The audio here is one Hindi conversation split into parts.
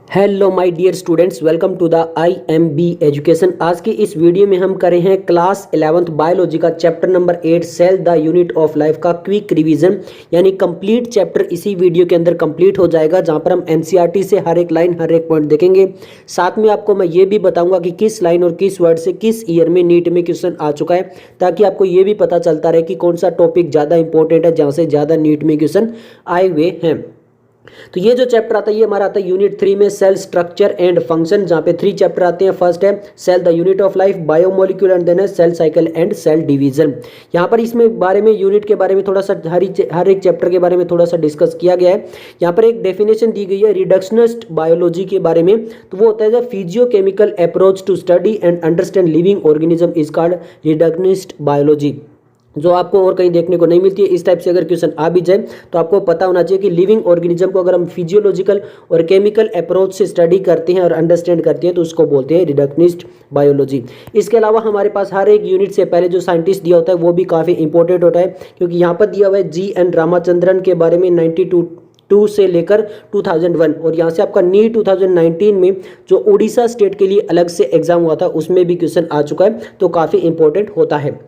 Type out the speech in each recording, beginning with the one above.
Hello my dear students, welcome to the IMB education. आज की इस वीडियो में हम करें हैं क्लास 11th बायोलॉजी का chapter number 8 cell the unit of life का क्विक रिवीजन, यानी कंप्लीट चैप्टर इसी वीडियो के अंदर कंप्लीट हो जाएगा, जहां पर हम NCERT से हर एक लाइन हर एक पॉइंट देखेंगे। साथ में आपको मैं ये भी बताऊंगा कि किस लाइन और किस वर्ड से किस ईयर में नीट में क्वेश्चन आ चुका है, ताकि आपको ये भी पता चलता रहे कि कौन सा टॉपिक ज़्यादा इंपॉर्टेंट है, जहाँ से ज़्यादा नीट में क्वेश्चन आए हुए हैं। तो ये जो चैप्टर आता है ये हमारा आता है यूनिट 3 में सेल स्ट्रक्चर एंड फंक्शन, जहां पे 3 चैप्टर आते हैं। फर्स्ट है cell the unit of life, biomolecule and then है cell cycle and cell division. यहाँ पर इसमें बारे में यूनिट के बारे में थोड़ा सा हर एक चैप्टर के बारे में थोड़ा सा डिस्कस किया गया है। यहाँ पर एक डेफिनेशन दी गई है रिडक्शनिस्ट बायोलॉजी के बारे में, तो वो होता है physiochemical approach to study and understand living organism is called reductionist biology, जो आपको और कहीं देखने को नहीं मिलती है। इस टाइप से अगर क्वेश्चन आ भी जाए तो आपको पता होना चाहिए कि लिविंग ऑर्गेनिज्म को अगर हम फिजियोलॉजिकल और केमिकल अप्रोच से स्टडी करते हैं और अंडरस्टैंड करते हैं तो उसको बोलते हैं रिडक्शनिस्ट बायोलॉजी। इसके अलावा हमारे पास हर एक यूनिट से पहले जो साइंटिस्ट दिया होता है वो भी काफ़ी इंपॉर्टेंट होता है, क्योंकि यहाँ पर दिया हुआ है GN रामाचंद्रन के बारे में 92 से लेकर 2001, और यहाँ से आपका नीट 2019 में जो उड़ीसा स्टेट के लिए अलग से एग्जाम हुआ था उसमें भी क्वेश्चन आ चुका है, तो काफ़ी इंपॉर्टेंट होता है।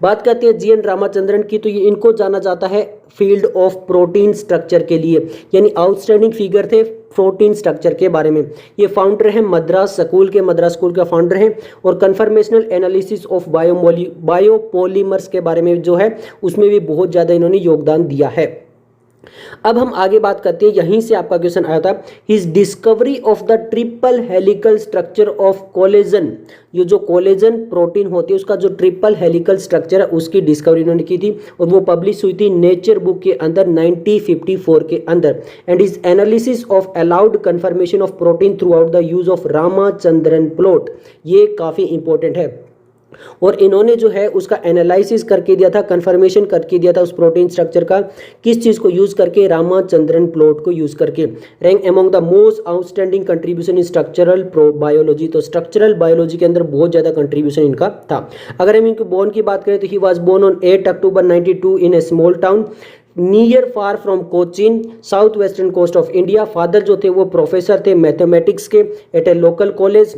बात करते हैं GN रामाचंद्रन की, तो ये इनको जाना जाता है फील्ड ऑफ प्रोटीन स्ट्रक्चर के लिए, यानी आउटस्टैंडिंग फिगर थे प्रोटीन स्ट्रक्चर के बारे में। ये फाउंडर हैं मद्रास स्कूल का फाउंडर हैं, और कन्फर्मेशनल एनालिसिस ऑफ बायोपॉलीमर्स के बारे में जो है उसमें भी बहुत ज़्यादा इन्होंने योगदान दिया है। अब हम आगे बात करते हैं, यहीं से आपका क्वेश्चन आया था, his discovery of the triple helical structure of collagen. ये जो कोलेजन प्रोटीन होती है उसका जो ट्रिपल हेलिकल स्ट्रक्चर है उसकी डिस्कवरी इन्होंने की थी, और वो पब्लिश हुई थी नेचर बुक के अंदर 1954 के अंदर। And his analysis of allowed confirmation of protein through out the use of Ramachandran plot, ये काफ़ी इंपॉर्टेंट है। और इन्होंने जो है उसका एनालिसिस करके दिया था, कंफर्मेशन करके दिया था उस प्रोटीन स्ट्रक्चर का, किस चीज़ को यूज़ करके, रामाचंद्रन प्लॉट को यूज़ करके। Rank among the most outstanding contribution in structural biology, तो स्ट्रक्चरल बायोलॉजी के अंदर बहुत ज़्यादा कंट्रीब्यूशन इनका था। अगर हम इनके बोर्न की बात करें तो he was born on 8 October 92 in a small town near far from Cochin, south western coast of India. Father जो थे वो प्रोफेसर थे मैथमेटिक्स के एट ए लोकल कॉलेज,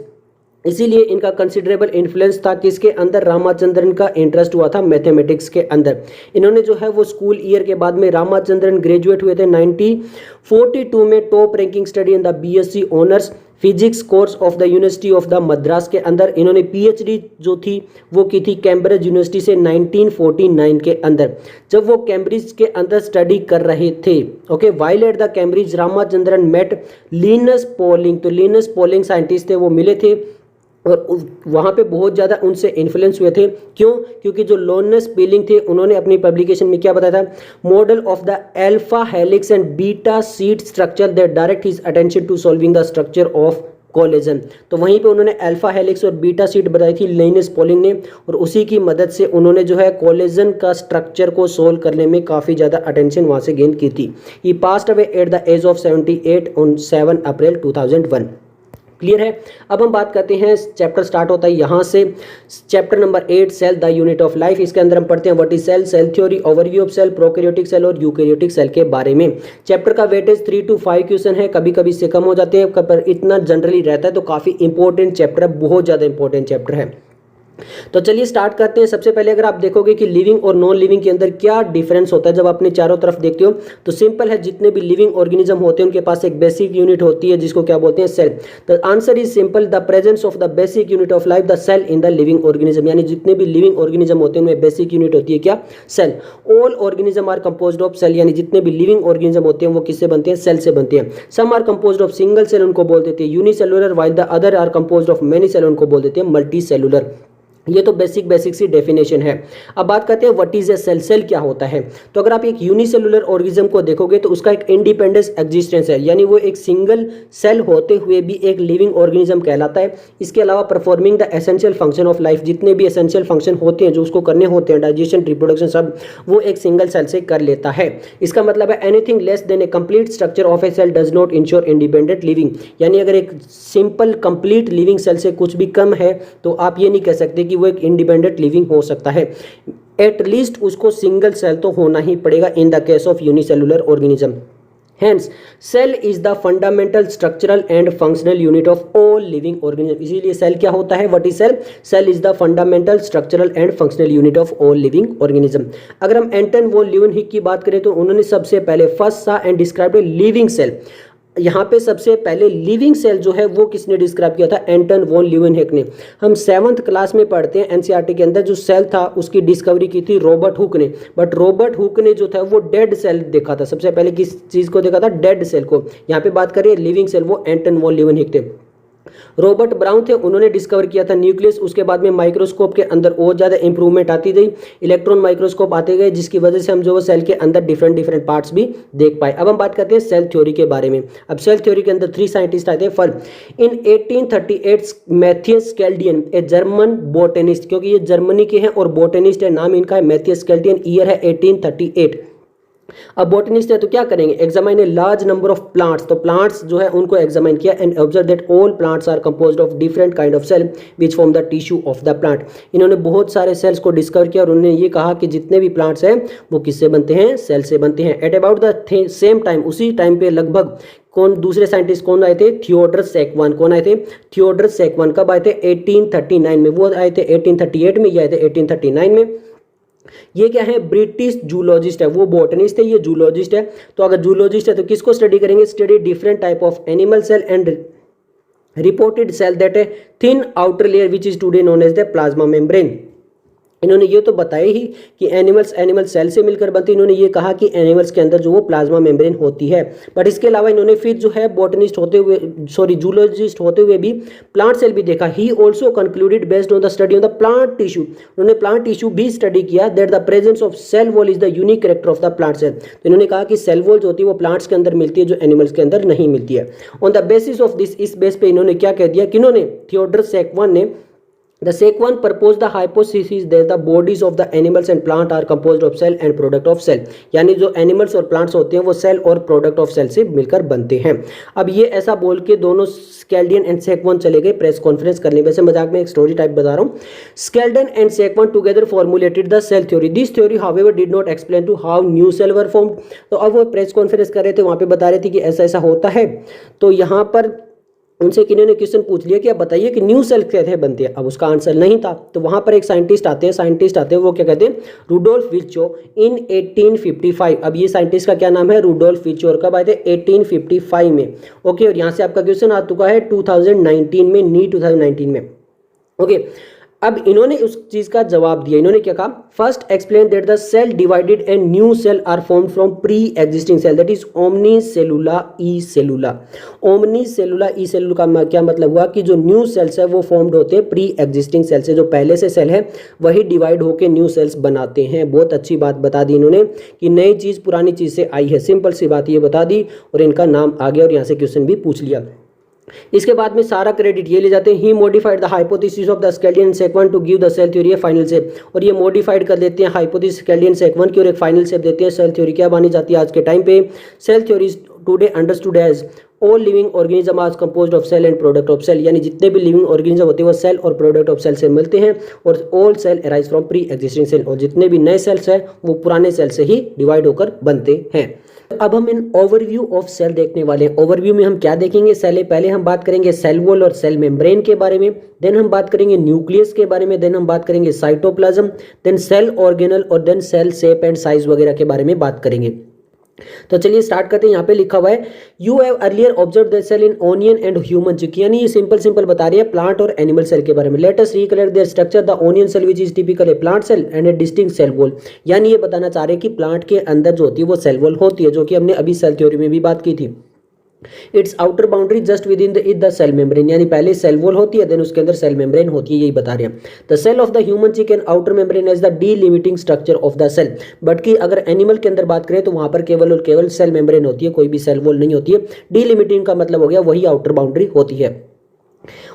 इसीलिए इनका कंसिडरेबल इन्फ्लुएंस था किसके अंदर, रामाचंद्रन का इंटरेस्ट हुआ था मैथमेटिक्स के अंदर। इन्होंने जो है वो स्कूल ईयर के बाद में रामाचंद्रन ग्रेजुएट हुए थे 1942 में, top ranking study in the BSc honours physics course of the university of the Madras के अंदर। इन्होंने PhD जो थी वो की थी कैम्ब्रिज यूनिवर्सिटी से 1949 के अंदर, जब वो कैम्ब्रिज के अंदर स्टडी कर रहे थे। Okay, while at the Cambridge Ramachandran met Linus Pauling, तो लिनस पॉलिंग साइंटिस्ट थे वो मिले थे, और वहाँ पे बहुत ज़्यादा उनसे इन्फ्लुएंस हुए थे। क्यों? क्योंकि जो लिनस पॉलिंग थे उन्होंने अपनी पब्लिकेशन में क्या बताया था, model of the alpha helix and beta sheet structure that direct his attention to solving the structure of collagen. तो वहीं पे उन्होंने अल्फा हेलिक्स और बीटा सीट बताई थी लिनस पॉलिंग ने, और उसी की मदद से उन्होंने जो है कोलेजन का स्ट्रक्चर को सोल्व करने में काफ़ी ज़्यादा अटेंशन वहाँ से गेन की थी। He passed away at the age of 78 on 7 April 2001। Clear है? अब हम बात करते हैं, चैप्टर स्टार्ट होता है यहाँ से, chapter number 8 cell the unit of life. इसके अंदर हम पढ़ते हैं what is cell, cell theory, overview of cell, prokaryotic cell और यूकैरियोटिक सेल के बारे में। चैप्टर का वेटेज 3 to 5 क्वेश्चन है, कभी कभी इससे कम हो जाते हैं, पर इतना जनरली रहता है, तो काफ़ी इंपॉर्टेंट चैप्टर है, बहुत ज़्यादा इंपॉर्टेंट चैप्टर है। तो चलिए स्टार्ट करते हैं। सबसे पहले अगर आप देखोगे कि लिविंग और नॉन लिविंग के अंदर क्या डिफरेंस होता है, जब अपने चारों तरफ देखते हो तो सिंपल है, जितने भी लिविंग ऑर्गेनिज्म होते हैं उनके पास एक बेसिक यूनिट होती है जिसको क्या बोलते हैं, cell. The answer is simple, the presence of the basic unit of life the cell in the living organism, यानी जितने भी लिविंग ऑर्गेनिज्म होते हैं उनमें बेसिक यूनिट होती है क्या, cell. All organism are composed of cell, यानी जितने भी लिविंग ऑर्गेनिज्म होते हैं वो किससे बनते हैं, सेल से बनते हैं। Some are composed of single cell, उनको बोल देते हैं unicellular, while the other are composed of many cell, उनको बोल देते हैं मल्टी सेलुलर। ये तो बेसिक सी डेफिनेशन है। अब बात करते हैं what is a cell, cell क्या होता है। तो अगर आप एक यूनिसेलुलर ऑर्गेनिज्म को देखोगे तो उसका एक इंडिपेंडेंस एग्जिस्टेंस है, यानी वो एक सिंगल सेल होते हुए भी एक लिविंग ऑर्गेनिज्म कहलाता है। इसके अलावा performing the essential function of life, जितने भी एसेंशियल फंक्शन होते हैं जो उसको करने होते हैं, डाइजेशन, रिप्रोडक्शन, सब वो एक सिंगल सेल से कर लेता है। इसका मतलब है anything less than a complete structure of a cell does not ensure independent living, यानी अगर एक सिंपल कंप्लीट लिविंग सेल से कुछ भी कम है तो आप ये नहीं कह सकते कि वो एक इंडिपेंडेंट लिविंग हो सकता है। एटलीस्ट उसको सिंगल सेल तो होना ही पड़ेगा in the case of unicellular organism. Hence, cell is the fundamental structural and functional unit of all living organism. इसीलिए सेल क्या होता है? What is cell? Cell is the fundamental structural and functional unit of all living organism. अगर हम एंटन वॉन ल्यूवेनहिक की बात करें तो उन्होंने सबसे पहले first saw and described a living cell. यहाँ पे सबसे पहले लिविंग सेल जो है वो किसने डिस्क्राइब किया था? एंटन वॉन ल्यूवेनहिक ने। हम 7th क्लास में पढ़ते हैं एनसीईआरटी के अंदर, जो सेल था उसकी डिस्कवरी की थी रॉबर्ट हुक ने। बट रॉबर्ट हुक ने जो था वो डेड सेल देखा था। सबसे पहले किस चीज़ को देखा था? डेड सेल को। यहाँ पे बात करिए लिविंग सेल, वो एंटन वॉन ल्यूवेनहिक थे। रॉबर्ट ब्राउन थे, उन्होंने डिस्कवर किया था न्यूक्लियस। उसके बाद में माइक्रोस्कोप के अंदर और ज़्यादा इंप्रूवमेंट आती गई, इलेक्ट्रॉन माइक्रोस्कोप आते गए, जिसकी वजह से हम जो सेल के अंदर डिफरेंट पार्ट्स भी देख पाए। अब हम बात करते हैं सेल थ्योरी के बारे में। अब सेल थ्योरी के अंदर 3 साइंटिस्ट आए थे। First in 1838 Matthias Schleiden, a German botanist, क्योंकि ये जर्मनी के हैं और बोटेनिस्ट है, नाम इनका है मैथियस स्केल्डियन, ईयर है 1838। अब बॉटनिस्ट है तो क्या करेंगे? Examine a large number of plants, तो प्लांट्स जो है उनको एग्जामाइन किया and observe that all plants are composed of different kind of cell which form the tissue of the plant. इन्होंने बहुत सारे सेल्स को डिस्कवर किया और उन्होंने ये कहा कि जितने भी प्लांट्स हैं वो किससे बनते हैं? सेल से बनते हैं। At about the same time, उसी टाइम पे लगभग कौन दूसरे साइंटिस्ट कौन आए थे? थियोडर सेकवान। कौन आए थे? थियोडर सेकवान। कब आए थे? 1839 में। वो आए थे 1838 में, ये आए थे 1839 में। ये क्या है? ब्रिटिश जूलॉजिस्ट है, वो बॉटनिस्ट है, ये जूलॉजिस्ट है। तो अगर जूलॉजिस्ट है तो किसको स्टडी करेंगे? Study different type of animal cell and reported cell that a thin outer layer which is today known as the plasma membrane. इन्होंने ये तो बताया ही कि एनिमल सेल से मिलकर बनती है। इन्होंने ये कहा कि एनिमल्स के अंदर जो वो प्लाज्मा मेम्ब्रेन होती है। बट इसके अलावा इन्होंने फिर जो है बॉटनिस्ट होते हुए, जूलॉजिस्ट होते हुए भी प्लांट सेल भी देखा। He also concluded based on the study on the plant tissue, उन्होंने प्लांट टिश्यू भी स्टडी किया that the presence of cell wall is the unique character of the plant cell. तो इन्होंने कहा कि सेल वॉल जो होती है वो प्लांट्स के अंदर मिलती है, जो एनिमल्स के अंदर नहीं मिलती है। On the basis of this, इस बेस पे इन्होंने क्या कह दिया? किन्होंने? थियोडर सेकवान ने। The Sequan proposed the hypothesis that the bodies of the animals and plant are composed of cell and product of cell, यानी जो एनिमल्स और प्लांट्स होते हैं वो सेल और प्रोडक्ट ऑफ सेल से मिलकर बनते हैं। अब ये ऐसा बोल के दोनों स्केल्डियन एंड सेकवान चले गए प्रेस कॉन्फ्रेंस करने। वैसे मजाक में एक स्टोरी टाइप बता रहा हूँ। Schleiden and Schwann together formulated the cell theory. This theory however did not explain to how new cell were formed. तो अब वो प्रेस कॉन्फ्रेंस कर रहे थे, वहाँ पे बता रहे थे कि ऐसा ऐसा होता है। तो यहाँ पर उनसे किन्होंने क्वेश्चन पूछ लिया कि आप बताइए कि न्यू सेल कैसे बनती है। अब उसका आंसर नहीं था। तो वहाँ पर एक साइंटिस्ट आते हैं, वो क्या कहते हैं? रुडोल्फ विर्चो इन 1855। अब ये साइंटिस्ट का क्या नाम है? Rudolf Virchow. और कब आए थे? 1855 में। ओके, और यहाँ से आपका क्वेश्चन आ चुका है 2019 में, नीट 2019 में। ओके, अब इन्होंने उस चीज का जवाब दिया। इन्होंने क्या कहा? First explain that the cell divided and new cell are formed from pre existing cell, that is omnis cellula e cellula. Omnis cellula e cellula का क्या मतलब हुआ? कि जो न्यू सेल्स है वो फॉर्म्ड होते हैं प्री एग्जिस्टिंग सेल से। जो पहले से सेल है वही डिवाइड होकर न्यू सेल्स बनाते हैं। बहुत अच्छी बात बता दी इन्होंने कि नई चीज पुरानी चीज से आई है। सिंपल सी बात ये बता दी और इनका नाम आ गया और यहाँ से क्वेश्चन भी पूछ लिया। इसके बाद में सारा क्रेडिट ये ले जाते हैं। He modified the hypothesis of the Schleiden Schwann to give the cell theory a final shape. और ये मॉडिफाइड कर देते हैं हाइपोथेसिस स्केल्डियन सेकवान की और एक फाइनल शेप देते हैं। सेल थ्योरी क्या मानी जाती है आज के टाइम पे? Cell theory is today understood as all living organism are composed of cell and product of cell, यानी जितने भी लिविंग ऑर्गेनिज्म होते हैं वो सेल और प्रोडक्ट ऑफ सेल से मिलते हैं। और all cell arise from pre existing cell, और जितने भी नए सेल्स हैं वो पुराने सेल से ही डिवाइड होकर बनते हैं। अब हम इन ओवरव्यू ऑफ सेल देखने वाले हैं। ओवरव्यू में हम क्या देखेंगे? सेल, पहले हम बात करेंगे सेल वॉल और सेल मेम्ब्रेन के बारे में, देन हम बात करेंगे न्यूक्लियस के बारे में, देन हम बात करेंगे साइटोप्लाज्म, देन सेल ऑर्गेनल और then cell shape and size वगैरह के बारे में बात करेंगे। तो चलिए स्टार्ट करते हैं। यहाँ पे लिखा हुआ है you have earlier observe the cell in onion and human cheek, यानी ये सिंपल बता रही है प्लांट और एनिमल सेल के बारे में। Let us recollect their structure. The onion cell which is typical a plant cell and a distinct cell wall, यानी ये बताना चाह रहे हैं कि प्लांट के अंदर जो होती है वो सेल वॉल होती है, जो कि हमने अभी सेल थ्योरी में भी बात की थी। Its outer boundary just with in the cell membrane, यानी पहले सेल वॉल होती है देन उसके अंदर सेल मेम्ब्रेन होती है, यही बता रहे हैं। The cell of the human cheek and outer membrane is the delimiting structure of the cell. But कि अगर एनिमल के अंदर बात करें तो वहां पर केवल और केवल सेल मेम्ब्रेन होती है, कोई भी सेल वॉल नहीं होती है। डीलिमिटिंग का मतलब हो गया वही आउटर बाउंड्री होती है।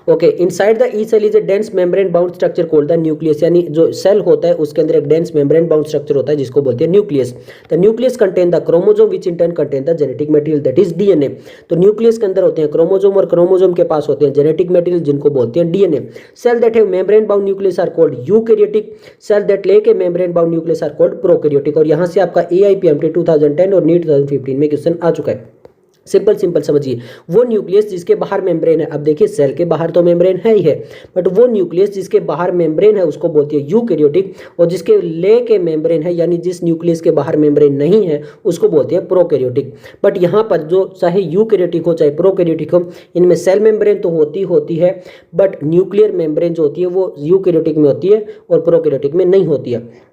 Okay, inside the e cell is a dense membrane bound structure called the nucleus, यानी जो सेल होता है उसके अंदर एक डेंस मेम्ब्रेन बाउंड स्ट्रक्चर होता है जिसको बोलते हैं nucleus. The nucleus contain the chromosome which in turn contain the genetic material that is DNA. तो न्यूक्लियस के अंदर होते हैं क्रोमोसोम और क्रोमोसोम के पास होते हैं जेनेटिक मटेरियल जिनको बोलते हैं DNA. Cell that have membrane bound nucleus are called eukaryotic, cell that lack a membrane bound nucleus are called prokaryotic. और यहां से आपका AIPMT 2010 और नीट 2015 में क्वेश्चन आ चुका है। सिंपल सिंपल समझिए, वो न्यूक्लियस जिसके बाहर मेम्ब्रेन है, अब देखिए सेल के बाहर तो मेम्ब्रेन है ही है, बट वो न्यूक्लियस जिसके बाहर मेम्ब्रेन है उसको बोलती है यूकैरियोटिक, और जिसके ले के मेम्ब्रेन है यानी जिस न्यूक्लियस के बाहर मेम्ब्रेन नहीं है उसको बोलते हैं प्रोकैरियोटिक। बट यहाँ पर जो चाहे यूकैरियोटिक हो चाहे प्रोकैरियोटिक हो, इनमें सेल मेम्ब्रेन तो होती है, बट न्यूक्लियर मेम्ब्रेन जो होती है वो यूकैरियोटिक में होती है और प्रोकैरियोटिक में नहीं होती है।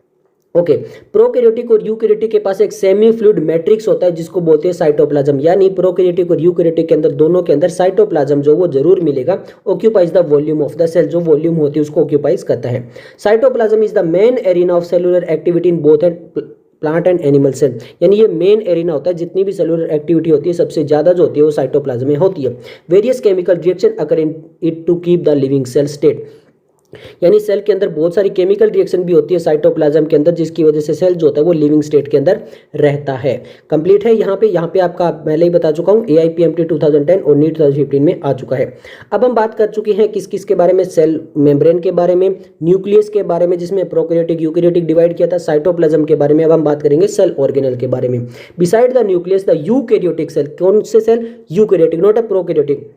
ओके, प्रोकैरियोटिक और यूकैरियोटिक के पास एक सेमी फ्लूइड मैट्रिक्स होता है जिसको बोलते हैं साइटोप्लाज्म, यानी प्रोकैरियोटिक और यूकैरियोटिक के अंदर दोनों के अंदर साइटोप्लाज्म जो वो जरूर मिलेगा। Occupies the volume of the cell, जो वॉल्यूम होती है उसको ऑक्यूपाइज करता है। Cytoplasm is the main arena of cellular activity in both and plant and animal cell, यानी ये मेन एरिना होता है, जितनी भी सेलुलर एक्टिविटी होती है सबसे ज्यादा जो होती है वो साइटोप्लाज्म में होती है। Various chemical reaction occur in it to keep the living cell state, यानी सेल के अंदर बहुत सारी केमिकल रिएक्शन भी होती है साइटोप्लाज्म के अंदर, जिसकी वजह से सेल जो होता है वो लिविंग स्टेट के अंदर रहता है। कंप्लीट है यहाँ पे आपका पहले ही बता चुका हूँ, AIPMT 2010 और नीट 2015 में आ चुका है। अब हम बात कर चुके हैं किस किस के बारे में, सेल मेम्ब्रेन के बारे में, न्यूक्लियस के बारे में जिसमें प्रोकैरियोटिक यूकैरियोटिक डिवाइड किया था, साइटोप्लाज्म के बारे में। अब हम बात करेंगे सेल ऑर्गेनल के बारे में। Beside the nucleus the eukaryotic cell, कौन से cell? Eukaryotic, not a prokaryotic.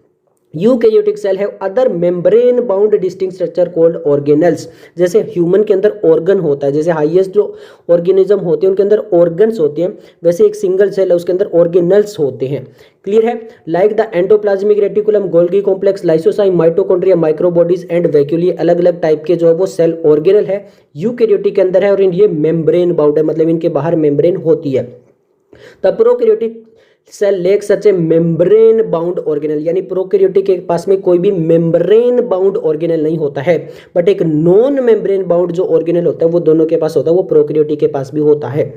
Eukaryotic cell है other membrane bound distinct structure called organelles. जैसे ह्यूमन के अंदर ऑर्गन होता है, जैसे हाईएस्ट जो ऑर्गेनिज्म होते हैं उनके अंदर ऑर्गन्स होते हैं, वैसे एक सिंगल सेल है उसके अंदर ऑर्गेनल्स होते हैं। क्लियर है? Like the endoplasmic reticulum, Golgi complex, lysozyme, mitochondria, microbodies and vacuoles, अलग अलग टाइप के जो है वो सेल ऑर्गेनल है, यूकैरियोटिक के अंदर है, और ये मेम्ब्रेन बाउंड है, मतलब इनके बाहर मेम्ब्रेन होती है। The prokaryotic cell lack such a membrane bound organelle, यानी प्रोकैरियोटिक के पास में कोई भी मेम्ब्रेन बाउंड ऑर्गेनल नहीं होता है, बट एक नॉन मेम्ब्रेन बाउंड जो ऑर्गेनल होता है वो दोनों के पास होता है, वो प्रोकैरियोटिक के पास भी होता है।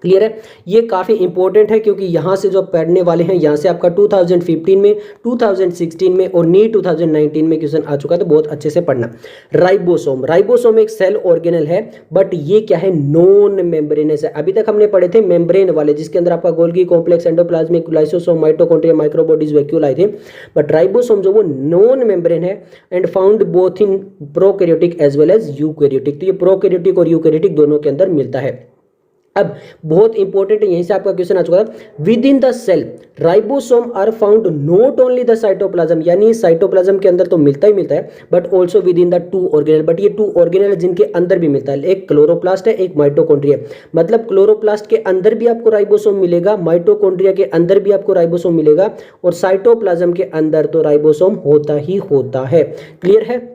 क्लियर है? ये काफी इंपॉर्टेंट है क्योंकि यहां से जो पढ़ने वाले हैं, यहां से आपका 2015 में, 2016 में और नीट 2019 में क्वेश्चन आ चुका है, तो बहुत अच्छे से पढ़ना। राइबोसोम, राइबोसोम एक सेल ऑर्गेनल है, बट ये क्या है? नॉन मेम्ब्रेनस है। अभी तक हमने पढ़े थे मेम्ब्रेन वाले, जिसके अंदर आपका Golgi complex, endoplasmic, lysosome, mitochondria, microbodies, vacuole आए थे। बट राइबोसोम जो वो नॉन मेम्ब्रेन है and found both in prokaryotic as well as eukaryotic, तो ये प्रोकैरियोटिक और यूकैरियोटिक दोनों के अंदर मिलता है। अब बहुत इंपॉर्टेंट है, यहीं से आपका क्वेश्चन आ चुका था, with in the cell ribosome are found not only the cytoplasm, यानी साइटोप्लाज्म के अंदर तो मिलता ही मिलता है, but also with in the two organelle, but ये टू ऑर्गेनल है जिनके अंदर भी मिलता है, एक क्लोरोप्लास्ट है, एक माइटोकॉन्ड्रिया। मतलब क्लोरोप्लास्ट के अंदर भी आपको राइबोसोम मिलेगा, माइटोकॉन्ड्रिया के अंदर भी आपको राइबोसोम मिलेगा, और साइटोप्लाज्म के अंदर तो राइबोसोम होता ही होता है। क्लियर है?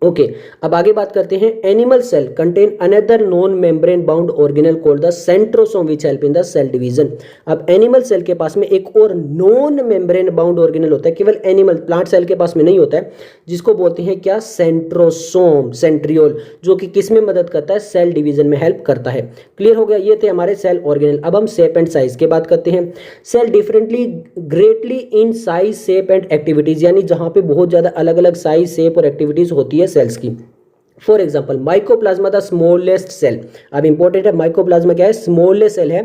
ओके, अब आगे बात करते हैं। Animal cell contain another non membrane bound organelle called the centrosome which help in the cell division. अब एनिमल सेल के पास में एक और नॉन मेम्ब्रेन बाउंड ऑर्गेनल होता है, केवल एनिमल, प्लांट सेल के पास में नहीं होता है, जिसको बोलते हैं क्या? सेंट्रोसोम, सेंट्रियोल, जो कि किस में मदद करता है? सेल डिवीजन में हेल्प करता है। क्लियर हो गया? ये थे हमारे सेल ऑर्गेनल। अब हम शेप एंड साइज की बात करते हैं। Cell differently greatly in size, shape and activities, यानी जहां पे बहुत ज्यादा अलग अलग साइज, शेप और एक्टिविटीज होती है सेल्स की। For example mycoplasma the smallest cell. अब इंपॉर्टेंट है, माइकोप्लाज्मा क्या है? स्मॉलेस्ट सेल है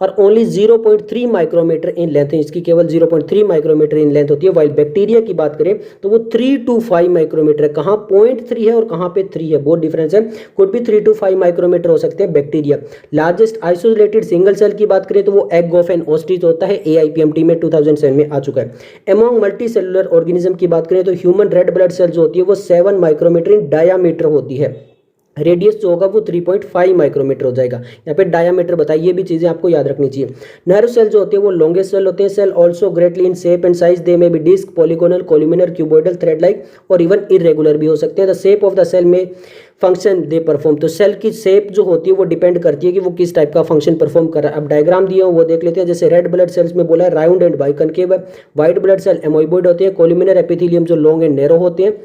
और ओनली 0.3 माइक्रोमीटर इन लेंथ है, इसकी केवल 0.3 माइक्रोमीटर इन लेंथ होती है। वाइल बैक्टीरिया की बात करें तो वो 3 to 5 माइक्रोमीटर है। कहाँ 0.3 है और कहाँ पे 3 है, बहुत डिफरेंस है। कुड भी 3 to 5 माइक्रोमीटर हो सकते हैं bacteria. Largest isolated single cell की बात करें तो वो एग ऑफ एन ऑस्ट्रिच होता है, AIPMT में 2007 में आ चुका है। एमॉन्ग मल्टी सेलुलर ऑर्गेनिज्म की बात करें तो ह्यूमन रेड ब्लड सेल जो होती है वो 7 माइक्रोमीटर इन डायामीटर होती है। रेडियस जो होगा वो 3.5 माइक्रोमीटर हो जाएगा। यहाँ पे डायामीटर बताइए, ये भी चीजें आपको याद रखनी चाहिए। नर्व सेल जो होते हैं वो लॉन्गेस्ट सेल होते हैं। Cell also greatly in shape and size, they may be disc, polygonal, columnar, cuboidal, thread like or even irregular भी हो सकते हैं। The shape of the cell may function they perform, तो सेल की शेप जो होती है वो डिपेंड करती है कि वो किस टाइप का फंक्शन परफॉर्म कर रहा है। अब डायग्राम दिए हो वो देख लेते हैं। जैसे रेड ब्लड सेल्स में बोला है राउंड एंड बाइकनकेव है, व्हाइट ब्लड सेल एमोइबॉइड होते हैं, कोल्यूमिनर एपिथेलियम जो लॉन्ग एंड नैरो होते हैं।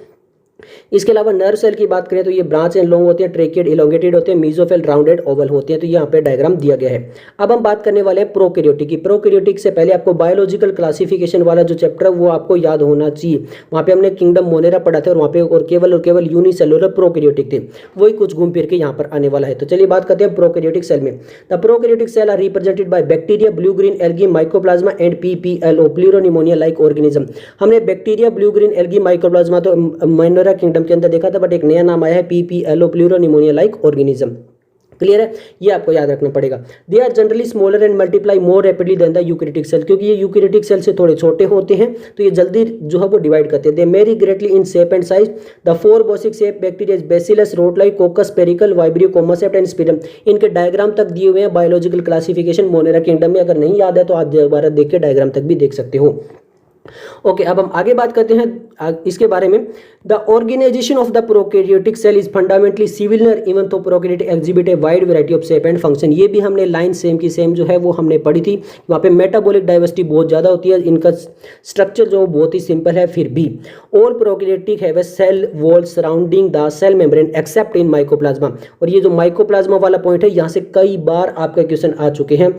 इसके अलावा नर्व सेल की बात करें तो ये ब्रांच एंड लॉन्ग होते हैं, ट्रेकियड इलोंगेटेड होते हैं, मीजोफेल राउंडेड ओवल होते हैं। तो यहाँ पे डायग्राम दिया गया है। अब हम बात करने वाले हैं प्रोकैरियोटिक की। प्रोकैरियोटिक से पहले आपको बायोलॉजिकल क्लासिफिकेशन वाला जो चैप्टर है वो आपको याद होना चाहिए। वहाँ पे हमने किंगडम मोनेरा पढ़ा था और वहाँ पे और केवल यूनिसेलुलर प्रोकैरियोटिक थे, वही कुछ घूम फिर के यहाँ पर आने वाला है। तो चलिए बात करते हैं प्रोकैरियोटिक सेल में। The prokaryotic cell are represented by bacteria, blue green algae, mycoplasma and PPLO, pleuropneumonia like organism. हमने bacteria, blue green algae, mycoplasma तो मोनेरा किंगडम के अंदर देखा था, बट एक नया नाम आया है PPLO, pleuropneumonia like organism. Clear है, ये आपको याद रखना पड़ेगा। They are generally smaller and multiply more rapidly than the eukaryotic cell, क्योंकि ये यूकैरियोटिक सेल से थोड़े छोटे होते हैं तो ये जल्दी जो है वो डिवाइड करते हैं। They very greatly in shape and size. The four basic shape bacteria bacillus, rodlike, coccus, spherical, vibrio, comma shaped and spirillum. इनके डायग्राम तक दिए हुए हैं बायोलॉजिकल क्लासिफिकेशन मोनेरा किंगडम में। अगर नहीं याद है तो आप दोबारा देख के डायग्राम तक भी देख सकते हो। ओके, अब हम आगे बात करते हैं इसके बारे में। The organisation of the prokaryotic cell is fundamentally similar even though prokaryotic exhibit a wide variety of shape and function. ये भी हमने लाइन सेम की सेम जो है वो हमने पढ़ी थी। वहाँ पे मेटाबॉलिक डाइवर्सिटी बहुत ज़्यादा होती है, इनका स्ट्रक्चर जो बहुत ही सिंपल है। फिर भी all prokaryotic have a cell wall surrounding the cell membrane except in mycoplasma. और ये जो माइकोप्लाज्मा वाला पॉइंट है, यहाँ से कई बार आपका क्वेश्चन आ चुके हैं,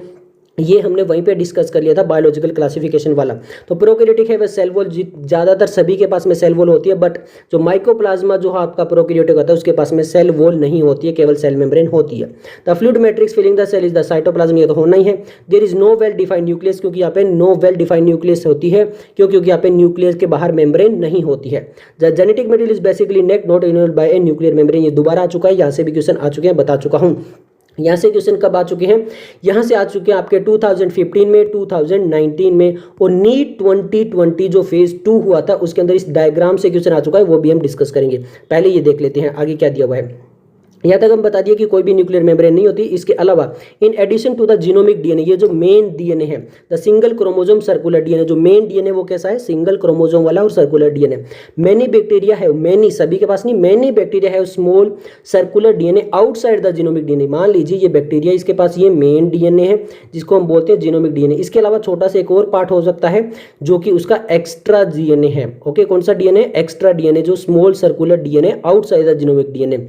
ये हमने वहीं पे डिस्कस कर लिया था बायोलॉजिकल क्लासिफिकेशन वाला। तो प्रोकैरियोटिक है वह सेल वॉल ज़्यादातर सभी के पास में सेल वॉल होती है, बट जो माइकोप्लाज्मा जो आपका प्रोकैरियोटिक होता है उसके पास में सेल वॉल नहीं होती है, केवल सेल मेम्ब्रेन होती है। The fluid matrix filling the cell is the cytoplasm, ये तो होना ही है। There is no well defined nucleus, क्योंकि यहाँ पे नो वेल डिफाइंड न्यूक्लियस होती है, क्योंकि यहाँ पे न्यूक्लियस के बाहर मेम्ब्रेन नहीं होती है। The genetic material is basically naked not involved by a nuclear membrane. ये दोबारा आ चुका है, यहाँ से भी क्वेश्चन आ चुके हैं, बता चुका हूँ। यहाँ से क्वेश्चन कब आ चुके हैं, यहाँ से आ चुके हैं आपके 2015 में, 2019 में, और नीट 2020 जो फेज 2 हुआ था उसके अंदर इस डायग्राम से क्वेश्चन आ चुका है, वो भी हम डिस्कस करेंगे। पहले ये देख लेते हैं आगे क्या दिया हुआ है। यहाँ तक हम बता दिए कि कोई भी न्यूक्लियर मेम्ब्रेन नहीं होती। इसके अलावा in addition to the genomic DNA, ये जो मेन डीएनए है, the single chromosome circular DNA, जो मेन डीएनए वो कैसा है, सिंगल क्रोमोसोम वाला और सर्कुलर डीएनए। मैनी बैक्टीरिया है, मैनी सभी के पास नहीं, मैनी बैक्टीरिया है small circular DNA outside the genomic DNA. मान लीजिए ये बैक्टीरिया, इसके पास ये मेन डीएनए है जिसको हम बोलते हैं जीनोमिक डीएनए। इसके अलावा छोटा सा एक और पार्ट हो सकता है जो कि उसका एक्स्ट्रा डीएनए है। ओके, कौन सा डीएनए, एक्स्ट्रा डीएनए, जो small circular DNA outside the genomic DNA.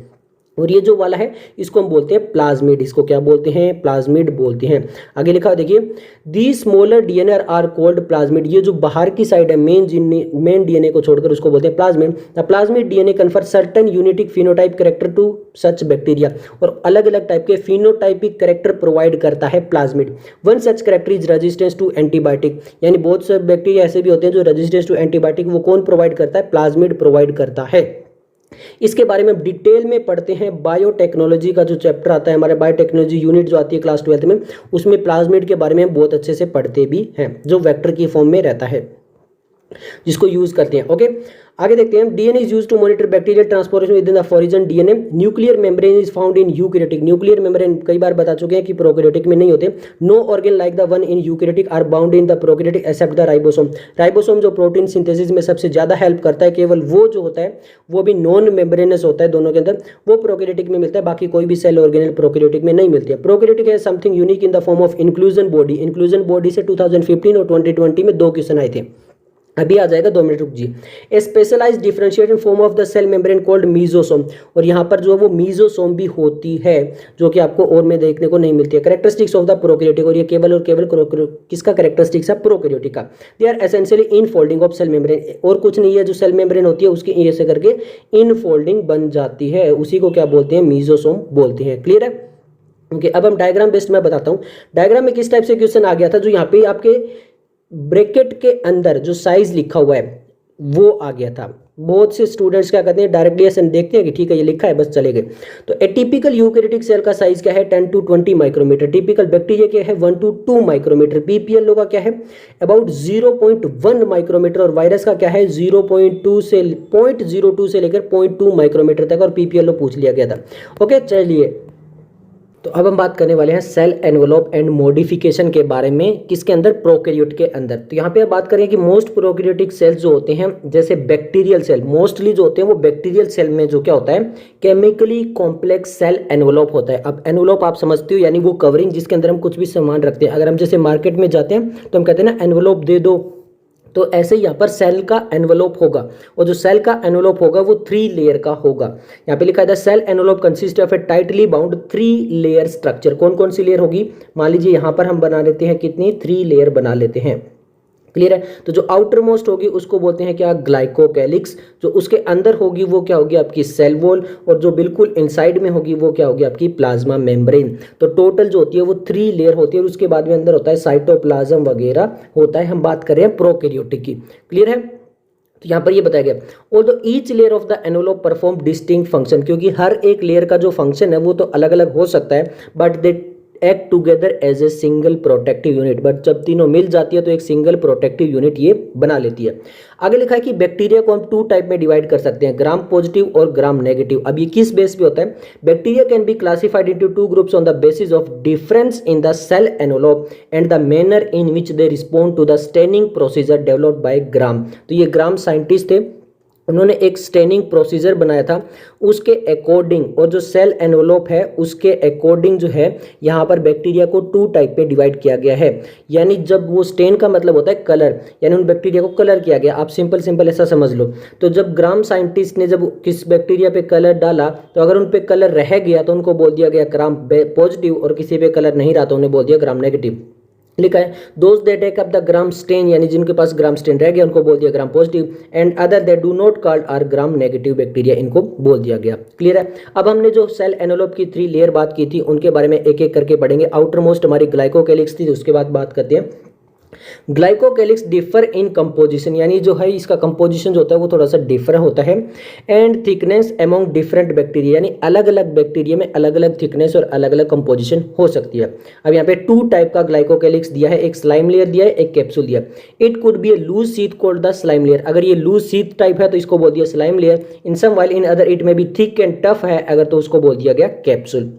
और ये जो वाला है इसको हम बोलते हैं प्लाज्मिड। इसको क्या बोलते हैं, प्लाज्मिड बोलते हैं। आगे लिखा देखिए, the smaller DNA are called plasmid. ये जो बाहर की साइड है मेन डीएनए को छोड़कर उसको बोलते हैं plasmid. The plasmid DNA confer certain unique phenotype character to such bacteria. और अलग अलग टाइप के फिनोटाइपिक कैरेक्टर प्रोवाइड करता है plasmid. One such character is resistance to antibiotic, यानी बहुत से बैक्टीरिया ऐसे भी होते हैं जो रेजिस्टेंस टू एंटीबायोटिक, वो कौन प्रोवाइड करता है, प्लाज्मिड प्रोवाइड करता है। इसके बारे में डिटेल में पढ़ते हैं। बायोटेक्नोलॉजी का जो चैप्टर आता है, हमारे बायोटेक्नोलॉजी यूनिट जो आती है क्लास 12 में, उसमें प्लाज्मिड के बारे में बहुत अच्छे से पढ़ते भी हैं, जो वेक्टर की फॉर्म में रहता है जिसको यूज करते हैं। ओके, आगे देखते हैं। DNA is used to monitor bacterial transportation with in the foreign DNA. Nuclear membrane is found in eukaryotic. Nuclear membrane कई बार बता चुके हैं कि प्रोकैरियोटिक में नहीं होते। No organ like the one in eukaryotic are bound in the prokaryotic except the ribosome. Ribosome जो प्रोटीन सिंथेसिस में सबसे ज्यादा हेल्प करता है, केवल वो जो होता है वो भी नॉन मेम्ब्रेनस होता है दोनों के अंदर, वो प्रोकैरियोटिक में मिलता है। बाकी कोई भी सेल ऑर्गेनेल प्रोकैरियोटिक में नहीं मिलती है। प्रोकैरियोटिक है something unique in the form of inclusion body. Inclusion body से 2015 और 2020 में 2 क्वेश्चन आए थे। अभी आ जाएगा, 2 मिनट रुकिए। A specialized differentiated form of the cell membrane called mesosome. और यहाँ पर जो है वो मीजोसोम भी होती है, जो कि आपको और में देखने को नहीं मिलती है। कैरेक्टरिस्टिक्स ऑफ द प्रोकैरियोटिक, और ये केवल और केवल किसका कैरेक्टरिस्टिक्स है, प्रोकैरियोटिक का। They are essentially in folding of cell membrane. और कुछ नहीं है, जो सेल मेम्ब्रेन होती है उसकी ऐसे करके इन फोल्डिंग बन जाती है, उसी को क्या बोलते हैं, मीजोसोम बोलते हैं। क्लियर है। ओके, अब हम डायग्राम बेस्ड में बताता हूँ। डायग्राम में किस टाइप से क्वेश्चन आ गया था, जो यहाँ पे आपके ब्रैकेट के अंदर जो साइज लिखा हुआ है वो आ गया था। बहुत से स्टूडेंट्स क्या करते हैं, डायरेक्टली ऐसे देखते हैं कि ठीक है ये लिखा है बस चले गए। तो ए टिपिकल यूकैरियोटिक सेल का साइज क्या है, 10 to 20 माइक्रोमीटर। टिपिकल बैक्टीरिया क्या है, 1 to 2 माइक्रोमीटर। पीपीएलओ का क्या है, अबाउट 0.1 माइक्रोमीटर। और वायरस का क्या है, 0.02 से लेकर 0.2 माइक्रोमीटर तक। और पीपीएलओ पूछ लिया गया था। ओके, चलिए तो अब हम बात करने वाले हैं सेल एनवेलोप एंड मॉडिफिकेशन के बारे में, किसके अंदर, प्रोकैरियोट के अंदर। तो यहाँ पे आप बात करें कि मोस्ट प्रोकैरियोटिक सेल्स जो होते हैं, जैसे बैक्टीरियल सेल मोस्टली जो होते हैं, वो बैक्टीरियल सेल में जो क्या होता है, केमिकली कॉम्प्लेक्स सेल एनवेलोप होता है। अब एनवेलोप आप समझते हो, यानी वो कवरिंग जिसके अंदर हम कुछ भी सामान रखते हैं। अगर हम जैसे मार्केट में जाते हैं तो हम कहते हैं ना एनवेलोप दे दो, तो ऐसे यहाँ पर सेल का एनवेलोप होगा। और जो सेल का एनवेलोप होगा वो 3 लेयर का होगा। यहाँ पे लिखा है cell envelope consist of a tightly bound 3 layer structure. कौन कौन सी लेयर होगी, मान लीजिए यहाँ पर हम बना लेते हैं कितनी, 3 लेयर बना लेते हैं। क्लियर है। तो जो आउटर मोस्ट होगी उसको बोलते हैं क्या, ग्लाइकोकैलिक्स। जो उसके अंदर होगी वो क्या होगी, आपकी सेल वॉल। और जो बिल्कुल इनसाइड में होगी वो क्या होगी, आपकी प्लाज्मा मेम्ब्रेन। तो टोटल जो होती है वो 3 लेयर होती है। और उसके बाद में अंदर होता है साइटोप्लाज्म वगैरह होता है। हम बात कर रहे हैं प्रोकैरियोटिक की। क्लियर है। तो यहाँ पर ये बताया गया although each layer of the envelope perform distinct function, क्योंकि हर एक लेयर का जो फंक्शन है वो तो अलग अलग हो सकता है, but they act together as a single protective unit, but जब तीनों मिल जाती है तो एक सिंगल प्रोटेक्टिव यूनिट ये बना लेती है। आगे लिखा है कि बैक्टीरिया को हम 2 टाइप में डिवाइड कर सकते हैं, ग्राम पॉजिटिव और ग्राम नेगेटिव। अब ये किस बेस पे होता है? Bacteria can be classified into 2 groups on the basis of difference in the cell envelope and the manner in which they respond to the staining procedure developed by Gram. तो ये ग्राम साइंटिस्ट थे, उन्होंने एक स्टेनिंग प्रोसीजर बनाया था, उसके अकॉर्डिंग और जो सेल एनवलप है उसके अकॉर्डिंग जो है यहाँ पर बैक्टीरिया को 2 टाइप पे डिवाइड किया गया है। यानी जब वो स्टेन का मतलब होता है कलर, यानी उन बैक्टीरिया को कलर किया गया। आप सिंपल ऐसा समझ लो। तो जब ग्राम साइंटिस्ट ने जब किस बैक्टीरिया पे कलर डाला तो अगर उन पे कलर रह गया तो उनको बोल दिया गया ग्राम पॉजिटिव, और किसी पे कलर नहीं रहा तो उन्हें बोल दिया ग्राम नेगेटिव। लिखा है those they take up the gram stain, यानी जिनके पास ग्राम स्टेन रह गया उनको बोल दिया gram positive, and other they do not called are gram negative bacteria, इनको बोल दिया गया। क्लियर है? अब हमने जो सेल एनवलप की 3 लेयर बात की थी उनके बारे में एक एक करके पढ़ेंगे। आउटर मोस्ट हमारी ग्लाइकोकेलिक्स थी, उसके बाद बात करते हैं ग्लाइकोकेलिक्स डिफर इन कंपोजिशन, यानी जो है इसका कंपोजिशन जो होता है वो थोड़ा सा डिफर होता है, and thickness among different bacteria, यानी अलग अलग बैक्टीरिया में अलग अलग थिकनेस और अलग अलग कंपोजिशन हो सकती है। अब यहाँ पे 2 टाइप का ग्लाइकोकेलिक्स दिया है, एक स्लाइम लेयर दिया है, एक कैप्सूल दिया है। It could be a loose sheath called the slime layer, अगर ये लूज शीथ टाइप है तो इसको बोल दिया slime layer. In some while in other it may be thick and tough है अगर, तो उसको बोल दिया गया कैप्सूल।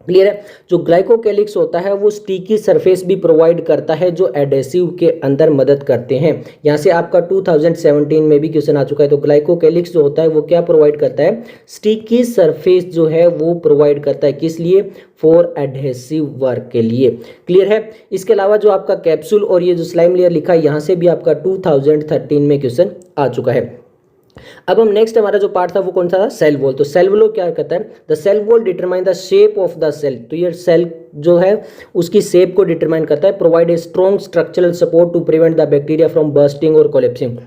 क्लियर है? जो ग्लाइकोकेलिक्स होता है वो स्टिकी सरफेस भी प्रोवाइड करता है जो एडेसिव के अंदर मदद करते हैं। यहाँ से आपका 2017 में भी क्वेश्चन आ चुका है। तो ग्लाइकोकेलिक्स जो होता है वो क्या प्रोवाइड करता है? स्टिकी सरफेस जो है वो प्रोवाइड करता है, किस लिए? फॉर एडहेसिव वर्क के लिए। क्लियर है? इसके अलावा जो आपका कैप्सूल और ये जो स्लाइम लेयर लिखा है यहाँ से भी आपका 2013 में क्वेश्चन आ चुका है। अब हम नेक्स्ट हमारा जो पार्ट था वो कौन सा था? Cell wall. तो सेल वॉल क्या कहता है? The cell wall determine the shape of the cell. तो ये सेल जो है उसकी शेप को डिटरमाइन करता है। Provide a strong structural support to prevent the bacteria from bursting और कोलेप्सिंग।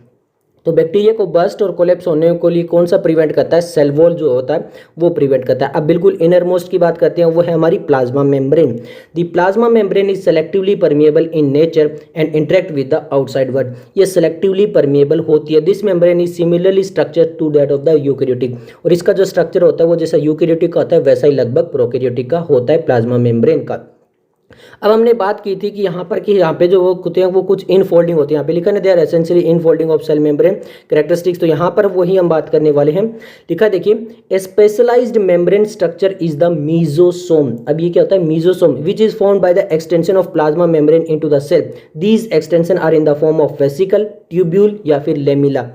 तो बैक्टीरिया को बर्स्ट और कोलेप्स होने के लिए कौन सा प्रिवेंट करता है? सेल वॉल जो होता है वो प्रिवेंट करता है। अब बिल्कुल इनर मोस्ट की बात करते हैं, वो है हमारी plasma membrane. The plasma membrane is selectively permeable in nature and interact with the outside world. ये सेलेक्टिवली परमिएबल होती है। This membrane is similarly structure to that of the eukaryotic, और इसका जो स्ट्रक्चर होता है वो जैसा यूकैरियोटिक का होता है वैसा ही लगभग प्रोकैरियोटिक का होता है प्लाज्मा मेम्ब्रेन का। अब हमने बात की थी कि यहाँ पे जो वो होते हैं वो कुछ इनफोल्डिंग होते हैं। यहाँ पे लिखा है they are essentially infolding of cell membrane characteristics. तो यहाँ पर वही हम बात करने वाले हैं। लिखा देखिए a specialized membrane structure is the mesosome. अब ये क्या होता है? Mesosome which is formed by the extension of plasma membrane into the cell. These extension are in the form of vesicle, tubule या फिर लेमिला।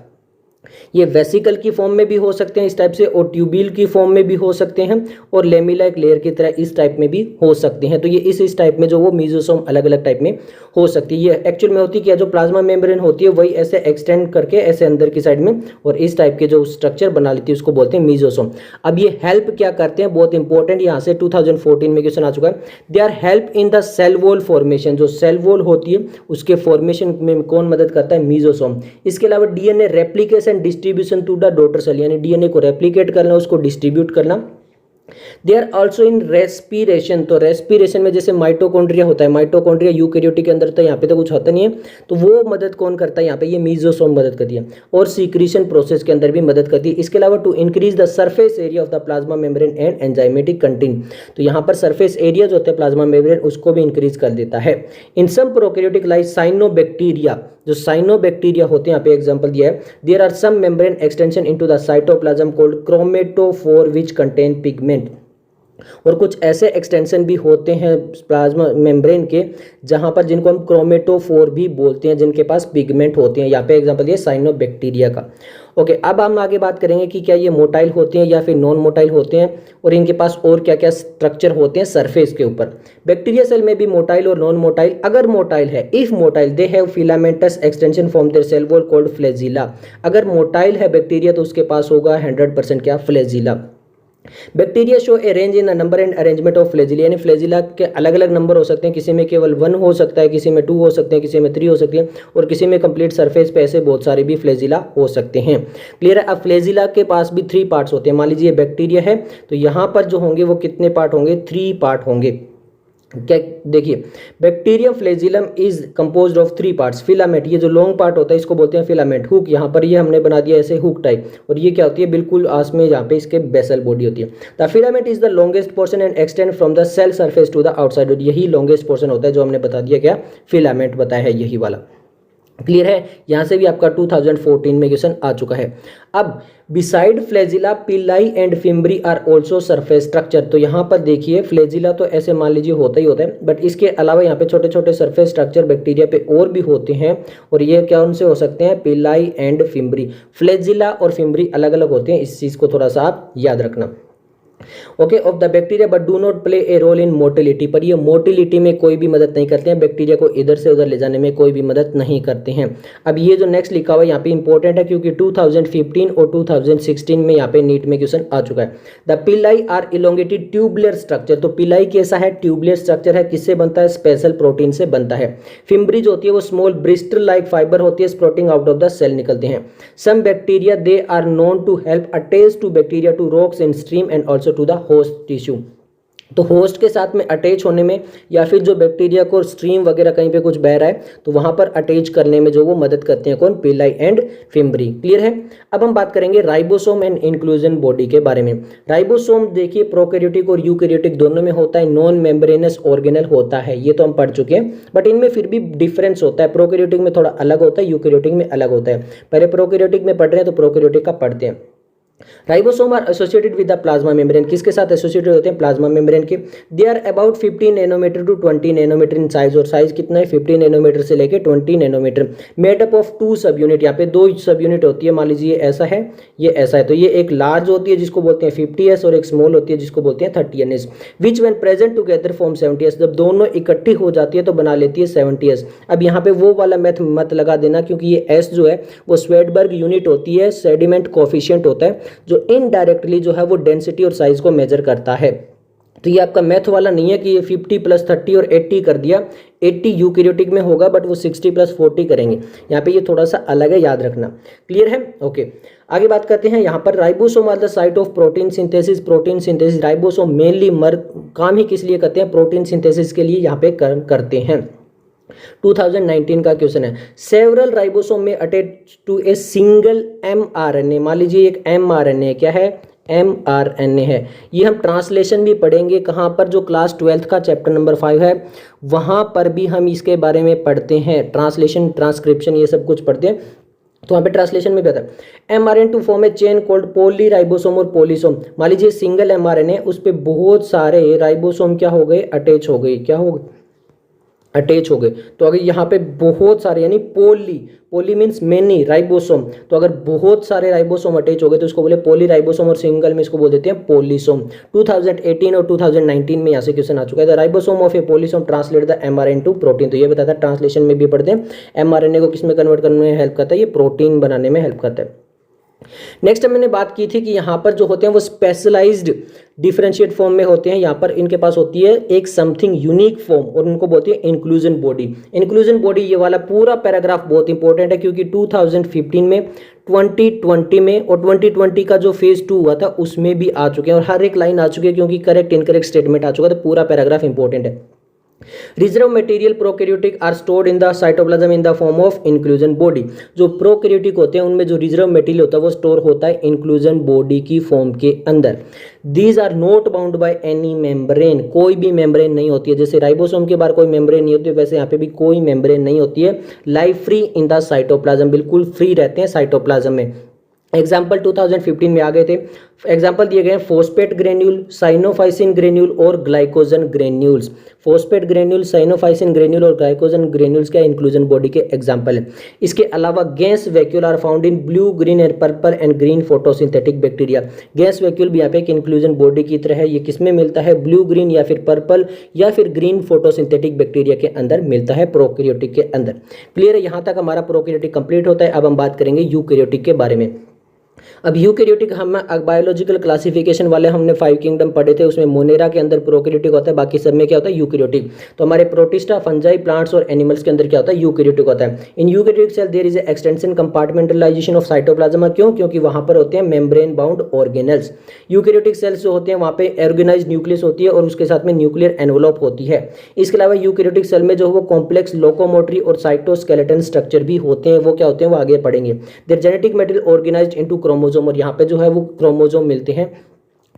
ये वेसिकल की फॉर्म में भी हो सकते हैं इस टाइप से, और ट्यूबिल की फॉर्म में भी हो सकते हैं, और लेमिला एक लेयर की तरह इस टाइप में भी हो सकते हैं। तो ये इस टाइप में जो वो मीजोसोम अलग अलग टाइप में हो सकती है। ये एक्चुअल में होती क्या, जो प्लाज्मा मेम्ब्रेन होती है वही ऐसे एक्सटेंड करके ऐसे अंदर की साइड में और इस टाइप के जो स्ट्रक्चर बना लेती है उसको बोलते हैं मीजोसोम। अब ये हेल्प क्या करते हैं? बहुत इंपॉर्टेंट, यहाँ से 2014 में क्वेश्चन आ चुका है। They are help in the cell wall formation. जो सेल वॉल होती है उसके फॉर्मेशन में कौन मदद करता है? मीजोसोम। इसके अलावा DNA replication distribution to the daughter cell, यानी डीएनए को रेप्लिकेट करना, उसको डिस्ट्रीब्यूट करना। They are also in respiration. तो रेस्पिरेशन में जैसे माइटोकॉन्ड्रिया होता है, माइटोकॉन्ड्रिया यूकैरियोटिक के अंदर, तो यहाँ पे तो कुछ होता नहीं है, तो वो मदद कौन करता है? यहाँ पे ये मीजोसोम मदद करती है, और सीक्रेशन प्रोसेस के अंदर भी मदद करती है। इसके अलावा to increase the surface area of the plasma membrane and enzymatic content. तो यहाँ पर सरफेस एरिया जो होता है प्लाज्मा मेम्ब्रेन उसको भी इंक्रीज कर देता है। In some prokaryotic like cyanobacteria, जो साइनोबैक्टीरिया होते हैं, यहाँ पे एग्जांपल दिया है। There are some membrane extension into the cytoplasm called chromatophore which contain pigment. और कुछ ऐसे एक्सटेंशन भी होते हैं प्लाज्मा मेम्ब्रेन के जहां पर जिनको हम क्रोमेटोफोर भी बोलते हैं, जिनके पास पिगमेंट होते हैं। यहाँ पे एग्जांपल ये साइनोबैक्टीरिया का। ओके, अब हम आगे बात करेंगे कि क्या ये मोटाइल होते हैं या फिर नॉन मोटाइल होते हैं, और इनके पास और क्या क्या स्ट्रक्चर होते हैं सरफेस के ऊपर। बैक्टीरिया सेल में भी मोटाइल और नॉन मोटाइल। अगर मोटाइल है, if motile, they have filamentous extension from their cell wall called flagella. अगर मोटाइल है बैक्टीरिया तो उसके पास होगा 100% क्या? Flagella. Bacteria show a range in number and arrangement of flagella, यानी फ्लैजिला के अलग अलग नंबर हो सकते हैं, किसी में केवल 1 हो सकता है, किसी में 2 हो सकते हैं, किसी में 3 हो सकती है, और किसी में कंप्लीट सरफेस पे ऐसे बहुत सारे भी फ्लैजिला हो सकते हैं। क्लियर है? अब फ्लैजिला के पास भी 3 पार्ट्स होते हैं। मान लीजिए बैक्टीरिया है तो यहाँ पर जो होंगे वो कितने पार्ट होंगे? 3 पार्ट होंगे। क्या देखिए, bacterium flagellum is composed of 3 parts. Filament, ये जो लॉन्ग पार्ट होता है इसको बोलते हैं फिलामेंट। हुक, यहाँ पर ये हमने बना दिया ऐसे हुक टाइप, और ये क्या होती है, बिल्कुल आस में यहाँ पे इसके बेसल बॉडी होती है। The filament is the longest portion and extend from the cell surface to the outside. यही लॉन्गेस्ट पोर्शन होता है जो हमने बता दिया, क्या फिलामेंट बताया है, यही वाला। क्लियर है, यहाँ से भी आपका 2014 में क्वेश्चन आ चुका है। अब beside flagella pili and fimbriae are also surface structure. तो यहाँ पर देखिए, फ्लैजिला तो ऐसे मान लीजिए होता ही होता है, बट इसके अलावा यहाँ पे छोटे छोटे सरफेस स्ट्रक्चर बैक्टीरिया पे और भी होते हैं, और ये क्या उनसे हो सकते हैं, पिलाई एंड फिम्बरी। फ्लैजिला और फिम्बरी अलग अलग होते हैं, इस चीज़ को थोड़ा सा आप याद रखना। Okay, of the bacteria but do not play a role in motility. पर ये मोटिलिटी में कोई भी मदद नहीं करते हैं, बैक्टीरिया को इधर से उधर ले जाने में कोई भी मदद नहीं करते हैं। अब ये जो नेक्स्ट लिखा हुआ है यहाँ पे इंपॉर्टेंट है, क्योंकि 2015 और 2016 में यहाँ पे नीट में क्वेश्चन आ चुका है। द पिलाई आर इलोंगेटेड ट्यूबुलर स्ट्रक्चर। तो पिलाई कैसा है, ट्यूबुलर स्ट्रक्चर है। किससे बनता है, स्पेशल प्रोटीन से बनता है। फिम्बरी जो होती है वो स्मॉल ब्रिस्टल लाइक फाइबर होती है, sprouting out of the cell निकलते हैं। Some bacteria they are known to help attach to bacteria to rocks in stream and also to the host tissue. तो होस्ट के साथ में अटैच होने में, या फिर जो बैक्टीरिया को स्ट्रीम वगैरह कहीं पे कुछ बह रहा है तो वहां पर अटैच करने में जो वो मदद करते हैं, कौन, पिलाई एंड फिम्बरी। क्लियर है। अब हम बात करेंगे राइबोसोम एंड इंक्लूजन बॉडी के बारे में। राइबोसोम देखिए प्रोकैरियोटिक और यूकैरियोटिक दोनों में होता है, नॉन मेम्ब्रेनस ऑर्गेनल होता है, ये तो हम पढ़ चुके हैं, बट इनमें फिर भी डिफरेंस होता है। प्रोकैरियोटिक में थोड़ा अलग होता है, यूकैरियोटिक में अलग होता है। पहले प्रोकैरियोटिक में पढ़ रहे हैं तो प्रोकैरियोटिक का पढ़ते हैं। Ribosome are associated with the plasma membrane. किसके साथ एसोसिएटेड होते हैं, प्लाज्मा मेम्ब्रेन के। They are about 50 nanometer to 20 nanometer in size, और साइज कितना है, 50 नैनोमीटर से लेके 20 नैनोमीटर। मेड अप ऑफ 2 सब यूनिट, यहाँ पे 2 सब यूनिट होती है। मान लीजिए ऐसा है, ये ऐसा है, तो ये एक लार्ज होती है जिसको बोलते हैं 50s, और एक स्मॉल होती है जिसको बोलते हैं 30s। Which when present together form 70s। जब दोनों इकट्ठी हो जाती है तो बना लेती है 70s। अब यहाँ पे वो वाला मैथ मत लगा देना, क्योंकि ये S जो है वो स्वेडबर्ग यूनिट होती है, सेडिमेंट कोफिशिएंट होता है, जो इनडायरेक्टली जो है वो डेंसिटी और साइज को मेजर करता है। तो ये आपका मैथ वाला नहीं है कि ये 50 + 30 और 80 कर दिया। 80 यूकैरियोटिक में होगा, बट वो 60 + 40 करेंगे। यहाँ पे ये थोड़ा सा अलग है, याद रखना। क्लियर है, ओके। आगे बात करते हैं, यहाँ पर ribosome are the site of protein synthesis. Protein synthesis ribosome mainly काम ही किस लिए करते हैं, प्रोटीन सिंथेसिस के लिए यहाँ पे करते हैं। 2019 का क्वेश्चन है, several ribosome may attach to a single mRNA। मान लीजिए एक mRNA, क्या है, mRNA है। ये हम ट्रांसलेशन भी पढ़ेंगे, कहाँ पर, जो क्लास 12th का चैप्टर नंबर 5 है वहाँ पर भी हम इसके बारे में पढ़ते हैं। ट्रांसलेशन, ट्रांसक्रिप्शन, ये सब कुछ पढ़ते हैं, तो वहाँ पे ट्रांसलेशन में भी आता है। mRNA to form a chain called poly ribosome और पॉलीसोम। मान लीजिए सिंगल mRNA, उस पर बहुत सारे राइबोसोम क्या हो गए, अटैच हो गए। क्या हो गए, अटैच हो गए। तो अगर यहाँ पे बहुत सारे, यानी पोली मीन्स मेनी राइबोसोम, तो अगर बहुत सारे राइबोसोम अटैच हो गए तो इसको बोले पॉली राइबोसोम, और सिंगल में इसको बोल देते हैं पॉलीसोम। 2018 और 2019 में यहाँ से क्वेश्चन आ चुका है। The ribosome of a polysome translate the mRNA to protein. तो ये बताता है, ट्रांसलेशन में भी पढ़ते हैं। mRNA को किस में कन्वर्ट करने में हेल्प करता है, ये प्रोटीन बनाने में हेल्प करता है। नेक्स्ट मैंने बात की थी कि यहाँ पर जो होते हैं वो स्पेशलाइज्ड डिफरेंशिएट फॉर्म में होते हैं। यहाँ पर इनके पास होती है एक समथिंग यूनिक फॉर्म, और उनको बोलती है इंक्लूजन बॉडी। इंक्लूजन बॉडी, ये वाला पूरा पैराग्राफ बहुत इंपॉर्टेंट है, क्योंकि 2015 में, 2020 में और 2020 का जो फेज 2 हुआ था उसमें भी आ चुके हैं, और हर एक लाइन आ चुकी है, क्योंकि करेक्ट इनकरेक्ट स्टेटमेंट आ चुका है। तो पूरा पैराग्राफ इंपॉर्टेंट है। Reserve material prokaryotic are stored in the cytoplasm in the form of inclusion body. जो प्रोकैरियोटिक होते हैं उनमें जो रिजर्व मटेरियल होता है वो स्टोर होता है इंक्लूजन बॉडी की फॉर्म के अंदर। These are not bound by any membrane. कोई भी मेम्ब्रेन नहीं होती है, जैसे राइबोसोम के बाहर कोई मेम्ब्रेन नहीं होती है, वैसे यहाँ पे भी कोई मेम्ब्रेन नहीं होती है। Life free in the cytoplasm, बिल्कुल फ्री रहते हैं साइटोप्लाज्म में। एग्जाम्पल 2015 में आ गए थे। एग्जाम्पल दिए गए हैं फॉस्फेट ग्रेन्यूल, साइनोफाइसिन ग्रेन्यूल और glycogen granules. Phosphate granule, cyanophycin granule और ग्लाइकोजन ग्रेन्यूल्स क्या इंक्लूजन बॉडी के एग्जाम्पल है। इसके अलावा gas vacuole are found in blue, green and purple and green photosynthetic bacteria. Gas vacuole भी यहाँ पे एक इंक्लूजन बॉडी की तरह है। ये किसमें मिलता है, ब्लू, ग्रीन या फिर पर्पल या फिर ग्रीन फोटोसिंथेटिक बैक्टीरिया के अंदर मिलता है, प्रोकैरियोटिक के अंदर। क्लियर है, यहाँ तक हमारा प्रोकैरियोटिक कंप्लीट होता है। अब हम बात करेंगे यूकैरियोटिक के बारे में। अब यूकैरियोटिक हम बायोलॉजिकल क्लासिफिकेशन वाले हमने 5 किंगडम पढ़े थे, उसमें मोनेरा के अंदर प्रोकैरियोटिक होता है, बाकी सब में क्या होता है यूकैरियोटिक। तो हमारे प्रोटिस्टा, फंजाई, प्लांट्स और एनिमल्स के अंदर क्या होता है यूकैरियोटिक होता है। In eukaryotic cell there is extension compartmentalization of cytoplasm, क्यों? क्योंकि वहां पर होते हैं membrane bound organelles. Eukaryotic cells जो होते हैं वहां पे ऑर्गेनाइज्ड न्यूक्लियस होती है और उसके साथ में न्यूक्लियर एनवलप होती है। इसके अलावा यूकैरियोटिक सेल में जो वो कॉम्प्लेक्स लोकोमोटरी और साइटोस्केलेटन स्ट्रक्चर भी होते हैं, वो क्या होते हैं वो आगे पढ़ेंगे। There genetic material organised into chromosome, और यहाँ पे जो है वो क्रोमोसोम मिलते हैं,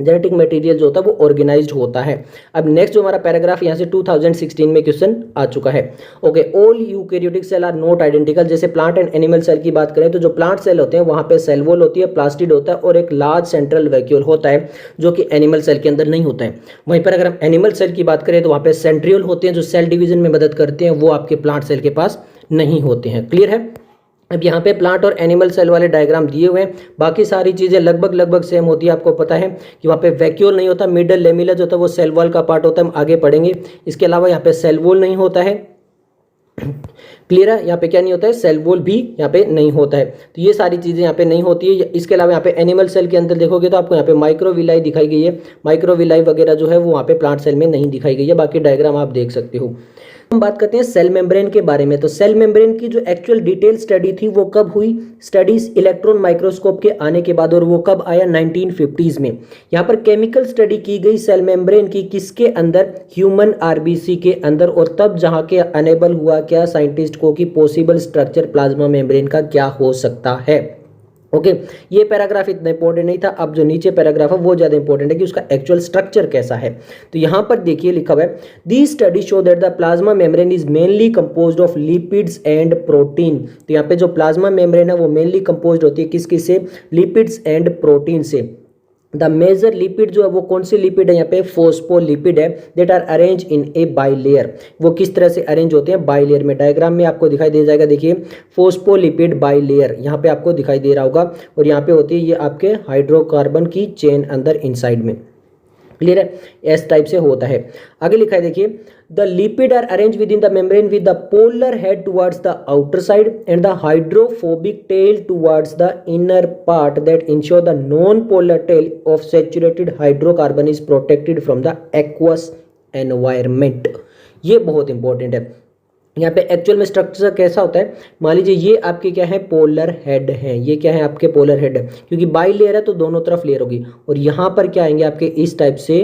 जेनेटिक मटेरियल जो होता है वो ऑर्गेनाइज्ड होता है। अब नेक्स्ट जो हमारा पैराग्राफ यहाँ से 2016 में क्वेश्चन आ चुका है। Okay, all eukaryotic cell are not identical. जैसे प्लांट एंड एनिमल सेल की बात करें तो जो प्लांट सेल होते हैं वहाँ पे सेल वॉल होती है, प्लास्टिड होता है और एक लार्ज सेंट्रल वैक्यूल होता है जो कि एनिमल सेल के अंदर नहीं होता है। वहीं पर अगर हम एनिमल सेल की बात करें तो वहाँ पे सेंट्रियोल होते हैं जो सेल डिवीजन में मदद करते हैं, वो आपके प्लांट सेल के पास नहीं होते हैं। क्लियर है? अब यहाँ पे प्लांट और एनिमल सेल वाले डायग्राम दिए हुए हैं, बाकी सारी चीज़ें लगभग सेम होती है। आपको पता है कि वहाँ पे वैक्यूल नहीं होता, मिडल लेमिला जो होता है वो सेल वॉल का पार्ट होता है, हम आगे पढ़ेंगे। इसके अलावा यहाँ पे सेल वॉल नहीं होता है। क्लियर है? यहाँ पे क्या नहीं होता है, सेल वॉल भी यहाँ पे नहीं होता है। तो ये सारी चीज़ें यहाँ पे नहीं होती है। इसके अलावा यहाँ पे एनिमल सेल के अंदर देखोगे तो आपको यहाँ पे माइक्रोविलाई दिखाई गई है, माइक्रोविलाई वगैरह जो है वो वहाँ पे प्लांट सेल में नहीं दिखाई गई है। बाकी डायग्राम आप देख सकते हो। हम बात करते हैं सेल मेम्ब्रेन के बारे में। तो सेल मेम्ब्रेन की जो एक्चुअल डिटेल स्टडी थी वो कब हुई? स्टडीज इलेक्ट्रॉन माइक्रोस्कोप के आने के बाद, और वो कब आया? 1950s में। यहाँ पर केमिकल स्टडी की गई सेल मेम्ब्रेन की, किसके अंदर? ह्यूमन आरबीसी के अंदर। और तब जहाँ के अनेबल हुआ क्या साइंटिस्ट को कि पॉसिबल स्ट्रक्चर प्लाज्मा मेम्ब्रेन का क्या हो सकता है। ओके, ये पैराग्राफ इतना इंपॉर्टेंट नहीं था। अब जो नीचे पैराग्राफ है वो ज़्यादा इंपॉर्टेंट है कि उसका एक्चुअल स्ट्रक्चर कैसा है। तो यहाँ पर देखिए लिखा हुआ है, the study show that the plasma membrane is mainly composed of lipids and protein. तो यहाँ पे जो प्लाज्मा मेम्ब्रेन है वो मेनली कंपोज्ड होती है किस से? लिपिड्स एंड प्रोटीन से। द मेजर लिपिड जो है वो कौन सी लिपिड है? यहाँ पे फोस्फोलिपिड है, that are arrange in a bilayer. वो किस तरह से अरेंज होते हैं? बाइलेयर में। डायग्राम में आपको दिखाई दे जाएगा, देखिए फोस्फोलिपिड बाइलेयर यहाँ पे आपको दिखाई दे रहा होगा। और यहाँ पे होती है ये आपके हाइड्रोकार्बन की चेन अंदर इनसाइड में। क्लियर है? इस टाइप से होता है। आगे लिखा है देखिए, the lipid are arrange with in the membrane with the polar head towards the outer side and the hydrophobic tail towards the inner part that ensure the non polar tail of saturated hydrocarbon is protected from the aqueous environment. ये बहुत इंपॉर्टेंट है। यहाँ पे एक्चुअल में स्ट्रक्चर कैसा होता है? मान लीजिए ये आपके क्या है? पोलर हेड है। ये क्या है? आपके पोलर हेड है, क्योंकि बाई लेयर है तो दोनों तरफ लेयर होगी। और यहाँ पर क्या आएंगे? आपके इस टाइप से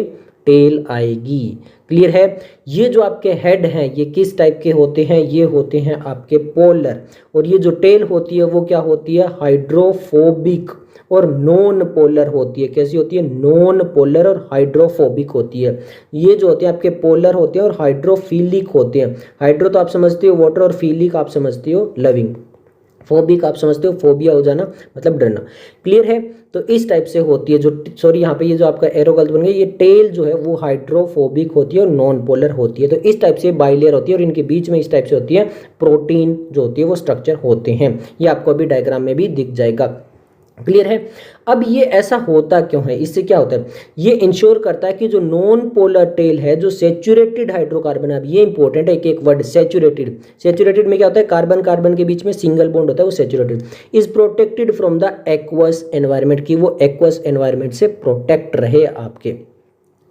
टेल आएगी। क्लियर है? ये जो आपके हेड हैं ये किस टाइप के होते हैं? ये होते हैं आपके पोलर। और ये जो टेल होती है वो क्या होती है? हाइड्रोफोबिक और नॉन पोलर होती है। कैसी होती है? नॉन पोलर और हाइड्रोफोबिक होती है। ये जो होते हैं आपके पोलर होते हैं और हाइड्रोफिलिक होते हैं। हाइड्रो तो आप समझते हो वाटर, और फिलिक आप समझते हो लविंग। फोबिक आप समझते हो फोबिया हो जाना, मतलब डरना। क्लियर है? तो इस टाइप से होती है जो, सॉरी यहाँ पे ये जो आपका एरो गलत बन गया, ये टेल जो है वो हाइड्रोफोबिक होती है और नॉन पोलर होती है। तो इस टाइप से बाइलेयर होती है और इनके बीच में इस टाइप से होती है प्रोटीन जो होती है वो स्ट्रक्चर होते हैं। ये आपको अभी डायग्राम में भी दिख जाएगा। क्लियर है? अब ये ऐसा होता क्यों है? इससे क्या होता है? ये इंश्योर करता है कि जो नॉन पोलर टेल है, जो सैचुरेटेड हाइड्रोकार्बन है, अब ये इंपॉर्टेंट है, एक एक वर्ड सैचुरेटेड। सैचुरेटेड में क्या होता है? कार्बन कार्बन के बीच में सिंगल बॉन्ड होता है, वो saturated. Is protected from the aqueous environment, की वो एक्वस एनवायरनमेंट से प्रोटेक्ट रहे आपके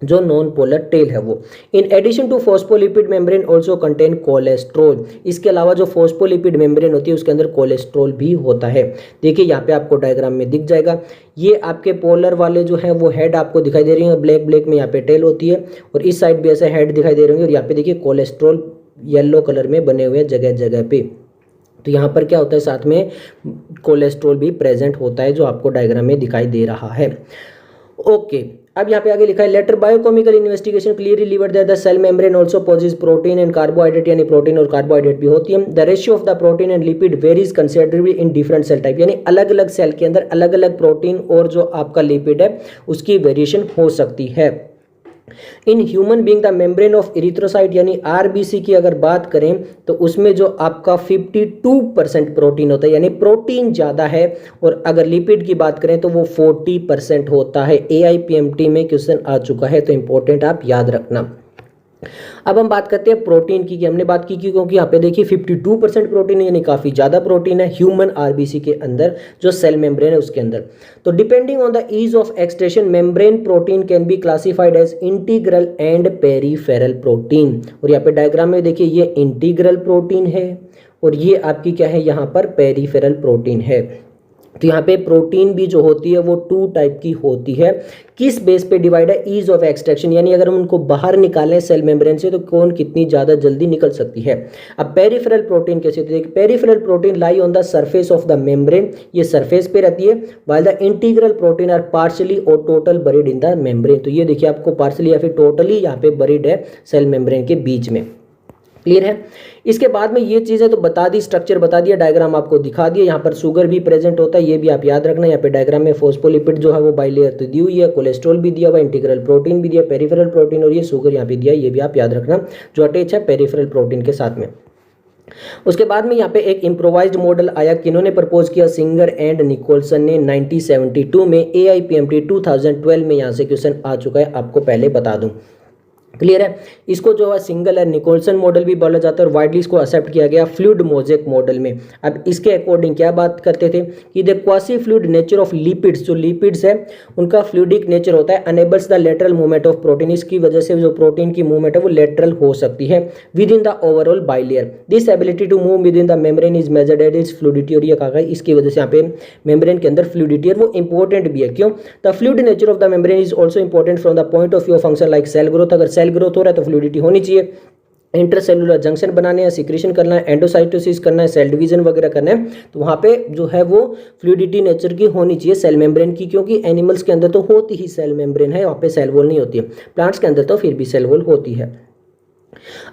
जो नॉन पोलर टेल है वो। In addition to phospholipid membrane also contain cholesterol. इसके अलावा जो फोस्फोलिपिड मेम्ब्रेन होती है उसके अंदर कोलेस्ट्रॉल भी होता है। देखिए यहाँ पे आपको डायग्राम में दिख जाएगा। ये आपके पोलर वाले जो है वो हेड आपको दिखाई दे रही है, ब्लैक ब्लैक में यहाँ पे टेल होती है, और इस साइड भी ऐसे हेड दिखाई दे रहे होंगे। और यहाँ पे देखिए कोलेस्ट्रॉल येलो कलर में बने हुए हैं जगह जगह पे। तो यहाँ पर क्या होता है? साथ में कोलेस्ट्रॉल भी प्रेजेंट होता है जो आपको डायग्राम में दिखाई दे रहा है। ओके, अब यहाँ पे आगे लिखा है, later biochemical investigation clearly revealed that the cell membrane also possess protein and carbohydrate, यानी प्रोटीन और कार्बोहाइड्रेट भी होती है। The ratio of the protein and lipid varies considerably in different cell type, यानी अलग अलग सेल के अंदर अलग अलग प्रोटीन और जो आपका लिपिड है उसकी वेरिएशन हो सकती है। In human being the membrane of erythrocyte यानी आरबीसी की अगर बात करें तो उसमें जो आपका 52% प्रोटीन होता है, यानी प्रोटीन ज़्यादा है। और अगर लिपिड की बात करें तो वो 40% होता है। AIPMT में क्वेश्चन आ चुका है, तो इंपॉर्टेंट आप याद रखना। अब हम बात करते हैं प्रोटीन की, कि हमने बात की क्योंकि यहाँ पे देखिए 52% प्रोटीन है, यानी काफ़ी ज़्यादा प्रोटीन है ह्यूमन आरबीसी के अंदर, जो सेल मेम्ब्रेन है उसके अंदर। तो depending on the ease of extraction membrane protein can be classified as integral and peripheral protein. और यहाँ पे डायग्राम में देखिए ये इंटीग्रल प्रोटीन है और ये आपकी क्या है, यहाँ पर पेरीफेरल प्रोटीन है। तो यहाँ पे प्रोटीन भी जो होती है वो 2 टाइप की होती है। किस बेस पे डिवाइड है, ईज ऑफ एक्सट्रैक्शन, यानी अगर हम उनको बाहर निकालें सेल मेम्ब्रेन से तो कौन कितनी ज़्यादा जल्दी निकल सकती है। अब पेरिफेरल प्रोटीन कैसे होती है, peripheral protein lie on the surface of the membrane, ये सरफेस पे रहती है, while the integral protein are partially or total buried in the membrane. तो ये देखिए आपको पार्शली या फिर टोटली यहाँ पे बरीड है सेल मेम्ब्रेन के बीच में। क्लियर है। इसके बाद में ये चीज़ें तो बता दी, स्ट्रक्चर बता दिया, डायग्राम आपको दिखा दिया। यहाँ पर शुगर भी प्रेजेंट होता है, ये भी आप याद रखना। यहाँ पे डायग्राम में फोस्फोलिपिड जो है वो बाइलेयर तो दी हुई है, कोलेस्ट्रॉल भी दिया हुआ, इंटीग्रल प्रोटीन भी दिया, पेरिफेरल प्रोटीन और ये शुगर यहाँ पे दिया, ये भी आप याद रखना जो अटैच है पेरिफेरल प्रोटीन के साथ में। उसके बाद में यहाँ पे एक इम्प्रोवाइज्ड मॉडल आया, किन्होंने प्रपोज किया, सिंगर एंड निकोलसन ने 1972 में। AIPMT 2012 में यहाँ से क्वेश्चन आ चुका है, आपको पहले बता दूं। क्लियर है। इसको जो है सिंगल है निकोलसन मॉडल भी बोला जाता है और वाइडली इसको एक्सेप्ट किया गया फ्लूइड मोजेक मॉडल में। अब इसके अकॉर्डिंग क्या बात करते थे कि the quasi fluid nature of lipids, जो लिपिड्स है उनका फ्लूइडिक नेचर होता है, enables the lateral movement of protein, इसकी वजह से जो प्रोटीन की मूवमेंट है वो लेटरल हो सकती है with in the overall bilayer. This ability to move with in the membrane is measured as its fluidity, और ये कहा गया इसकी वजह से यहाँ पे मेम्ब्रेन के अंदर फ्लूइडिटी है वो इंपॉर्टेंट भी है। क्यों? The fluid nature of the membrane is also important from the point of view of function like cell growth. अगर सेल ग्रोथ हो रहा है तो फ्लूइडिटी होनी चाहिए, इंटरसेलुलर जंक्शन बनाने हैं, सिक्रेशन करना है, एंडोसाइटोसिस करना है, सेल डिवीजन वगैरह करना है, तो वहाँ पे जो है वो फ्लूइडिटी नेचर की होनी चाहिए सेल मेम्ब्रेन की, क्योंकि एनिमल्स के अंदर तो होती ही सेल मेम्ब्रेन है, वहाँ पे सेल वॉल नहीं होती है, प्लांट्स के अंदर तो फिर भी सेल वॉल होती है।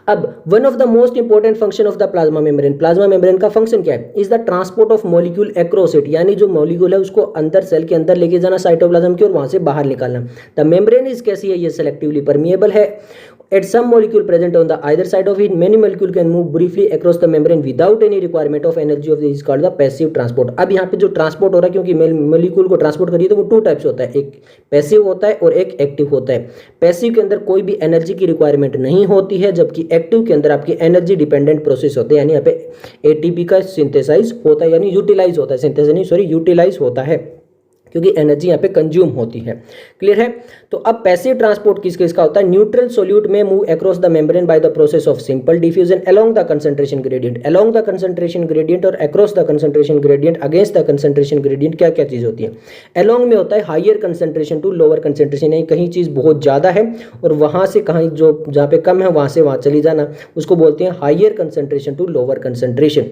अब one of the most important function of the plasma membrane, plasma membrane का फंक्शन क्या है, is the transport of molecule across it, यानी जो मॉलिक्यूल है उसको अंदर सेल के अंदर लेके जाना साइटोप्लाज्म की और वहां से बाहर निकालना। द मेम्ब्रेन इज कैसी है, ये सेलेक्टिवली परमिएबल है। At some molecule present on the either side of it, many molecule can move briefly across the membrane without any requirement of energy of this is called the passive transport। अब यहाँ पे जो ट्रांसपोर्ट हो रहा है, क्योंकि मोलिक्यूल को ट्रांसपोर्ट करिए तो वो 2 टाइप्स होता है, एक पैसिव होता है और एक एक्टिव होता है। पैसिव के अंदर कोई भी एनर्जी की रिक्वायरमेंट नहीं होती है, जबकि एक्टिव के अंदर आपकी एनर्जी डिपेंडेंट प्रोसेस होते हैं, यानी यहाँ पे ATP का सिंथेसाइज होता है, यानी यूटिलाइज होता है, सिंथेसाइज नहीं सॉरी यूटिलाइज होता है, क्योंकि एनर्जी यहाँ पे कंज्यूम होती है। क्लियर है। तो अब पैसिव ट्रांसपोर्ट किसका होता है, neutral solute may move across the membrane by the process of simple diffusion along the concentration gradient. Along the concentration gradient और across the concentration gradient, against the concentration gradient क्या क्या चीज होती है। अलोंग में होता है higher concentration to lower concentration, यानी कहीं चीज बहुत ज्यादा है और वहां से कहीं जो जहाँ पे कम है वहां से वहां चली जाना, उसको बोलते हैं higher concentration to lower concentration.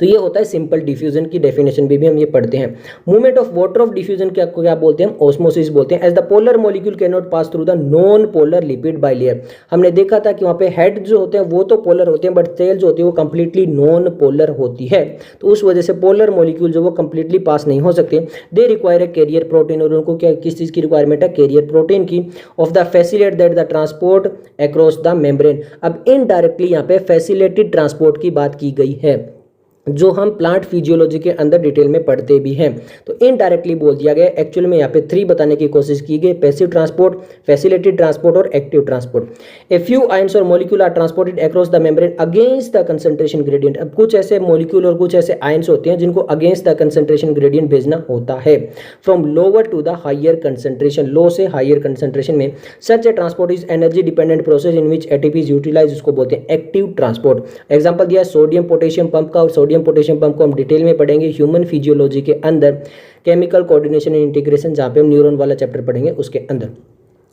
तो ये होता है सिंपल डिफ्यूजन की डेफिनेशन भी हम ये पढ़ते हैं। Movement of water of diffusion क्या बोलते हैं, ऑस्मोसिस बोलते हैं। As the polar molecule can not pass through the non polar lipid bilayer. हमने देखा था कि वहाँ पे हेड जो होते हैं वो तो पोलर होते हैं, बट टेल जो होती है वो कंप्लीटली नॉन पोलर होती है, तो उस वजह से पोलर मॉलिक्यूल जो वो कंप्लीटली पास नहीं हो सकते। They require a carrier protein, और उनको क्या किस चीज़ की रिक्वायरमेंट है, कैरियर प्रोटीन की, of the facilitate that the transport across the membrane. अब इनडायरेक्टली यहाँ पे फैसिलिटेटेड ट्रांसपोर्ट की बात की गई है, जो हम प्लांट फिजियोलॉजी के अंदर डिटेल में पढ़ते भी हैं। तो इनडायरेक्टली बोल दिया गया, एक्चुअल में यहाँ पे 3 बताने की कोशिश की गई, पैसिव ट्रांसपोर्ट, फैसिलिटेटेड ट्रांसपोर्ट और active transport. A few ions और molecule are transported across the membrane against the concentration gradient. अब कुछ ऐसे मॉलिक्यूल और कुछ ऐसे आयंस होते हैं जिनको अगेंस्ट द कंसंट्रेशन ग्रेडियंट भेजना होता है, from lower to the higher concentration, low से हायर कंसंट्रेशन में। Such a transport is energy dependent process in which ATP is utilize, उसको बोलते हैं एक्टिव ट्रांसपोर्ट। एग्जाम्पल दिया सोडियम पोटेशियम पंप का, और सोडियम पोटेशियम पंप को हम डिटेल में पढ़ेंगे ह्यूमन फिजियोलॉजी के अंदर, केमिकल कोऑर्डिनेशन एंड इंटीग्रेशन, जहां पे हम न्यूरॉन वाला चैप्टर पढ़ेंगे उसके अंदर।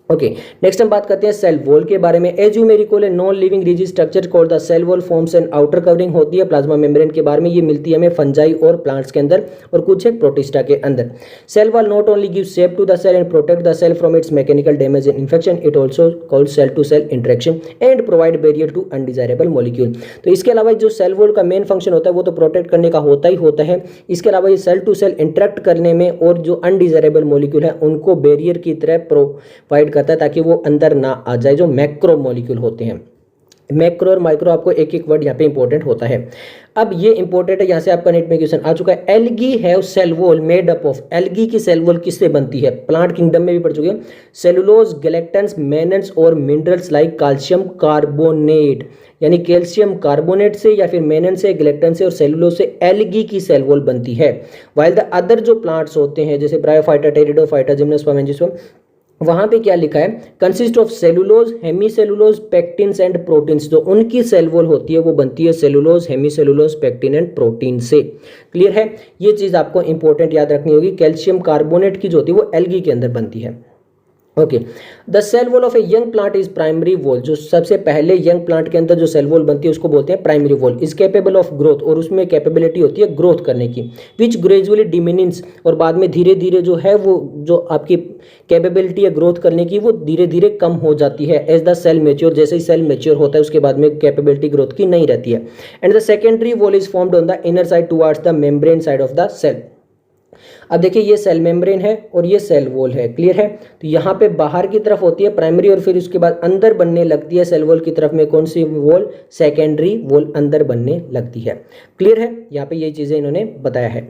ओके, नेक्स्ट हम बात करते हैं सेल वॉल के बारे में। As you may recall a non living rigid structure called the cell wall forms and outer covering होती है प्लाज्मा मेम्ब्रेन के बारे में, ये मिलती है हमें फंजाई और प्लांट्स के अंदर और कुछ है प्रोटिस्टा के अंदर। Cell wall not only give shape to the cell and protect the cell from its mechanical damage and infection, it also called cell to cell interaction and provide barrier to undesirable molecule. तो इसके अलावा जो सेल वॉल का मेन फंक्शन होता है वो तो प्रोटेक्ट करने का होता ही होता है, इसके अलावा ये सेल टू सेल इंटरेक्ट करने में और जो अनडिजायरेबल मॉलिक्यूल है उनको बैरियर की तरह प्रोवाइड करता है ताकि वो अंदर ना आ जाए, जो मैक्रो मॉलिक्यूल होते हैं। मैक्रो और माइक्रो आपको एक एक वर्ड यहाँ पे इंपॉर्टेंट होता है। अब ये इंपॉर्टेंट है, यहाँ से आपका नेट में क्वेश्चन आ चुका है। Algae have cell wall made up of, algae की सेल वॉल किससे बनती है? प्लांट किंगडम में भी पढ़ चुके हैं। सेलुलोज, गैलेक्टन्स, मेनन्स और मिनरल्स लाइक कैल्शियम कार्बोनेट, यानी कैल्शियम कार्बोनेट से या फिर मेनन से, गैलेक्टन से और सेलुलोज से एल्गी की सेल वॉल बनती है। वाइल द अदर जो प्लांट्स होते हैं जैसे ब्रायोफाइटा, टेरिडोफाइटा, जिम्नोस्पर्म, एंजियोस्पर्म, वहां पे क्या लिखा है? Consist of cellulose, hemicellulose, pectins and proteins. जो उनकी सेल वॉल होती है वो बनती है cellulose, hemicellulose, pectin and protein से। क्लियर है? ये चीज आपको इंपॉर्टेंट याद रखनी होगी। कैल्शियम कार्बोनेट की जो होती है वो एल्गी के अंदर बनती है। Okay, the cell wall of a young plant is primary wall. जो सबसे पहले यंग प्लांट के अंदर जो सेल वॉल बनती है उसको बोलते हैं primary wall. Is capable of growth, और उसमें कैपेबिलिटी होती है ग्रोथ करने की। विच ग्रेजुअली डिमिनिश, और बाद में धीरे धीरे जो है वो जो आपकी कैपेबिलिटी है ग्रोथ करने की वो धीरे धीरे कम हो जाती है एज द सेल मेच्योर। जैसे ही सेल मेच्योर होता है उसके बाद में कैपेबिलिटी ग्रोथ की नहीं रहती है। And the secondary wall is formed on the inner side towards the membrane side of the cell. अब देखिए ये सेल मेम्ब्रेन है और ये सेल वॉल है। क्लियर है? तो यहाँ पे बाहर की तरफ होती है प्राइमरी, और फिर उसके बाद अंदर बनने लगती है सेल वॉल की तरफ में कौन सी वॉल? सेकेंडरी वॉल अंदर बनने लगती है। क्लियर है? यहाँ पे ये चीजें इन्होंने बताया है।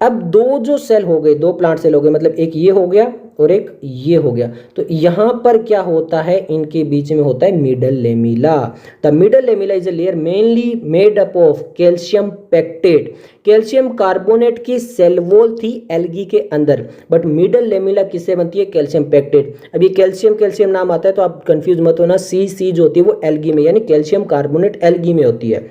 अब दो जो सेल हो गए, दो प्लांट सेल हो गए, मतलब एक ये हो गया और एक ये हो गया। तो यहाँ पर क्या होता है? इनके बीच में होता है middle lamella. The middle lamella is a layer mainly made up of calcium pectate. Calcium carbonate की सेल वॉल थी एल्गी के अंदर, बट मिडल लेमिला किससे बनती है? Calcium pectate. अब ये कैल्शियम कैल्शियम नाम आता है तो आप कंफ्यूज मत होना। सी जो होती है वो एल्गी में, यानी कैल्शियम कार्बोनेट एल्गी में होती है,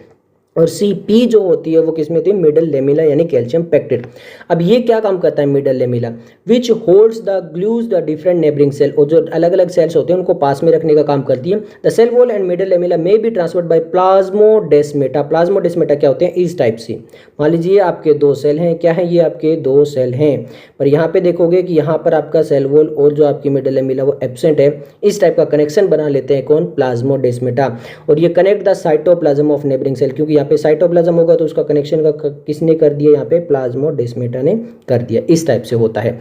और CP जो होती है वो किस में होती है? मिडल लेमिला यानी कैल्शियम पेक्टेट। अब ये क्या काम करता है middle lamella? Which holds the glues the different neighbouring cell, और जो अलग अलग सेल्स होते हैं उनको पास में रखने का काम करती है। The cell wall and middle lamella may be transferred by plasmodesmata. Plasmodesmata क्या होते हैं? इस टाइप से। मान लीजिए आपके दो सेल हैं, क्या है? ये आपके दो सेल हैं, पर यहाँ पे देखोगे कि यहाँ पर आपका सेल वॉल और जो आपकी मिडल लेमिला वो एब्सेंट है। इस टाइप का कनेक्शन बना लेते हैं कौन? प्लाज्मोडेस्मेटा। और ये connect the cytoplasm of neighbouring cell, क्योंकि पे साइटोप्लाज्म होगा तो उसका कनेक्शन का किसने कर दिया? यहाँ पे प्लाज्मोडेस्मेटा ने कर दिया। इस टाइप से होता है।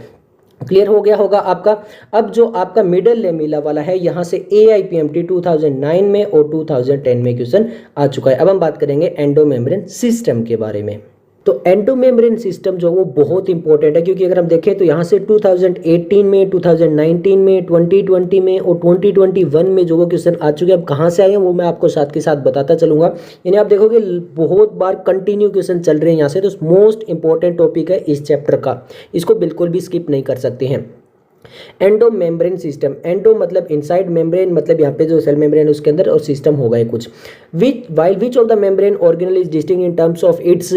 क्लियर हो गया होगा आपका। अब जो आपका मिडल लेमिला वाला है यहाँ से AIPMT 2009 में और 2010 में क्वेश्चन आ चुका है। अब हम बात करेंगे एंडोमेम्ब्रेन सिस्टम के बारे में। तो एंडोमेम्ब्रेन सिस्टम जो वो बहुत इंपॉर्टेंट है, क्योंकि अगर हम देखें तो यहाँ से 2018 में, 2019 में, 2020 में और 2021 में जो वो क्वेश्चन आ चुके हैं। अब कहाँ से आए हैं वो मैं आपको साथ के साथ बताता चलूंगा। यानी आप देखोगे बहुत बार कंटिन्यू क्वेश्चन चल रहे हैं यहाँ से। तो मोस्ट इंपॉर्टेंट टॉपिक है इस चैप्टर का, इसको बिल्कुल भी स्किप नहीं कर सकते हैं। एंडो मेम्ब्रेन सिस्टम, एंडो मतलब इनसाइड, मेम्ब्रेन मतलब यहाँ पे जो सेल मेम्ब्रेन है उसके अंदर, और सिस्टम होगा कुछ। Which of the membrane organelle is distinct in terms of its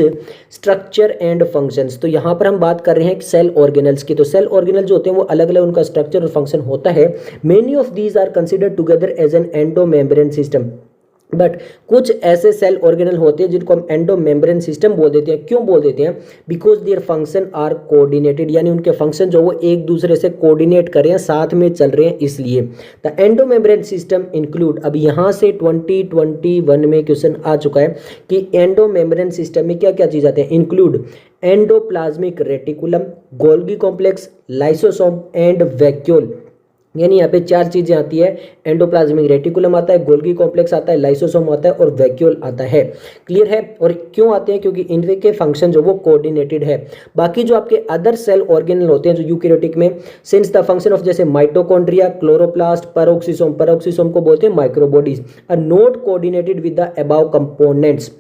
structure and functions. तो यहाँ पर हम बात कर रहे हैं सेल ऑर्गेनल्स की। तो सेल ऑर्गेनल जो होते हैं वो अलग अलग उनका स्ट्रक्चर और फंक्शन होता है। Many of these are considered together as an endomembrane system, but कुछ ऐसे सेल ऑर्गेनल होते हैं जिनको हम एंडो मेम्ब्रेन सिस्टम बोल देते हैं। क्यों बोल देते हैं? Because their function are coordinated, यानी उनके फंक्शन जो वो एक दूसरे से कोऑर्डिनेट कर रहे हैं, साथ में चल रहे हैं, इसलिए। The endo membrane system include, अब यहाँ से 2021 में क्वेश्चन आ चुका है कि एंडो मेम्ब्रेन सिस्टम में क्या क्या चीज आते हैं? Include endoplasmic reticulum, Golgi complex, lysosome and vacuole. यानी यहाँ पे चार चीजें आती है। एंडोप्लाज्मिक रेटिकुलम आता है, गोल्गी कॉम्प्लेक्स आता है, लाइसोसोम आता है और वैक्यूल आता है। क्लियर है? और क्यों आते हैं? क्योंकि इनके फंक्शन जो वो कोऑर्डिनेटेड है। बाकी जो आपके अदर सेल ऑर्गेनल होते हैं जो यूकैरियोटिक में, सिंस द फंक्शन ऑफ जैसे माइटोकॉन्ड्रिया, क्लोरोप्लास्ट, पेरोक्सिसोम, पेरोक्सिसोम को बोलते हैं microbodies, are not coordinated with the above components.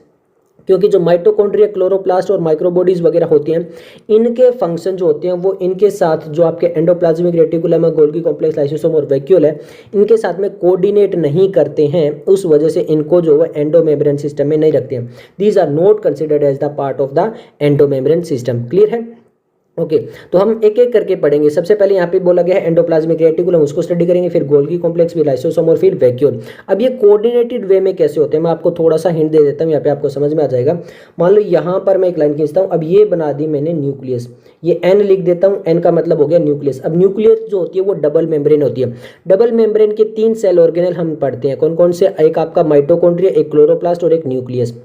क्योंकि जो माइटोकॉन्ड्रिया, क्लोरोप्लास्ट और माइक्रोबॉडीज वगैरह होती हैं, इनके फंक्शन जो होते हैं वो इनके साथ जो आपके एंडोप्लाज्मिक रेटिकुलम है, गोल्गी कॉम्प्लेक्स, लाइसोसोम और वैक्यूल है, इनके साथ में कोऑर्डिनेट नहीं करते हैं। उस वजह से इनको जो है एंडोमेम्ब्रेन सिस्टम में नहीं रखते हैं। These are not considered as the part of the endomembrane system. Clear है? ओके, तो हम एक एक करके पढ़ेंगे। सबसे पहले यहाँ पे बोला गया है एंडोप्लाज्मिक रेटिकुलम, उसको स्टडी करेंगे, फिर गोल्गी कॉम्प्लेक्स, फिर लाइसोसोम और फिर वैक्यूल। अब ये कोऑर्डिनेटेड वे में कैसे होते हैं मैं आपको थोड़ा सा हिंट दे देता हूँ, यहाँ पे आपको समझ में आ जाएगा। मान लो यहाँ पर मैं एक लाइन खींचता हूँ। अब ये बना दी मैंने न्यूक्लियस, ये N लिख देता हूँ, N का मतलब हो गया न्यूक्लियस। अब न्यूक्लियस जो होती है वो डबल मेम्ब्रेन होती है। डबल मेम्ब्रेन के तीन सेल ऑर्गेनल हम पढ़ते हैं, कौन कौन से? एक आपका माइटोकॉन्ड्रिया, एक क्लोरोप्लास्ट और एक न्यूक्लियस।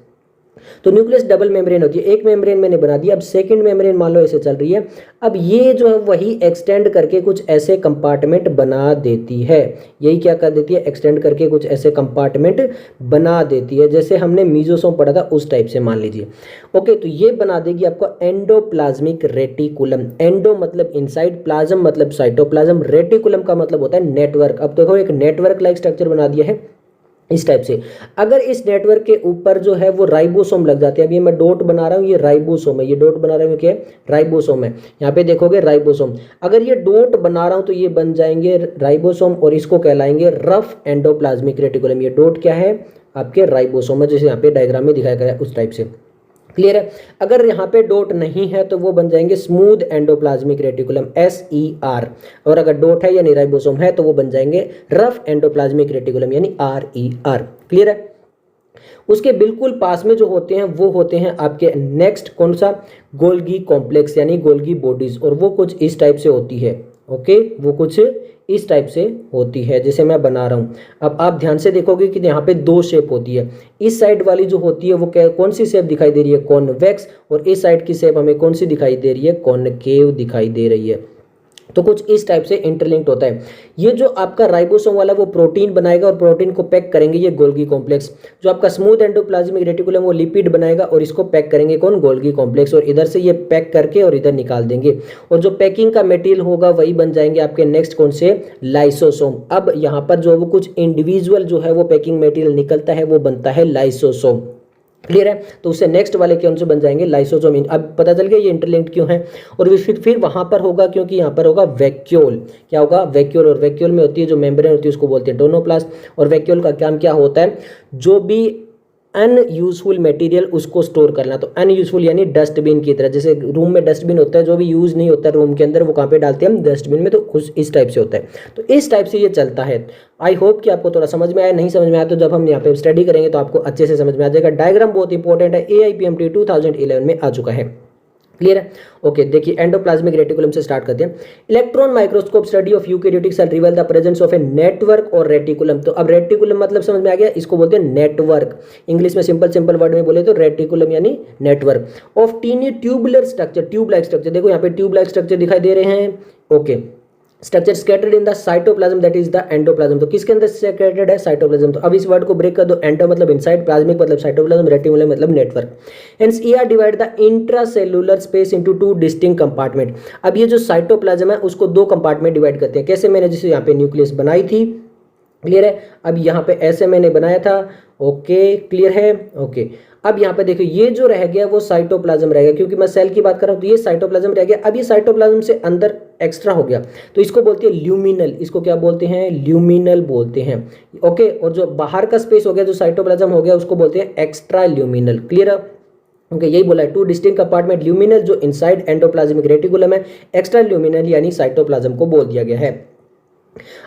तो न्यूक्लियस डबल मेम्ब्रेन होती है, एक मेम्ब्रेन मैंने बना दिया, अब सेकंड मेम्ब्रेन मान लो ऐसे चल रही है, अब ये जो है वही एक्सटेंड करके कुछ ऐसे कंपार्टमेंट बना देती है, यही क्या कर देती है, एक्सटेंड करके कुछ ऐसे कंपार्टमेंट बना देती है, जैसे हमने मीजोसोम पढ़ा था उस टाइप से मान लीजिए। ओके, तो ये बना देगी आपको एंडोप्लाज्मिक रेटिकुलम। एंडो मतलब इनसाइड, प्लाज्म मतलब साइटोप्लाज्म, रेटिकुलम का मतलब होता है नेटवर्क। अब देखो एक नेटवर्क लाइक स्ट्रक्चर बना दिया है इस टाइप से। अगर इस नेटवर्क के ऊपर जो है वो राइबोसोम लग जाते हैं, अभी मैं डॉट बना रहा हूँ, ये राइबोसोम है, ये डॉट बना रहा हूँ, क्या है, राइबोसोम है, यहाँ पे देखोगे राइबोसोम। अगर ये डॉट बना रहा हूँ तो ये बन जाएंगे राइबोसोम और इसको कहलाएंगे रफ एंडोप्लाज्मिक रेटिकुलम। ये डॉट क्या है, आपके राइबोसोम है, जैसे यहाँ पे डायग्राम में दिखाया गया है उस टाइप से। क्लियर है। अगर यहाँ पे डॉट नहीं है तो वो बन जाएंगे स्मूथ एंडोप्लाज्मिक रेटिकुलम, SER, और अगर डॉट है यानी राइबोसोम है तो वो बन जाएंगे रफ एंडोप्लाज्मिक रेटिकुलम यानी RER। क्लियर है। उसके बिल्कुल पास में जो होते हैं वो होते हैं आपके नेक्स्ट कौन सा, गोल्गी कॉम्प्लेक्स यानी गोल्गी बॉडीज, और वो कुछ इस टाइप से होती है। ओके, वो कुछ इस टाइप से होती है जैसे मैं बना रहा हूँ। अब आप ध्यान से देखोगे कि यहाँ पे दो शेप होती है, इस साइड वाली जो होती है वो कौन सी शेप दिखाई दे रही है, कॉन्वेक्स, और इस साइड की शेप हमें कौन सी दिखाई दे रही है, कॉनकेव दिखाई दे रही है। तो कुछ इस टाइप से इंटरलिंक्ड होता है। ये जो आपका राइबोसोम वाला वो प्रोटीन बनाएगा और प्रोटीन को पैक करेंगे ये गोल्गी कॉम्प्लेक्स। जो आपका स्मूथ एंडोप्लाज्मिक रेटिकुलम वो लिपिड बनाएगा और इसको पैक करेंगे कौन, गोल्गी कॉम्प्लेक्स, और इधर से ये पैक करके और इधर निकाल देंगे, और जो पैकिंग का मटेरियल होगा वही बन जाएंगे आपके नेक्स्ट कौन से, लाइसोसोम। अब यहाँ पर जो वो कुछ इंडिविजुअल जो है वो पैकिंग मटेरियल निकलता है वो बनता है लाइसोसोम। क्लियर है। तो उससे नेक्स्ट वाले कौन से बन जाएंगे, लाइसोसोम। अब पता चल गया ये इंटरलिंक्ड क्यों है। और फिर वहां पर होगा क्योंकि यहाँ पर होगा वैक्यूल। क्या होगा, वैक्यूल, और वैक्यूल में होती है जो मेम्ब्रेन होती है उसको बोलते हैं टोनोप्लास्ट। और वैक्यूल का काम क्या होता है, जो भी अनयूजफुल मटेरियल उसको स्टोर करना। तो अनयूजफुल यानी डस्टबिन की तरह, जैसे रूम में डस्टबिन होता है, जो भी यूज नहीं होता है रूम के अंदर वो कहाँ पे डालते हैं हम, डस्टबिन में। तो कुछ इस टाइप से होता है। तो इस टाइप से ये चलता है। आई होप कि आपको थोड़ा समझ में आया, नहीं समझ में आया तो जब हम यहाँ पे स्टडी करेंगे तो आपको अच्छे से समझ में आ जाएगा। डायग्राम बहुत इंपॉर्टेंट है, AIPMT 2011 में आ चुका है। क्लियर है। ओके, देखिए एंडोप्लाज्मिक रेटिकुलम से स्टार्ट करते हैं। Electron microscope study of eukaryotic cell reveal the presence of a network और रेटिकुलम। तो अब रेटिकुलम मतलब समझ में आ गया, इसको बोलते हैं नेटवर्क। इंग्लिश में सिंपल वर्ड में बोले तो रेटिकुलम यानी network of tiny tubular structure, tube like structure. देखो यहाँ पे ट्यूब लाइक स्ट्रक्चर दिखाई दे रहे हैं। Okay, structure scattered in the cytoplasm that is the endoplasm. तो किसके अंदर स्कैटर्ड है, साइटोप्लाज्म। तो अब इस वर्ड को ब्रेक कर दो, एंडो मतलब इनसाइड, प्लाज्मिक मतलब साइटोप्लाज्म, रेटिकुलम मतलब network. Hence ER divide the intracellular space into 2 distinct compartment. अब ये जो साइटोप्लाज्म है उसको 2 कंपार्टमेंट डिवाइड करते हैं। कैसे, मैंने जैसे यहाँ पे न्यूक्लियस बनाई थी, क्लियर है। अब यहाँ पे ऐसे मैंने बनाया था। ओके, क्लियर है। ओके, अब यहाँ पे देखो ये जो रह गया वो साइटोप्लाज्म रह गया, क्योंकि मैं सेल की बात कर रहा हूँ तो ये साइटोप्लाज्म रह गया। अब ये साइटोप्लाज्म से अंदर एक्स्ट्रा हो गया तो इसको बोलते हैं ल्यूमिनल। इसको क्या बोलते हैं, ल्यूमिनल बोलते हैं। ओके, और जो बाहर का स्पेस हो गया, जो साइटोप्लाज्म हो गया, उसको बोलते हैं एक्स्ट्रा ल्यूमिनल। क्लियर है। ओके, यही बोला है, 2 डिस्टिंक्ट कंपार्टमेंट, ल्यूमिनल जो इनसाइड एंडोप्लाज्मिक रेटिकुलम है, एक्स्ट्रा ल्यूमिनल यानी साइटोप्लाज्म को बोल दिया गया है।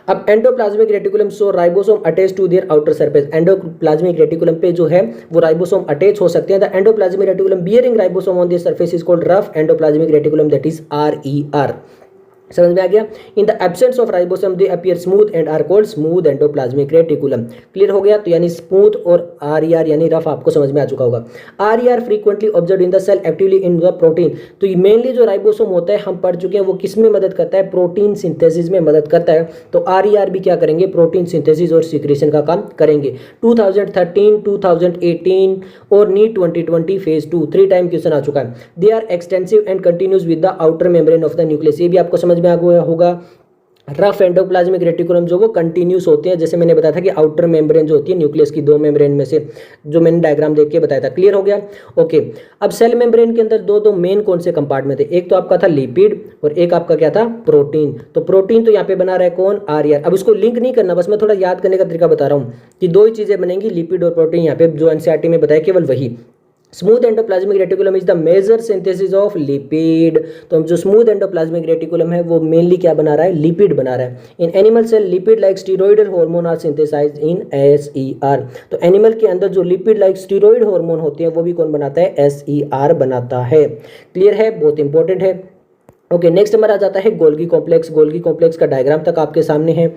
अब endoplasmic reticulum so ribosome attach to their outer surface. Endoplasmic reticulum पे जो है वो राइबोसोम अटैच हो सकते हैं। The endoplasmic reticulum bearing ribosome on their surface is called rough endoplasmic reticulum that is RER। समझ में आ गया। In the absence of ribosome they appear smooth and are called smooth endoplasmic reticulum. Clear हो गया। तो यानी स्मूथ और RER यानी रफ आपको समझ में आ चुका होगा। RER frequently observe in the cell actively in the protein. तो ये मेनली जो राइबोसोम होता है हम पढ़ चुके हैं वो किस में मदद करता है, प्रोटीन सिंथेसिस में मदद करता है। तो RER भी क्या करेंगे, प्रोटीन सिंथेसिस और सिक्रेशन का काम करेंगे। 2013, 2018 और नीट 2020 फेज 2 3 टाइम क्वेश्चन आ चुका है। They are extensive and continuous with the outer membrane of the nucleus. ये भी आपको समझ में आ गया होगा। रफ एंडोप्लाज्मिक रेटिकुलम जो वो कंटिन्यूस होते हैं, जैसे मैंने बताया था कि आउटर मेम्ब्रेन जो होती है न्यूक्लियस की 2 मेम्ब्रेन में से, जो मैंने डायग्राम देख के बताया था। क्लियर हो गया। ओके, अब सेल मेम्ब्रेन के अंदर दो मेन कौन से कंपार्टमेंट थे, एक तो आपका था लिपिड और एक आपका क्या था, प्रोटीन। तो प्रोटीन तो यहाँ पे बना रहा है कौन, RER। अब इसको लिंक नहीं करना, बस मैं थोड़ा याद करने का तरीका बता रहा हूँ कि 2 ही चीजें बनेंगी, लिपिड और प्रोटीन। यहाँ पे जो NCERT में बताया केवल वही। Smooth endoplasmic reticulum is the major synthesis of lipid. तो जो स्मूथ एंडोप्लाज्मिक रेटिकुलम है वो मेनली क्या बना रहा है, लिपिड बना रहा है। In animal cell lipid like steroidal hormone are synthesized in SER। तो एनिमल के अंदर जो लिपिड लाइक स्टीरॉयड हार्मोन होते हैं वो भी कौन बनाता है, SER बनाता है। क्लियर है, बहुत इंपॉर्टेंट है। ओके, नेक्स्ट हमारा आ जाता है गोल्गी कॉम्प्लेक्स। गोल्गी कॉम्प्लेक्स का डायग्राम तक आपके सामने है।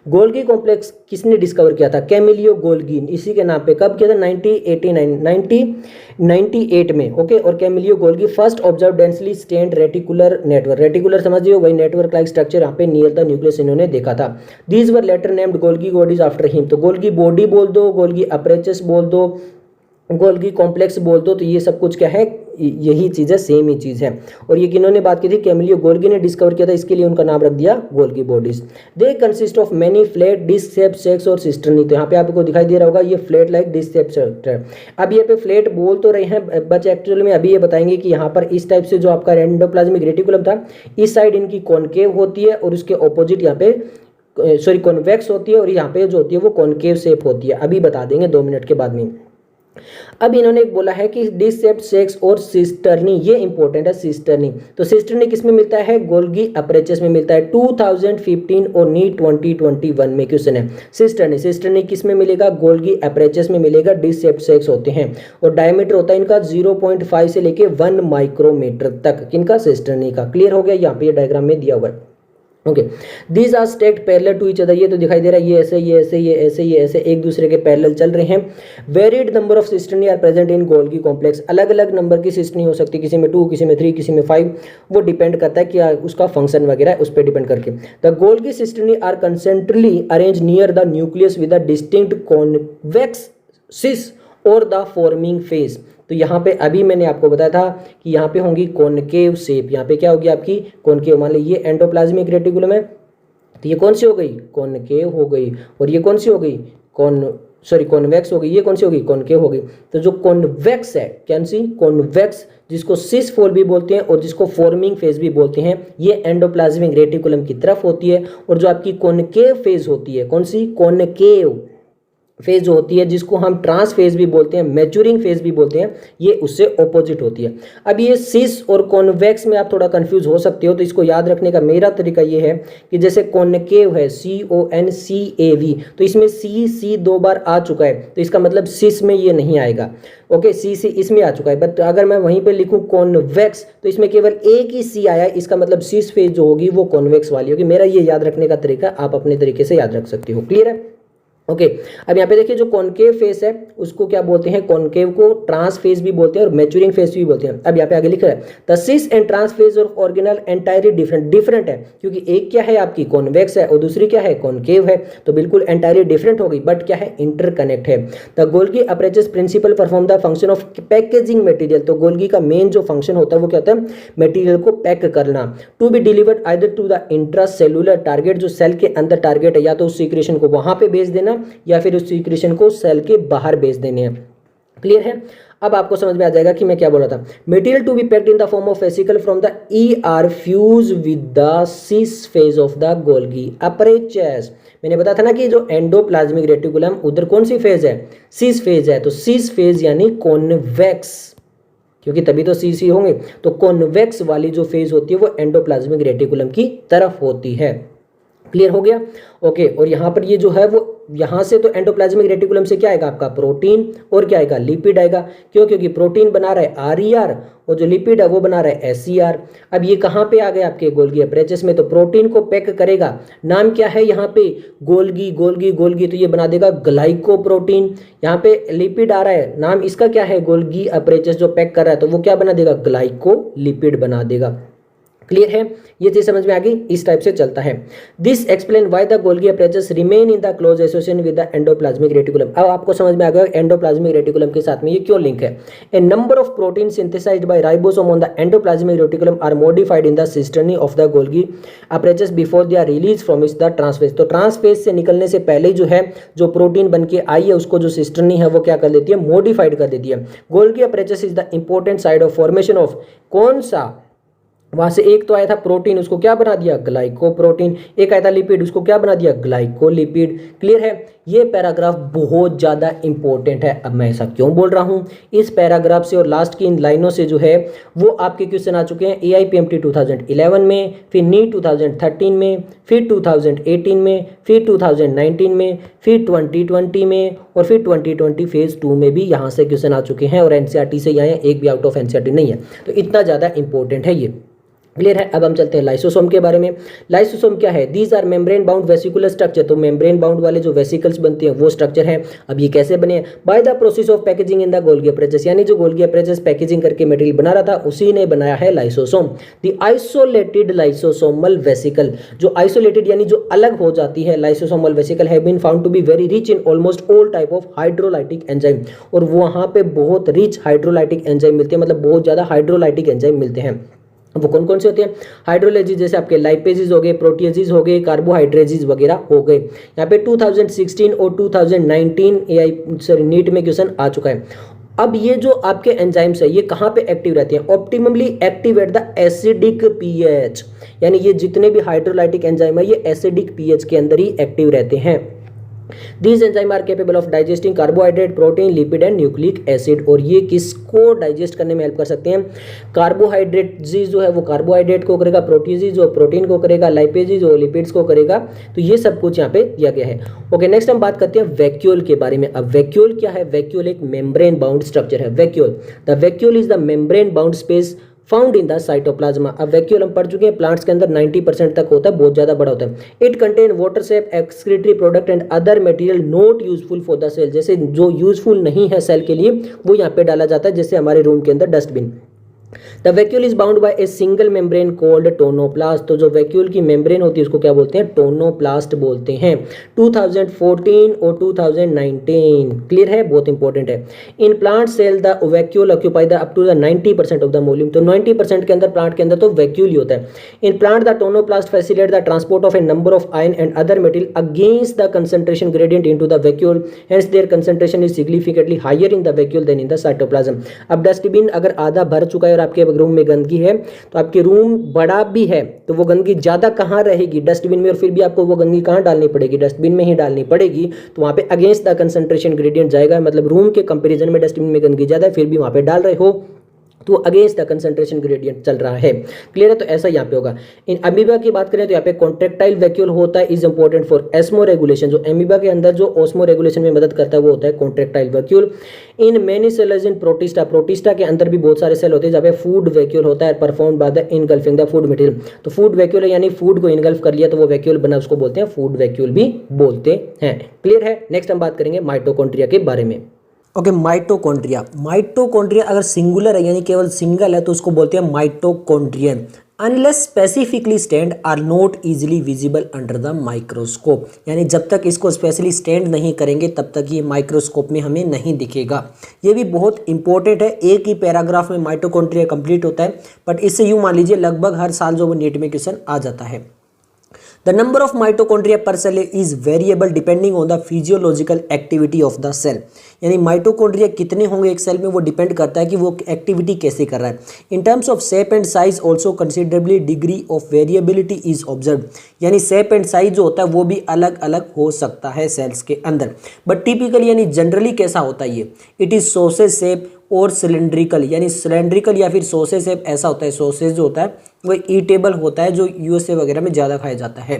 गोल्गी कॉम्प्लेक्स किसने डिस्कवर किया था? कैमिलियो गोल्गी, इसी के नाम पे। कब किया था? 1998 में। ओके, और Camillo Golgi first observe densely stained reticular network. Reticular समझिए वही नेटवर्क लाइक स्ट्रक्चर यहाँ पे नियर द न्यूक्लियस इन्होंने देखा था। These were later named Golgi bodies after him. तो गोल्गी बॉडी बोल दो, गोल्गी अपरेचस बोल दो, गोल्गी कॉम्प्लेक्स बोल दो, तो ये सब कुछ क्या है? यही चीज़ है, सेम ही चीज़ है। और ये किन्होंने बात की थी? कैमिलियो गोल्गी ने डिस्कवर किया था, इसके लिए उनका नाम रख दिया Golgi bodies. They consist of many flat disc shape sacs और सिस्टर्नी। तो यहाँ पे आपको दिखाई दे रहा होगा ये फ्लैट लाइक डिस्क शेप है। अब ये पे फ्लैट बोल तो रहे हैं बच्चे, एक्चुअली में अभी ये बताएंगे कि यहाँ पर इस टाइप से जो आपका एंडोप्लाज्मिक रेटिकुलम था, इस साइड इनकी कॉनकेव होती है और उसके ऑपोजिट यहाँ पे सॉरी कॉन्वेक्स होती है, और यहाँ पे जो होती है वो कॉनकेव शेप होती है। अभी बता देंगे 2 मिनट के बाद में। अब इन्होंने एक बोला है कि डिस्क शेप्ड सेक्स और सिस्टर्नी, ये इंपॉर्टेंट है सिस्टर्नी। तो सिस्टर्नी किस में मिलता है? गोल्गी अपरेचस में मिलता है। 2015 और नीट 2021 में क्वेश्चन है। सिस्टर्नी किस में मिलेगा? गोल्गी अपरेचस में मिलेगा। डिस्क शेप्ड सेक्स होते हैं और डायमीटर होता है इनका 0.5 से लेके 1 माइक्रोमीटर तक। किनका? सिस्टर्नी का। क्लियर हो गया? यहाँ पे डायग्राम में दिया हुआ है। Okay, these are stacked parallel to each other. ये तो दिखाई दे रहा है, ये ऐसे ये ऐसे ये ऐसे ये ऐसे एक दूसरे के पैरेलल चल रहे हैं। Varied number of cisternae are present in Golgi complex. अलग अलग नंबर की सिस्टर्नी हो सकती है, किसी में 2, किसी में 3, किसी में 5। वो डिपेंड करता है कि उसका फंक्शन वगैरह उस पर डिपेंड करके। The Golgi cisternae are concentrically arrange near the nucleus with a distinct convex cis or the forming phase. तो यहाँ पे अभी मैंने आपको बताया था कि यहाँ पे होंगी कॉनकेव शेप। यहाँ पे क्या होगी आपकी? कॉनकेव। मान ली ये एंडोप्लाज्मिक रेटिकुलम है, तो ये कौन सी हो गई? कॉनकेव हो गई। और ये कौन सी हो गई? कॉन्वेक्स हो गई। ये कौन सी होगी? कॉनकेव हो गई। तो जो कॉन्वेक्स है, कौन सी? कॉन्वेक्स, जिसको सिस फोल भी बोलते हैं और जिसको फॉर्मिंग फेज भी बोलते हैं, ये एंडोप्लाज्मिक रेटिकुलम की तरफ होती है। और जो आपकी कॉनकेव फेज होती है, कौन सी? कॉनकेव फेज जो होती है, जिसको हम ट्रांस फेज भी बोलते हैं, मैच्योरिंग फेज भी बोलते हैं, ये उससे ऑपोजिट होती है। अब ये सिस और कॉन्वेक्स में आप थोड़ा कंफ्यूज हो सकते हो, तो इसको याद रखने का मेरा तरीका ये है कि जैसे कॉनकेव है CONCAV, तो इसमें C 2 बार आ चुका है, तो इसका मतलब सिस में ये नहीं आएगा। ओके, C इसमें आ चुका है। बट अगर मैं वहीं पे लिखूं कॉन्वेक्स, तो इसमें केवल एक ही C आया है, इसका मतलब सिस फेज जो होगी वो कॉन्वेक्स वाली होगी। मेरा ये याद रखने का तरीका आप अपने तरीके से याद रख सकते हो। क्लियर है? ओके, अब यहाँ पे देखिए जो कॉनकेव फेस है उसको क्या बोलते हैं? कॉनकेव को ट्रांस फेस भी बोलते हैं और मैच्योरिंग फेस भी बोलते हैं। अब यहाँ पे आगे लिखा है the cis and trans face और ऑर्गेनल एंटायरली डिफरेंट है, क्योंकि एक क्या है आपकी? कॉन्वेक्स है और दूसरी क्या है? कॉनकेव है, तो बिल्कुल एंटायरली डिफरेंट हो गई, बट क्या है? इंटरकनेक्ट है। The Golgi apparatus principal perform the function of packaging material. तो गोल्गी का मेन जो फंक्शन होता है वो क्या होता है? मटेरियल को पैक करना। To be delivered either to the intracellular target, जो सेल के अंदर टारगेट है, या तो उस सीक्रेशन को वहां पे भेज देना या फिर उस सीक्रेशन को सेल के बाहर भेज देने हैं। क्लियर है? अब आपको समझ में आ जाएगा कि मैं क्या बोल रहा था। Material to be packed in the form of vesicle from the ER fuse with the cis phase of the Golgi apparatus. मैंने बताया था ना कि जो एंडोप्लाज्मिक रेटिकुलम, उधर कौन सी फेज है? सिस फेज है। तो सिस फेज यानी कॉन्वेक्स, क्योंकि तभी तो CC होंगे। तो कॉन्वेक्स वाली जो फेज होती है वो एंडोप्लाज्मिक रेटिकुलम की तरफ होती है। क्लियर हो गया? ओके, और यहाँ पर ये जो है वो यहाँ से तो एंडोप्लाज्मिक रेटिकुलम से क्या आएगा आपका? प्रोटीन, और क्या आएगा? लिपिड आएगा। क्यों? क्योंकि प्रोटीन बना रहा है RER और जो लिपिड है वो बना रहा है SCR। अब ये कहाँ पे आ गए आपके? गोल्गी अपरेचस में। तो प्रोटीन को पैक करेगा, नाम क्या है यहाँ पे? गोल्गी गोल्गी गोल्गी, तो ये बना देगा ग्लाइकोप्रोटीन। यहाँ पे लिपिड आ रहा है, नाम इसका क्या है? गोल्गी अपरेचस जो पैक कर रहा है, तो वो क्या बना देगा? ग्लाइकोलिपिड बना देगा। क्लियर है? ये चीज समझ में आ गई? इस टाइप से चलता है। This explain why the Golgi apparatus remain in the close association with the endoplasmic reticulum. अब आपको समझ में आ गया एंडोप्लाज्मिक रेटिकुलम के साथ में ये क्यों लिंक है। A number of protein synthesized by ribosome on the endoplasmic reticulum are modified in the cisternae of the Golgi apparatus before they are release from its the trans phase. तो ट्रांसफेज से निकलने से पहले जो है जो प्रोटीन बन के आई है, उसको जो सिस्टर्नी है वो क्या कर देती है? मॉडिफाइड कर देती है। Golgi apparatus is the important side of formation of कौन सा? वहां से एक तो आया था प्रोटीन, उसको क्या बना दिया? ग्लाइकोप्रोटीन। एक आया था लिपिड, उसको क्या बना दिया? ग्लाइकोलिपिड। क्लियर है? ये पैराग्राफ बहुत ज्यादा इंपॉर्टेंट है। अब मैं ऐसा क्यों बोल रहा हूं? इस पैराग्राफ से और लास्ट की इन लाइनों से जो है वो आपके क्वेश्चन आ चुके हैं AIPMT 2011 में, फिर नीट 2013 में, फिर 2018 में, फिर 2019 में, फिर 2020 में, और फिर 2020 फेज 2 में भी यहाँ से क्वेश्चन आ चुके हैं। और NCERT से ही आए हैं, एक भी आउट ऑफ NCERT नहीं है। तो इतना ज़्यादा इंपॉर्टेंट है ये। क्लियर है। अब हम चलते हैं लाइसोसोम के बारे में। लाइसोसोम क्या है? These are membrane bound vesicular structure. तो मेम्ब्रेन बाउंड वाले जो वेसिकल्स बनते हैं वो स्ट्रक्चर है। अब ये कैसे बने हैं? By the process of packaging in the Golgi apparatus, यानी जो गोल्गी अपैरेटस पैकेजिंग करके मटेरियल बना रहा था उसी ने बनाया है lysosome. The isolated lysosomal vesicle, जो आइसोलेटेड यानी जो अलग हो जाती है lysosomal vesicle have been found to be very rich in almost all type of hydrolytic enzyme. और वहां पे बहुत रिच हाइड्रोलाइटिक एंजाइम मिलते हैं, मतलब बहुत ज्यादा हाइड्रोलाइटिक एंजाइम मिलते हैं। वो कौन कौन से होते हैं? हाइड्रोलाइजिस, जैसे आपके लाइपेजिस हो गए, प्रोटिएजिस हो गए, कार्बोहाइड्रेजिस वगैरह हो गए। यहाँ पे 2016 और 2019 नीट में क्वेश्चन आ चुका है। अब ये जो आपके एंजाइम्स है ये कहाँ पे एक्टिव रहते हैं? Optimally active at the acidic pH, यानी ये जितने भी हाइड्रोलाइटिक एंजाइम है ये एसिडिक पीएच के अंदर ही एक्टिव रहते हैं। These enzymes are capable of digesting carbohydrate, protein, lipid and nucleic acid। और ये किसको डाइजेस्ट करने में हेल्प कर सकते हैं? कार्बोहाइड्रेट जो है वो कार्बोहाइड्रेट को करेगा, प्रोटीन जो प्रोटीन को करेगा, लाइपेज जो लिपिड्स को करेगा। तो ये सब कुछ यहाँ पे दिया गया है। ओके, नेक्स्ट हम बात करते हैं वैक्यूल के बारे में। अब वैक्यूल क्या है? वैक्यूल एक मेम्ब्रेन बाउंड स्ट्रक्चर है। Vacuole, the vacuole is the membrane bound space found in the cytoplasm. अब वैक्यूल हम पढ़ चुके हैं प्लांट्स के अंदर 90% तक होता है, बहुत ज्यादा बड़ा होता है। It contain water sap, excretory product and other material not useful for the cell. जैसे जो यूजफुल नहीं है सेल के लिए वो यहाँ पे डाला जाता है, जैसे हमारे रूम के अंदर dustbin. The vacuole is bound by a single membrane called tonoplast. तो जो वैक्यूल की मेम्ब्रेन होती है उसको क्या बोलते हैं? टोनोप्लास्ट बोलते हैं। 2014 और 2019 क्लियर है, बहुत इंपॉर्टेंट है। In plant cell the vacuole occupy the up to the 90% of the volume. तो 90% के अंदर प्लांट के अंदर तो वैक्यूल ही होता है। In plant the tonoplast facilitate the transport of a number of ion and other material against the concentration gradient into the vacuole, hence their concentration is significantly higher in the vacuole than in the cytoplasm. अब डस्टबिन अगर आधा भर चुका है और आपके रूम में गंदगी है तो आपके रूम बड़ा भी है तो वो गंदगी ज्यादा कहां रहेगी? डस्टबिन में। और फिर भी आपको वो गंदगी कहां डालनी पड़ेगी? डस्टबिन में ही डालनी पड़ेगी। तो वहां पे अगेंस्ट द कंसंट्रेशन ग्रेडियंट जाएगा, मतलब रूम के कंपैरिजन में डस्टबिन में गंदगी ज्यादा है फिर भी वहां पे डाल रहे हो तो अगेंस्ट द कंसंट्रेशन ग्रेडियंट चल रहा है। क्लियर है? तो ऐसा यहाँ पे होगा। इन अमीबा की बात करें तो यहाँ पे कॉन्ट्रेक्टाइल वैक्यूल होता है, इज इंपॉर्टेंट फॉर एस्मो रेगुलेशन। जो अमीबा के अंदर जो ऑस्मो रेगुलेशन में मदद करता है वो होता है contractile vacuole. In many cells in protista, protista के अंदर भी बहुत सारे सेल होते हैं जहाँ पे फूड वैक्यूल होता है, perform by the engulfing the food material. तो फूड वैक्यूल है यानी फूड को इनगल्फ कर लिया तो वो वैक्यूल बना, उसको बोलते हैं फूड वैक्यूल भी बोलते हैं। क्लियर है? नेक्स्ट हम बात करेंगे माइटोकॉन्ड्रिया के बारे में। Okay, mitochondria. माइटोकॉन्ड्रिया अगर सिंगुलर है यानी केवल सिंगल है तो उसको बोलते हैं mitochondrion. Unless specifically stand are not easily visible under the microscope, यानी जब तक इसको स्पेशली स्टैंड नहीं करेंगे तब तक ये माइक्रोस्कोप में हमें नहीं दिखेगा। ये भी बहुत इंपॉर्टेंट है, एक ही पैराग्राफ में माइटोकॉन्ड्रिया कंप्लीट होता है, बट इससे यूं मान लीजिए लगभग हर साल जो वो नीट में क्वेश्चन आ जाता है। The number of mitochondria per cell is variable depending on the physiological activity of the cell। यानी माइटोकॉन्ड्रिया कितने होंगे एक सेल में वो डिपेंड करता है कि वो एक्टिविटी कैसे कर रहा है। In terms of shape and size also considerably degree of variability is observe, यानी शेप एंड साइज जो होता है वो भी अलग अलग हो सकता है सेल्स के अंदर। बट टिपिकली यानी जनरली कैसा होता है ये? इट इज सॉसेज शेप और सिलेंड्रिकल, यानी सिलेंड्रिकल या फिर सॉसेज शेप ऐसा होता है। सॉसेज जो होता है वो ईटेबल होता है, जो यूएसए वगैरह में ज़्यादा खाया जाता है,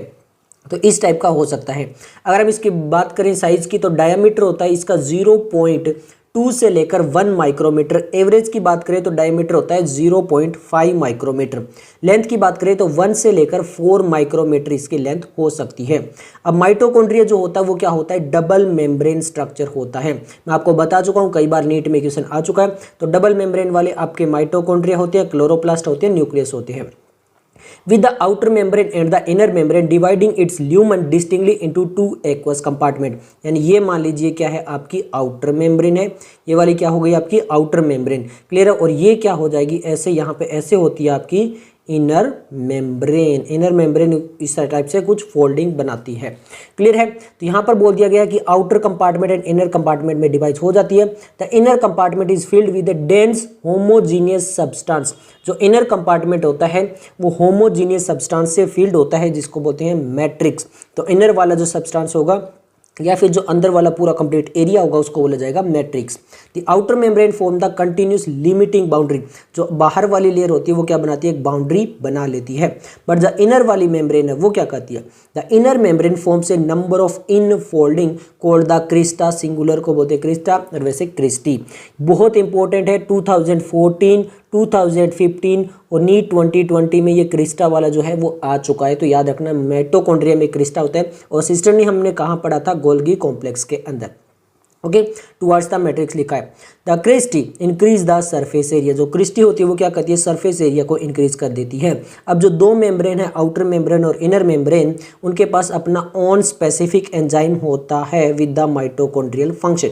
तो इस टाइप का हो सकता है। अगर हम इसकी बात करें साइज की तो डायमीटर होता है इसका 0.2 से लेकर 1 माइक्रोमीटर। एवरेज की बात करें तो डायमीटर होता है 0.5 माइक्रोमीटर। लेंथ की बात करें तो 1 से लेकर 4 माइक्रोमीटर इसकी लेंथ हो सकती है। अब माइटोकॉन्ड्रिया जो होता है वो क्या होता है? डबल मेम्ब्रेन स्ट्रक्चर होता है। मैं आपको बता चुका हूँ, कई बार नीट में क्वेश्चन आ चुका है। तो डबल मेम्ब्रेन वाले आपके माइटोकॉन्ड्रिया होते हैं, क्लोरोप्लास्ट होते हैं, न्यूक्लियस होते हैं। with the outer membrane and the inner membrane dividing its lumen distinctly into two aqueous compartment। यानी ये मान लीजिए क्या है आपकी आउटर मेम्ब्रेन है, ये वाली क्या हो गई आपकी आउटर मेम्ब्रेन। क्लियर है? और ये क्या हो जाएगी ऐसे, यहाँ पे ऐसे होती है आपकी इनर मेम्ब्रेन। इनर मेम्ब्रेन इस टाइप से कुछ फोल्डिंग बनाती है। क्लियर है? तो यहाँ पर बोल दिया गया कि outer compartment and inner compartment में डिवाइड हो जाती है। The inner compartment is filled with A dense homogeneous substance. जो इनर कंपार्टमेंट होता है वो होमोजीनियस सब्सटेंस से फिल्ड होता है, जिसको बोलते हैं मैट्रिक्स। तो इनर वाला जो सब्सटेंस होगा या फिर जो अंदर वाला पूरा कंप्लीट एरिया होगा उसको बोला जाएगा matrix. The outer membrane form the continuous limiting boundary. जो बाहर वाली लेयर होती है वो क्या बनाती है? एक बाउंड्री बना लेती है। बट द इनर वाली मेम्ब्रेन है वो क्या करती है? The inner membrane forms a number of in folding called the Crysta. Singular को बोलते हैं क्रिस्टा और वैसे क्रिस्टी। बहुत इंपॉर्टेंट है। 2014 2015 और नीट 2020 में ये क्रिस्टा वाला जो है वो आ चुका है। तो याद रखना माइटोकॉन्ड्रिया में क्रिस्टा होता है और सिस्टर ने हमने कहाँ पढ़ा था, गोल्गी कॉम्प्लेक्स के अंदर। ओके, टुवर्ड्स द मैट्रिक्स लिखा है। The cristae increase the surface area, जो क्रिस्टी होती है वो क्या करती है, सरफेस एरिया को इंक्रीज कर देती है। अब जो दो मेम्ब्रेन है, आउटर मेम्ब्रेन और इनर मेम्ब्रेन, उनके पास अपना ओन स्पेसिफिक एंजाइम होता है with the mitochondrial function.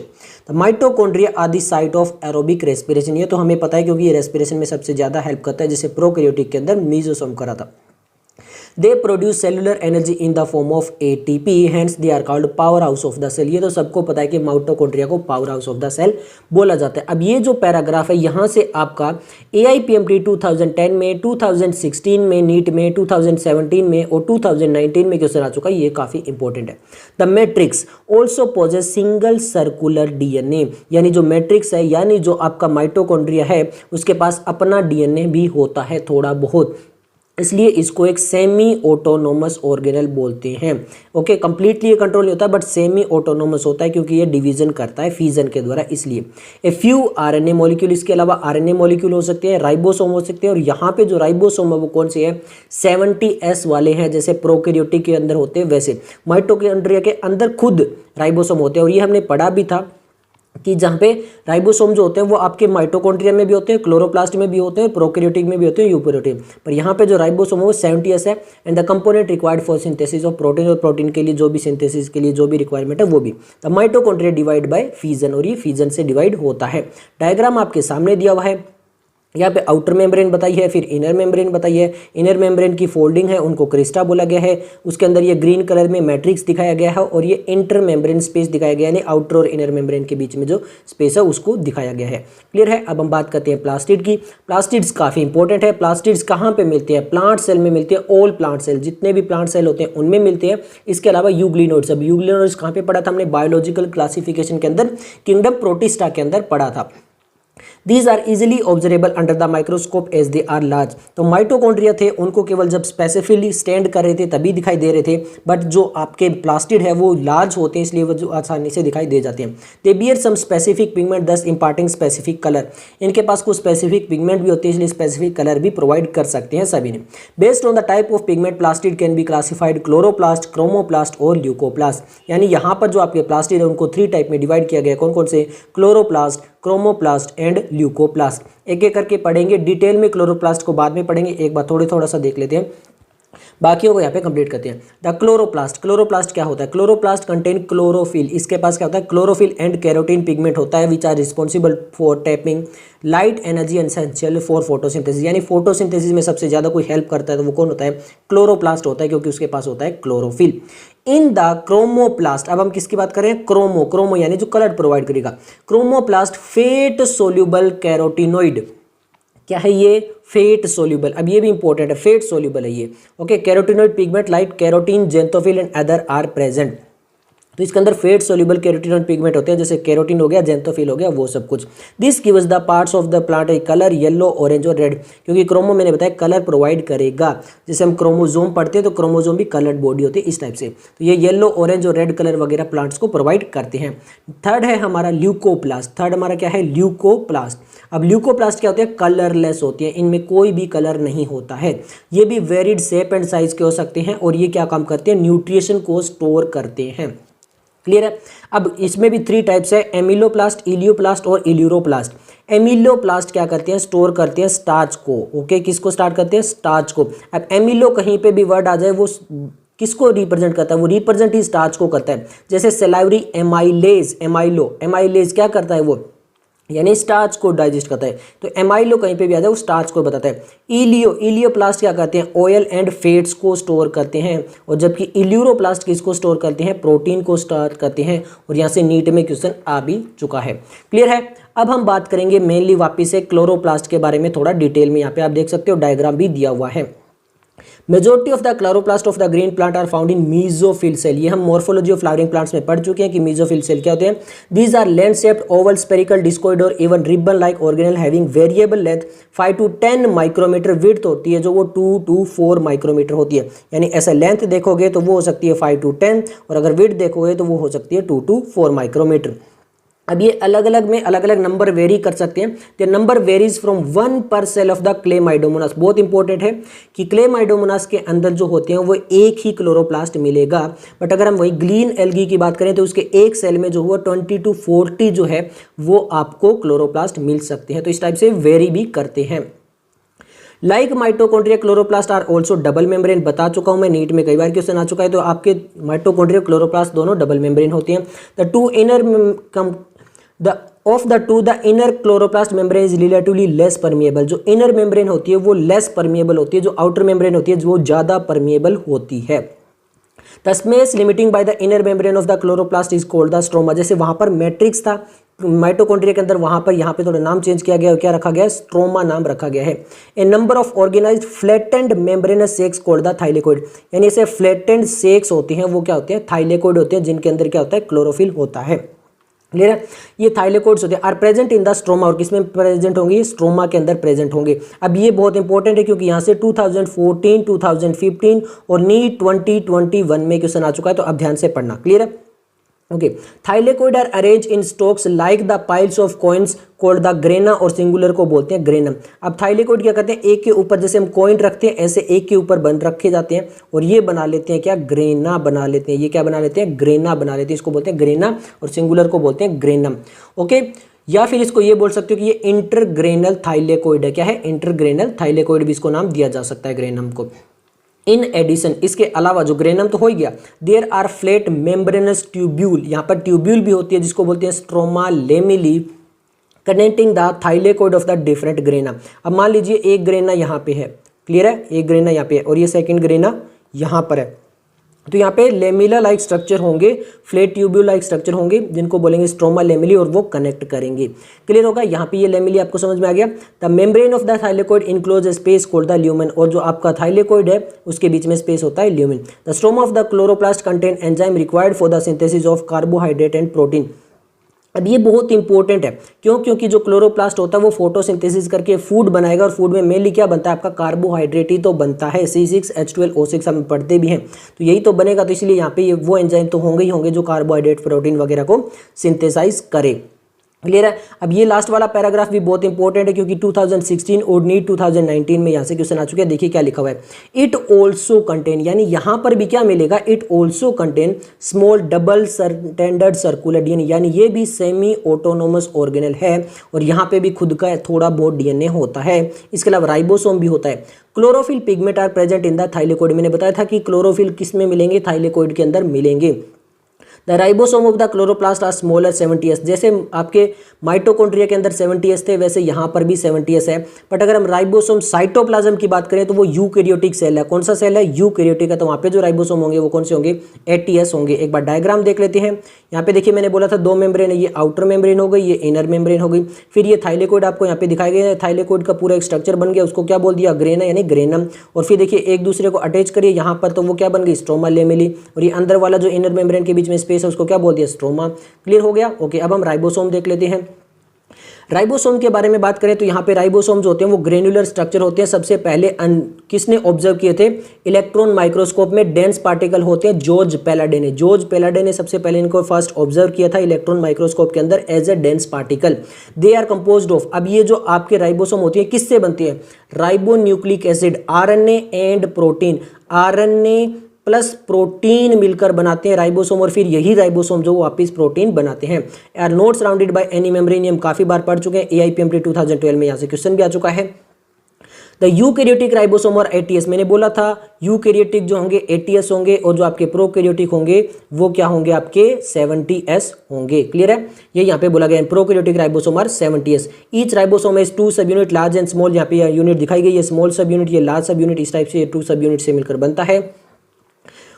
The mitochondria are the site of aerobic respiration, ये तो हमें पता है क्योंकि ये रेस्पिरेशन में सबसे ज़्यादा हेल्प करता है, जैसे प्रोकैरियोटिक के अंदर मीजोसोम करा था। They produce cellular energy in the form of ATP, hence they are called power house of the cell। ये तो सबको पता है कि माइटोकॉन्ड्रिया को powerhouse of the cell बोला जाता है। अब ये जो पैराग्राफ है यहाँ से आपका AIPMT 2010 में, 2016 में, नीट में, 2017 में और 2019 में क्वेश्चन आ चुका है, ये काफ़ी इंपॉर्टेंट है। The matrix also possess single circular DNA, यानी जो मैट्रिक्स है यानी जो आपका माइटोकॉन्ड्रिया है उसके पास अपना DNA भी होता है थोड़ा बहुत, इसलिए इसको एक सेमी ऑटोनोमस ऑर्गेनल बोलते हैं। ओके, कंप्लीटली ये कंट्रोल नहीं होता बट सेमी ऑटोनोमस होता है क्योंकि ये डिवीजन करता है फिजन के द्वारा, इसलिए। ए फ्यू RNA मॉलिक्यूल, इसके अलावा RNA मॉलिक्यूल हो सकते हैं, राइबोसोम हो सकते हैं, और यहाँ पे जो राइबोसोम है वो कौन से है, 70S वाले हैं, जैसे प्रोकैरियोटिक के अंदर होते हैं वैसे माइटोकॉन्ड्रिया के अंदर खुद राइबोसोम होते हैं। और ये हमने पढ़ा भी था कि जहाँ पे राइबोसोम जो होते हैं वो आपके माइटोकॉन्ड्रिया में भी होते हैं, क्लोरोप्लास्ट में भी होते हैं, प्रोकैरियोटिक में भी होते हैं, यूकैरियोटिक। पर यहाँ पे जो राइबोसोम है वो 70S है and the component required for synthesis of protein, और प्रोटीन के लिए जो भी सिंथेसिस के लिए जो भी रिक्वायरमेंट है वो भी। The mitochondria divide by fission, और ये फिजन से डिवाइड होता है। डायग्राम आपके सामने दिया हुआ है, यहाँ पे आउटर मेम्ब्रेन बताई है, फिर इनर मेम्ब्रेन बताई है। इनर मेम्ब्रेन की फोल्डिंग है उनको क्रिस्टा बोला गया है, उसके अंदर ये ग्रीन कलर में मैट्रिक्स दिखाया गया है, और ये इंटर मेम्ब्रेन स्पेस दिखाया गया है, यानी आउटर और इनर मेम्ब्रेन के बीच में जो स्पेस है उसको दिखाया गया है। क्लियर है। अब हम बात करते हैं प्लास्टिड की। प्लास्टिड्स काफ़ी इंपॉर्टेंट है। प्लास्टिड्स कहाँ पे मिलते हैं, प्लांट सेल में मिलते हैं। ऑल प्लांट सेल, जितने भी प्लांट सेल होते हैं उनमें मिलते हैं। इसके अलावा यूग्लिनोड्स, अब यूग्लिनोड्स कहाँ पे पढ़ा था हमने, बायोलॉजिकल क्लासिफिकेशन के अंदर किंगडम प्रोटिस्टा के अंदर पढ़ा था। These are easily observable under the microscope as they are large। तो माइटोकॉन्ड्रिया थे उनको केवल जब स्पेसिफिकली स्टैंड कर रहे थे तभी दिखाई दे रहे थे, बट जो आपके प्लास्टिड है वो लार्ज होते हैं इसलिए वो जो आसानी से दिखाई दे जाते हैं। They bear some specific pigment thus imparting specific colour, इनके पास कुछ स्पेसिफिक पिगमेंट भी होते हैं इसलिए स्पेसिफिक कलर भी प्रोवाइड कर सकते हैं सभी ने। Based on the type of pigment plastid can be classified chloroplast, chromoplast और ल्यूकोप्लास्ट। यानी यहाँ पर जो आपके प्लास्टिड है उनको 3 टाइप में डिवाइड किया गया। कौन कौन से, क्लोरोप्लास्ट, क्रोमोप्लास्ट एंड ल्यूकोप्लास्ट। एक एक करके पढ़ेंगे, डिटेल में क्लोरोप्लास्ट को बाद में पढ़ेंगे, एक बार थोड़ा सा देख लेते हैं, बाकियों को यहाँ पे कंप्लीट करते हैं। द क्लोरोप्लास्ट, क्लोरोप्लास्ट क्या होता है, क्लोरोप्लास्ट कंटेन क्लोरोफिल, इसके पास क्या होता है, क्लोरोफिल एंड कैरोटीन पिगमेंट होता है which are responsible for tapping light energy essential for photosynthesis. यानी फोटोसिंथेसिस में सबसे ज़्यादा कोई हेल्प करता है तो वो कौन होता है, क्लोरोप्लास्ट होता है, क्योंकि उसके पास होता है क्लोरोफिल। इन द क्रोमोप्लास्ट, अब हम किसकी बात करें, क्रोमो यानी जो कलर प्रोवाइड करेगा। क्रोमोप्लास्ट फेट सोल्यूबल कैरोटिनोइड, क्या है ये, फेट सोल्यूबल। अब ये भी इंपॉर्टेंट है, फेट सोल्यूबल है ये। Okay, carotenoid pigment like carotene, xanthophyll and other are present. तो इसके अंदर फेट सोल्यूबल कैरोटिनोइड पिगमेंट होते हैं, जैसे कैरोटीन हो गया, जेंथोफिल हो गया, वो सब कुछ। This gives the parts of the plant A colour yellow, orange और रेड, क्योंकि क्रोमो मैंने बताया कलर प्रोवाइड करेगा। जैसे हम क्रोमोजोम पढ़ते हैं तो क्रोमोजोम भी कलर्ड बॉडी होती है इस टाइप से, तो ये येलो, ऑरेंज और रेड कलर वगैरह प्लांट्स को प्रोवाइड करते हैं। थर्ड है हमारा ल्यूकोप्लास्ट। थर्ड हमारा क्या है, ल्यूकोप्लास्ट। अब ल्यूकोप्लास्ट क्या होते हैं, कलरलेस होती है, इनमें कोई भी कलर नहीं होता है। ये भी वेरिड शेप एंड साइज के हो सकते हैं, और ये क्या काम करते हैं, न्यूट्रिशन को स्टोर करते हैं। क्लियर है। अब इसमें भी 3 टाइप्स है, एमिलोप्लास्ट, इलियोप्लास्ट और इल्यूरोप्लास्ट। एमिलोप्लास्ट क्या करते हैं, स्टोर करते हैं स्टार्च को। ओके, किसको स्टार्ट करते हैं, स्टार्च को। अब एमिलो कहीं पे भी वर्ड आ जाए वो किसको रिप्रेजेंट करता है, वो रिप्रेजेंट ही स्टार्च को करता है। जैसे सेलाइवरी एमाइलेज, एमाइलेज क्या करता है वो, यानी स्टार्च को डाइजेस्ट करता है। तो एमाइलो कहीं पे भी आ जाए वो स्टार्च को बताता है। इलियोप्लास्ट क्या करते हैं, ऑयल एंड फैट्स को स्टोर करते हैं, और जबकि इल्यूरोप्लास्ट किसको स्टोर करते हैं, प्रोटीन को स्टोर करते हैं। और यहाँ से नीट में क्वेश्चन आ भी चुका है। क्लियर है। अब हम बात करेंगे मेनली वापिस से क्लोरोप्लास्ट के बारे में थोड़ा डिटेल में, यहाँ पे आप देख सकते हो डायग्राम भी दिया हुआ है। Majority of the chloroplast of the green plant are found in mesophyll cell. ये हम मॉर्फोलॉजी ऑफ फ्लावरिंग प्लांट्स में पढ़ चुके हैं कि मीजोफिल सेल क्या होते हैं। These are length shaped, oval, spherical, discoid or even ribbon like organelle having variable length 5 to 10 micrometer, width होती है जो वो 2 to 4 माइक्रोमीटर होती है। यानी ऐसे लेंथ देखोगे तो वो हो सकती है 5 to 10, और अगर विड्थ देखोगे तो वो हो सकती है 2 to 4 माइक्रोमीटर। अब ये अलग अलग में अलग अलग नंबर वेरी कर सकते हैं। द नंबर वेरीज फ्रॉम 1 पर सेल ऑफ द क्लेमाइडोमोनास। बहुत इंपॉर्टेंट है कि क्लेमाइडोमोनास के अंदर जो होते हैं वो एक ही क्लोरोप्लास्ट मिलेगा, बट अगर हम वही ग्रीन एल्गी की बात करें तो उसके एक सेल में जो हुआ 20 to 40 जो है वो आपको क्लोरोप्लास्ट मिल सकते हैं। तो इस टाइप से वेरी भी करते हैं। Like mitochondria chloroplast are also double membrane, बता चुका हूं मैं, नीट में कई बार क्वेश्चन आ चुका है। तो आपके माइटोकॉन्ड्रिया क्लोरोप्लास्ट दोनों डबल मेम्ब्रेन होती हैं। The two inner the inner chloroplast membrane is relatively less permeable. जो इनर मेम्ब्रेन होती है वो लेस परमिएबल होती है, जो आउटर मेम्ब्रेन होती है वो ज़्यादा परमिएबल होती है। The space limiting by the inner membrane of the chloroplast is called the stroma. जैसे वहां पर मैट्रिक्स था माइटोकॉन्ड्रिया के अंदर, वहां पर यहाँ पे थोड़ा नाम चेंज किया गया, क्या रखा गया, स्ट्रोमा नाम रखा गया है। A number of organized flattened membranous sacs called the thylakoid. यानी ऐसे फ्लैटेंड सेक्स होती हैं वो क्या होते हैं, थाइलेकोइड होते हैं, जिनके अंदर क्या होता है, क्लोरोफिल होता है। क्लियर है। ये थाइलेकोइड्स होते हैं, are present in the stroma. और किसमें प्रेजेंट होंगे, स्ट्रोमा के अंदर प्रेजेंट होंगे। अब ये बहुत इंपॉर्टेंट है क्योंकि यहाँ से 2014, 2015 और नीट 2021 में क्वेश्चन आ चुका है, तो अब ध्यान से पढ़ना। क्लियर है। Okay, thylakoid are arrange in stacks like the piles of coins called the grana, और सिंगुलर को बोलते हैं ग्रेनम। अब थाइलेकोइड क्या करते हैं, एक के ऊपर जैसे हम कॉइन रखते हैं ऐसे एक के ऊपर बन रखे जाते हैं और ये बना लेते हैं क्या, ग्रेना बना लेते हैं। ये क्या बना लेते हैं, ग्रेना बना लेते हैं। इसको बोलते हैं ग्रेना और सिंगुलर को बोलते हैं ग्रेनम। ओके, या फिर इसको ये बोल सकते हो कि ये इंटरग्रेनल थाइलेकोइड है। क्या है, इंटरग्रेनल थाइलेकोइड भी इसको नाम दिया जा सकता है ग्रेनम को। इन एडिशन, इसके अलावा जो ग्रेनम तो हो ही गया, there are flat membranous tubule. यहाँ पर ट्यूब्यूल भी होती है जिसको बोलते हैं stroma lamellae, connecting the thylakoid of the different grana. अब मान लीजिए एक ग्रेना यहाँ पे है, क्लियर है, एक ग्रेना यहाँ पे है और ये सेकंड ग्रेना यहाँ पर है। तो यहाँ पे लेमिला लाइक स्ट्रक्चर होंगे, फ्लैट ट्यूब्यूल लाइक स्ट्रक्चर होंगे, जिनको बोलेंगे स्ट्रोमा लेमिली, और वो कनेक्ट करेंगे। क्लियर होगा। यहाँ पे ये लेमिली आपको समझ में आ गया। The membrane of the thylakoid enclose space called the lumen, और जो आपका थाइलेकोइड है उसके बीच में स्पेस होता है lumen. The stroma of the chloroplast contain enzyme required for the synthesis of carbohydrate and protein. अब ये बहुत इंपॉर्टेंट है, क्यों, क्योंकि जो क्लोरोप्लास्ट होता है वो फोटोसिंथेसिस करके फूड बनाएगा, और फूड में मेनली क्या बनता है आपका, कार्बोहाइड्रेट ही तो बनता है। C6H12O6 हम पढ़ते भी हैं, तो यही तो बनेगा। तो इसलिए यहाँ पे ये वो एंजाइम तो होंगे ही होंगे जो कार्बोहाइड्रेट, प्रोटीन वगैरह को सिंथेसाइज करे। क्लियर है। अब ये लास्ट वाला पैराग्राफ भी बहुत इंपॉर्टेंट है क्योंकि 2016 और नीट 2019 में यहाँ से क्वेश्चन आ चुके हैं। देखिए क्या लिखा हुआ है, इट ऑल्सो कंटेन, यानी यहाँ पर भी क्या मिलेगा, it also contain small double standard circular DNA, यानी ये भी सेमी ऑटोनोमस ऑर्गेनल है और यहाँ पे भी खुद का थोड़ा बहुत डीएनए होता है। इसके अलावा राइबोसोम भी होता है। Chlorophyll pigment are present in the thylakoid. मैंने बताया था कि क्लोरोफिल किस में मिलेंगे, थाइलेकोइड के अंदर मिलेंगे। The ribosome of the chloroplast are smaller 70s। जैसे आपके माइटोकॉन्ड्रिया के अंदर 70s थे वैसे यहाँ पर भी 70s है। बट अगर हम राइबोसोम साइटोप्लाज्म की बात करें तो वो यूकैरियोटिक सेल है। कौन सा सेल है, यूकैरियोटिक है। तो वहाँ पे जो राइबोसोम होंगे वो कौन से होंगे, 80s होंगे। एक बार डायग्राम देख लेते हैं। यहाँ पे देखिए मैंने बोला था दो मेम्ब्रेन है, ये आउटर मेम्ब्रेन हो गई, ये इनर मेम्ब्रेन हो गई। फिर ये थाइलेकोइड आपको यहाँ पे दिखाई गया है, थाइलेकोइड का पूरा एक स्ट्रक्चर बन गया, उसको क्या बोल दिया, ग्रेना यानी ग्रेनम। और फिर देखिए एक दूसरे को अटैच करिए यहाँ पर, तो वो क्या बन गई, स्ट्रोमा लेमिली। और ये अंदर वाला जो इनर मेम्ब्रेन के बीच में स्पेस है उसको क्या बोल दिया, स्ट्रोमा। क्लियर हो गया। ओके, अब हम राइबोसोम देख लेते हैं। राइबोसोम के बारे में बात करें तो यहाँ पे राइबोसोम जो होते हैं वो ग्रेनुलर स्ट्रक्चर होते हैं। सबसे पहले किसने ऑब्जर्व किए थे, इलेक्ट्रॉन माइक्रोस्कोप में डेंस पार्टिकल होते हैं, जॉर्ज पैलाडे ने। जॉर्ज पैलाडे ने सबसे पहले इनको फर्स्ट ऑब्जर्व किया था इलेक्ट्रॉन माइक्रोस्कोप के अंदर as a dense particle. They are composed of, अब ये जो आपके राइबोसोम होती है किससे बनती है, ribo nucleic acid, RNA and protein, RNA plus protein मिलकर बनाते हैं राइबोसोम, और फिर यही राइबोसोम जो वापिस प्रोटीन बनाते हैं। Are not surrounded by any membrane, हम काफी बार पढ़ चुके हैं, AIPMT 2012 में यहाँ से क्वेश्चन भी आ चुका है। द यूकैरियोटिक राइबोसोम और 80s, मैंने बोला था यूकैरियोटिक जो होंगे 80s होंगे और जो आपके प्रोकैरियोटिक होंगे वो क्या होंगे, आपके 70s होंगे। क्लियर है, ये यहाँ पे बोला गया है प्रोकैरियोटिक राइबोसोम और 70s। ईच राइबोसोम इज 2 सब यूनिट, लार्ज एंड स्मॉल। यहाँ पे यूनिट दिखाई गई है, स्मॉल सब यूनिट, ये लार्ज सब यूनिट, इस टाइप से 2 सब यूनिट से मिलकर बनता है।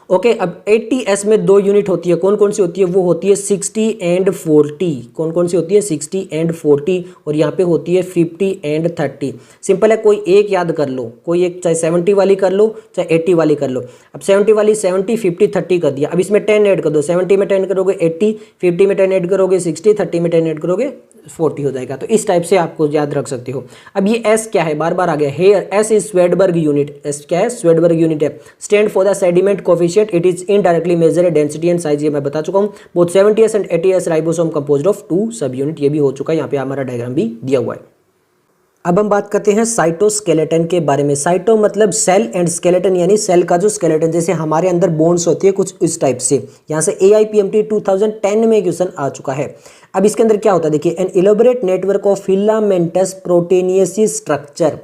ओके, अब 80s में 2 यूनिट होती है, कौन कौन सी होती है, वो होती है 60 एंड 40। कौन कौन सी होती है, 60 एंड 40, और यहाँ पे होती है 50 एंड 30। सिंपल है, कोई एक याद कर लो, कोई एक, चाहे 70 वाली कर लो चाहे 80 वाली कर लो। अब 70 वाली 70 50 30 कर दिया, अब इसमें 10 ऐड कर दो, 70 में 10 करोगे 80, 50 में 10 ऐड करोगे 60, 30 में 10 ऐड करोगे 40 हो जाएगा। तो इस टाइप से आपको याद रख सकते हो। अब ये एस क्या है, बार बार आ गया here, S is Svedberg unit. S क्या है, स्वेडबर्ग यूनिट है। Stand for the sediment coefficient, it is indirectly measure density and size, ये मैं बता चुका हूँ। Both 70s and 80s ribosome composed of 2 सब यूनिट, ये भी हो चुका है, यहाँ पे हमारा डायग्राम भी दिया हुआ है। अब हम बात करते हैं साइटोस्केलेटन के बारे में। साइटो मतलब सेल एंड स्केलेटन यानी सेल का जो स्केलेटन, जैसे हमारे अंदर बोन्स होती है कुछ इस टाइप से। यहाँ से AIPMT 2010 में क्वेश्चन आ चुका है। अब इसके अंदर क्या होता है देखिए, N elaborate network of filamentous proteinaceous structure,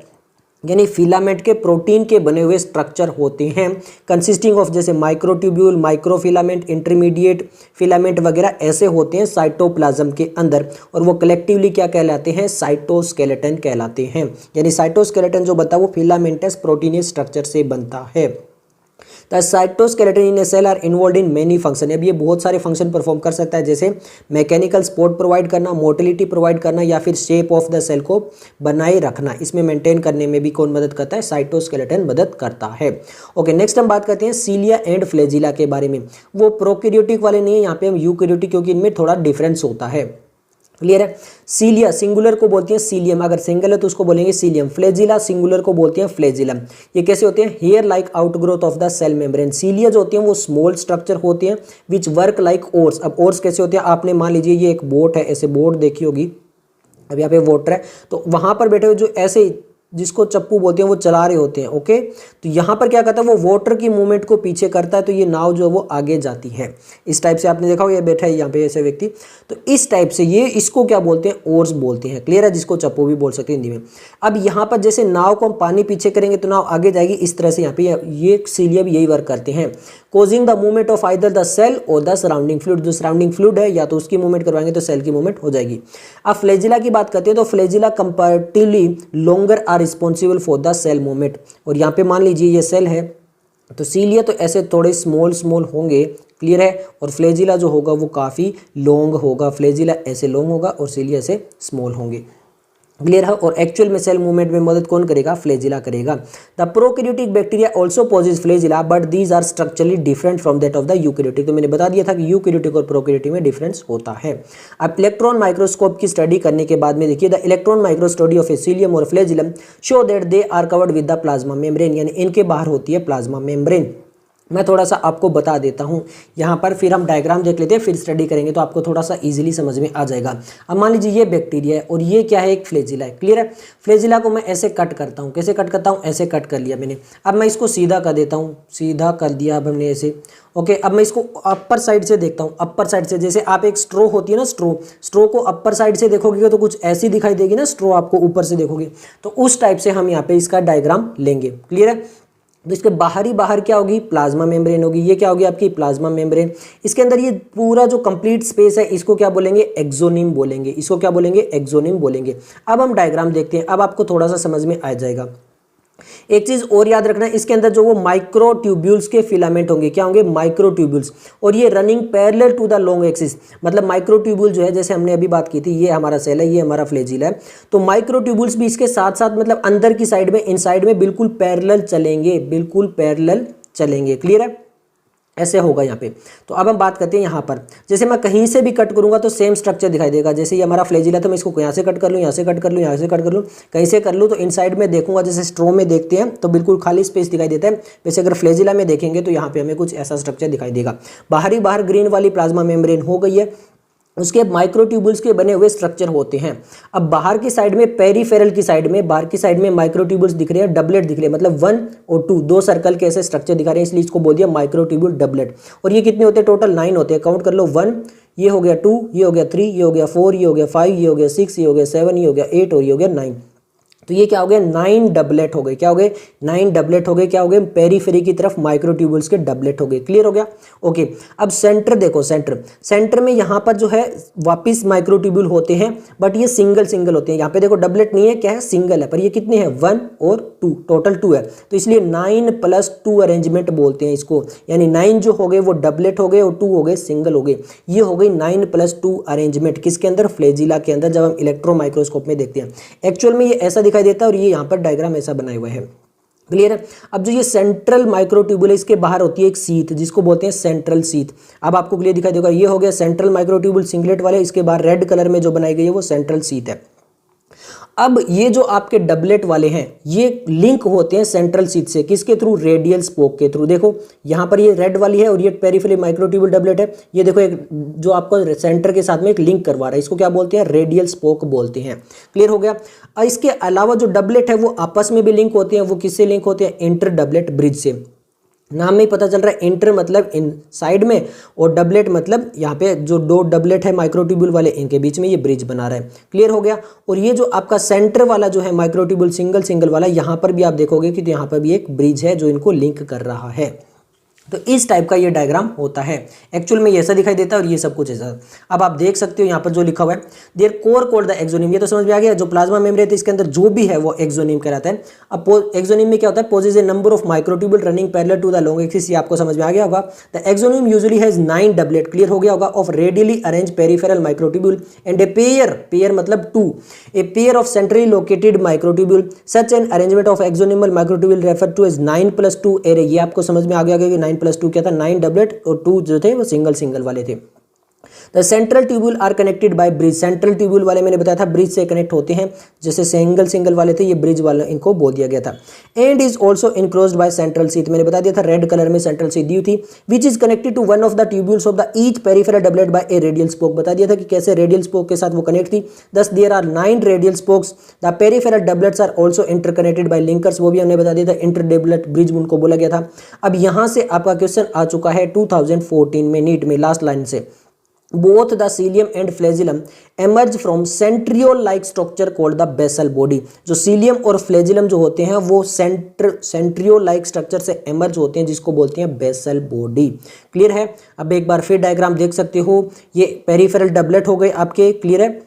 यानी फिलामेंट के प्रोटीन के बने हुए स्ट्रक्चर होते हैं, कंसिस्टिंग ऑफ जैसे माइक्रोट्यूब्यूल, माइक्रोफिलामेंट, इंटरमीडिएट फिलामेंट वगैरह ऐसे होते हैं साइटोप्लाज्म के अंदर, और वो कलेक्टिवली क्या कहलाते हैं, साइटोस्केलेटन कहलाते हैं। यानी साइटोस्केलेटन जो बनता है वो फिलामेंटस प्रोटीनियस स्ट्रक्चर से बनता है। The cytoskeleton in a cell are involve in many function. अब ये बहुत सारे फंक्शन परफॉर्म कर सकता है, जैसे मैकेनिकल सपोर्ट प्रोवाइड करना, मोटिलिटी प्रोवाइड करना, या फिर शेप ऑफ द सेल को बनाए रखना। इसमें मेंटेन करने में भी कौन मदद करता है, साइटोस्केलेटन मदद करता है। ओके, नेक्स्ट हम बात करते हैं सीलिया एंड फ्लैजिला के बारे में। वो प्रोकैरियोटिक वाले नहीं है, यहाँ पे हम यूकैरियोटिक, क्योंकि इनमें थोड़ा डिफरेंस होता है। क्लियर है। सीलिया सिंगुलर को बोलते हैं सीलियम, अगर सिंगल है तो उसको बोलेंगे सीलियम। फ्लैजिला सिंगुलर को बोलते हैं फ्लैजिलम। ये कैसे होते हैं, hair like outgrowth of the cell membrane. Cilia जो होते हैं वो स्मॉल स्ट्रक्चर होते हैं विच वर्क लाइक ओर्स। अब ओर्स कैसे होते हैं, आपने मान लीजिए ये एक बोट है, ऐसे बोट देखी होगी, अब यहाँ पे वाटर है, तो वहां पर बैठे हुए जो ऐसे जिसको चप्पू बोलते हैं वो चला रहे होते हैं। ओके, तो यहाँ पर क्या करता है, वो वाटर की मूवमेंट को पीछे करता है, तो ये नाव जो है वो आगे जाती है। इस टाइप से आपने देखा हो, ये बैठा है यहाँ पे ऐसे व्यक्ति, तो इस टाइप से ये इसको क्या बोलते हैं, ओर्स बोलते हैं। क्लियर है, जिसको चप्पू भी बोल सकते हैं हिंदी में। अब यहाँ पर जैसे नाव को हम पानी पीछे करेंगे तो नाव आगे जाएगी, इस तरह से यहाँ पे ये सीलिया भी यही वर्क करते हैं, causing the movement of either the cell और द सराउंडिंग फ्लूइड। जो सराउंडिंग फ्लूइड है या तो उसकी मूवमेंट करवाएंगे तो सेल की मूवमेंट हो जाएगी। अब फ्लैजिला की बात करते हैं तो flagella comparatively longer are responsible for the cell movement. और यहाँ पे मान लीजिए ये सेल है, तो सीलिया तो ऐसे थोड़े स्मॉल होंगे, क्लियर है, और फ्लैजिला जो होगा वो काफ़ी लॉन्ग होगा। फ्लैजिला ऐसे लॉन्ग होगा और सीलिया ऐसे स्मॉल होंगे। क्लियर है, और एक्चुअल में सेल मूवमेंट में मदद कौन करेगा, फ्लैजिला करेगा। The prokaryotic bacteria also possess flagella but these are structurally different from that of the eukaryotic. तो मैंने बता दिया था कि यूकैरियोटिक और प्रोकैरियोटिक में डिफरेंस होता है। अब इलेक्ट्रॉन माइक्रोस्कोप की स्टडी करने के बाद में देखिए, the electron micro study of a cilium or flagellum show that they are covered with the plasma membrane, यानी इनके बाहर होती है प्लाज्मा मेम्ब्रेन। मैं थोड़ा सा आपको बता देता हूँ यहाँ पर, फिर हम डायग्राम देख लेते हैं, फिर स्टडी करेंगे तो आपको थोड़ा सा इजीली समझ में आ जाएगा। अब मान लीजिए ये बैक्टीरिया है और ये क्या है, एक फ्लैजिला है। क्लियर है, फ्लैजिला को मैं ऐसे कट करता हूँ, कैसे कट करता हूँ, ऐसे कट कर लिया मैंने। अब मैं इसको सीधा कर देता हूँ, सीधा कर दिया अब हमने ऐसे। ओके, अब मैं इसको अपर साइड से देखता हूँ, अपर साइड से, जैसे आप एक स्ट्रो होती है ना, स्ट्रो को अपर साइड से देखोगे तो कुछ ऐसी दिखाई देगी ना, स्ट्रो आपको ऊपर से देखोगे, तो उस टाइप से हम यहाँ पे इसका डायग्राम लेंगे। क्लियर है, तो इसके बाहर क्या होगी, प्लाज्मा मेम्ब्रेन होगी। ये क्या होगी आपकी, प्लाज्मा मेम्ब्रेन। इसके अंदर ये पूरा जो कंप्लीट स्पेस है इसको क्या बोलेंगे, एक्सोनिम बोलेंगे। इसको क्या बोलेंगे, एक्सोनिम बोलेंगे। अब हम डायग्राम देखते हैं, अब आपको थोड़ा सा समझ में आ जाएगा। एक चीज और याद रखना, इसके अंदर जो वो माइक्रोट्यूब्यूल्स के फिलामेंट होंगे, क्या होंगे, माइक्रोट्यूब्यूल्स, और ये running parallel to the long axis. मतलब माइक्रोट्यूब्यूल जो है, जैसे हमने अभी बात की थी, ये हमारा सेल है, ये हमारा फ्लैजिला है, तो माइक्रोट्यूब्यूल्स भी इसके साथ साथ मतलब अंदर की साइड में, इन साइड में बिल्कुल पैरेलल चलेंगे, बिल्कुल पैरेलल चलेंगे। क्लियर है, ऐसे होगा यहाँ पे। तो अब हम बात करते हैं यहाँ पर, जैसे मैं कहीं से भी कट करूंगा तो सेम स्ट्रक्चर दिखाई देगा। जैसे ये हमारा फ्लैजिला, तो मैं इसको यहाँ से कट कर लूँ, यहाँ से कट कर लूँ, यहाँ से कट कर लूँ, कहीं से कर लूँ, तो इनसाइड में देखूंगा, जैसे स्ट्रो में देखते हैं तो बिल्कुल खाली स्पेस दिखाई देता है। वैसे अगर फ्लैजिला में देखेंगे तो यहाँ पे हमें कुछ ऐसा स्ट्रक्चर दिखाई देगा। बाहर ग्रीन वाली प्लाज्मा मेम्ब्रेन हो गई है, उसके माइक्रोट्यूब्यूल्स के बने हुए स्ट्रक्चर होते हैं। अब बाहर की साइड में, पेरिफेरल की साइड में, बाहर की साइड में माइक्रोट्यूब्यूल्स दिख रहे हैं, डबलेट दिख रहे हैं, मतलब 1 और 2 दो सर्कल के ऐसे स्ट्रक्चर दिखा रहे हैं, इसलिए इसको बोल दिया माइक्रोट्यूब्यूल डबलेट। और ये कितने होते हैं, टोटल 9 होते हैं, काउंट कर लो, 1 ये हो गया, 2 ये हो गया, 3 ये हो गया, 4 ये हो गया, 5 ये हो गया, 6 ये हो गया, 7 ये हो गया, 8 और ये हो गया 9। तो ये क्या हो गए, 9 डबलेट हो गए। क्या हो गए, 9 डबलेट हो गए। क्या हो गए, पेरीफेरी की तरफ माइक्रोट्यूब्यूल्स के डबलेट हो गए। क्लियर हो गया, ओके। अब सेंटर देखो, सेंटर में यहाँ पर जो है वापिस माइक्रोट्यूब्यूल होते हैं, बट ये सिंगल होते हैं। यहाँ पे देखो डबलेट नहीं है, क्या है, सिंगल है, पर ये कितने हैं, 1 और 2, टोटल 2 है, तो इसलिए 9+2 अरेंजमेंट बोलते हैं इसको। यानी 9 जो हो गए वो डबलेट हो गए और 2 हो गए सिंगल हो गए। ये हो गई 9+2 अरेंजमेंट, किसके अंदर, फ्लैजिला के अंदर, जब हम इलेक्ट्रो माइक्रोस्कोप में देखते हैं। एक्चुअल में ये ऐसा दिखाई देता है और ये यहाँ पर डायग्राम ऐसा बनाया हुआ है। क्लियर है। अब जो ये सेंट्रल माइक्रोट्यूबुल है, इसके बाहर होती है एक सीथ जिसको बोलते हैं सेंट्रल सीथ। अब आपको क्लियर दिखाई देगा, ये हो गया सेंट्रल माइक्रोट्यूबुल सिंगलेट वाले, इसके बाहर रेड कलर में जो बनाई गई है वो सेंट्रल सीथ है। अब ये जो आपके डबलेट वाले हैं ये लिंक होते हैं सेंट्रल सीथ से, किसके थ्रू? रेडियल स्पोक के थ्रू। देखो यहाँ पर ये रेड वाली है और ये पेरिफेरल माइक्रोट्यूबुल डबलेट है। ये देखो एक जो आपको सेंटर के साथ में एक लिंक करवा रहा है, इसको क्या बोलते हैं? रेडियल स्पोक बोलते हैं। क्लियर हो गया। इसके अलावा जो डबलेट है वो आपस में भी लिंक होते हैं। वो किससे लिंक होते हैं? इंटर डबलेट ब्रिज से। नाम में ही पता चल रहा है, इंटर मतलब इन साइड में और डबलेट मतलब यहाँ पे जो दो डबलेट है माइक्रोट्यूबुल वाले, इनके बीच में ये ब्रिज बना रहा है। क्लियर हो गया। और ये जो आपका सेंटर वाला जो है माइक्रोट्यूबुल सिंगल वाला, यहाँ पर भी आप देखोगे कि यहाँ पर भी एक ब्रिज है जो इनको लिंक कर रहा है। तो इस टाइप का ये डायग्राम होता है। एक्चुअल में ये ऐसा दिखाई देता है और ये सब कुछ ऐसा। अब आप देख सकते हो यहाँ पर जो लिखा हुआ है, there core called the exonym, ये तो समझ में आ गया। जो प्लाज्मा मेम्ब्रेन है इसके अंदर जो भी है वो एक्सोनिम कहलाता है। अब एक्सोनिम में क्या होता है? Possess a number of microtubule running parallel to the long axis, ये आपको समझ में आ गया होगा। The axoneme usually has 9 doublet, clear हो गया होगा, of radially arrange peripheral microtubule and a pair मतलब 2, a pair of centrally located microtubule. Such an arrangement of axonemal microtubule refer to as 9+2 array. ये आपको समझ में आ गया कि 9+2 क्या था? 9 डबलेट और 2 जो थे वो सिंगल वाले थे। The central tubule are connected by bridge, central tubule वाले मैंने बताया था ब्रिज से कनेक्ट होते हैं, जैसे सिंगल वाले थे, ये ब्रिज वाले इनको बोल दिया गया था। And is also enclosed by central sheath, मैंने बता दिया था रेड कलर में सेंट्रल सीथ दी थी, which is connected to one of the tubules of the each peripheral doublet by a radial spoke. बता दिया था कि कैसे रेडियल स्पोक के साथ वो कनेक्ट थी। Thus there are 9 radial spokes. The peripheral doublets are also interconnected by linkers, वो भी हमने बता दिया था, इंटर डबलेट ब्रिज उनको बोला गया था। अब यहां से आपका क्वेश्चन आ चुका है 2014 में नीट में, लास्ट लाइन से। Both the cilium and flagellum emerge from centriole-like structure called the basal body। जो सीलियम और फ्लैजिलम जो होते हैं वो सेंट्रियोल-like स्ट्रक्चर से एमर्ज होते हैं जिसको बोलते हैं बेसल बॉडी। क्लियर है। अब एक बार फिर डायग्राम देख सकते हो, ये पेरिफेरल डबलेट हो गए आपके। क्लियर है।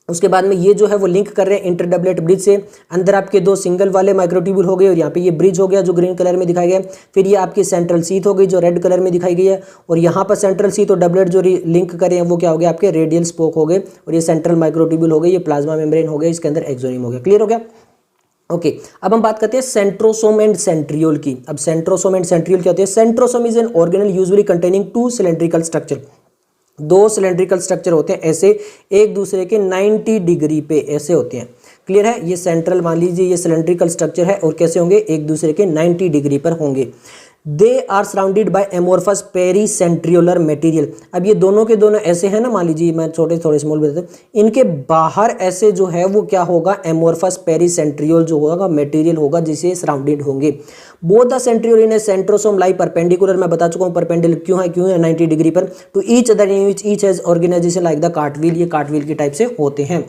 उसके बाद में ये जो है वो लिंक कर रहे हैं इंटर डबलेट ब्रिज से। अंदर आपके 2 सिंगल वाले माइक्रोट्यूब्यूल हो गए और यहाँ पे ये ब्रिज हो गया जो ग्रीन कलर में दिखाई गया। फिर ये आपकी सेंट्रल सीथ हो गई जो रेड कलर में दिखाई गई है, और यहाँ पर सेंट्रल सीथ और डबलेट जो लिंक करे हैं वो क्या हो गया? आपके रेडियल स्पोक हो गए, और ये सेंट्रल माइक्रोट्यूब्यूल हो गए, ये प्लाज्मा मेम्ब्रेन हो गया, इसके अंदर एक्सोनिम हो गया। क्लियर हो गया। ओके, अब हम बात करते हैं सेंट्रोसोम एंड सेंट्रियोल की। अब सेंट्रोसोम एंड सेंट्रियोल क्या होते हैं? Centrosome is an organelle usually containing 2 cylindrical structure. 2 cylindrical structure होते हैं ऐसे, एक दूसरे के 90 डिग्री पे ऐसे होते हैं। क्लियर है। ये सेंट्रल मान लीजिए ये सिलेंड्रिकल स्ट्रक्चर है, और कैसे होंगे? एक दूसरे के 90 डिग्री पर होंगे। They are surrounded by amorphous pericentriolar material. अब ये दोनों के दोनों ऐसे हैं ना, मान लीजिए मैं थोड़े स्मॉल बताते हैं, इनके बाहर ऐसे जो है वो क्या होगा? एमोर्फस पेरीसेंट्रियोल जो होगा मटेरियल होगा जिसे सराउंडेड होंगे। Both the centriole in A centrosome lie perpendicular, मैं बता चुका हूँ परपेंडिकुलर क्यों है 90 डिग्री पर, to each other in which each has organization like the cartwheel. ये कार्टव्हील की टाइप से होते हैं।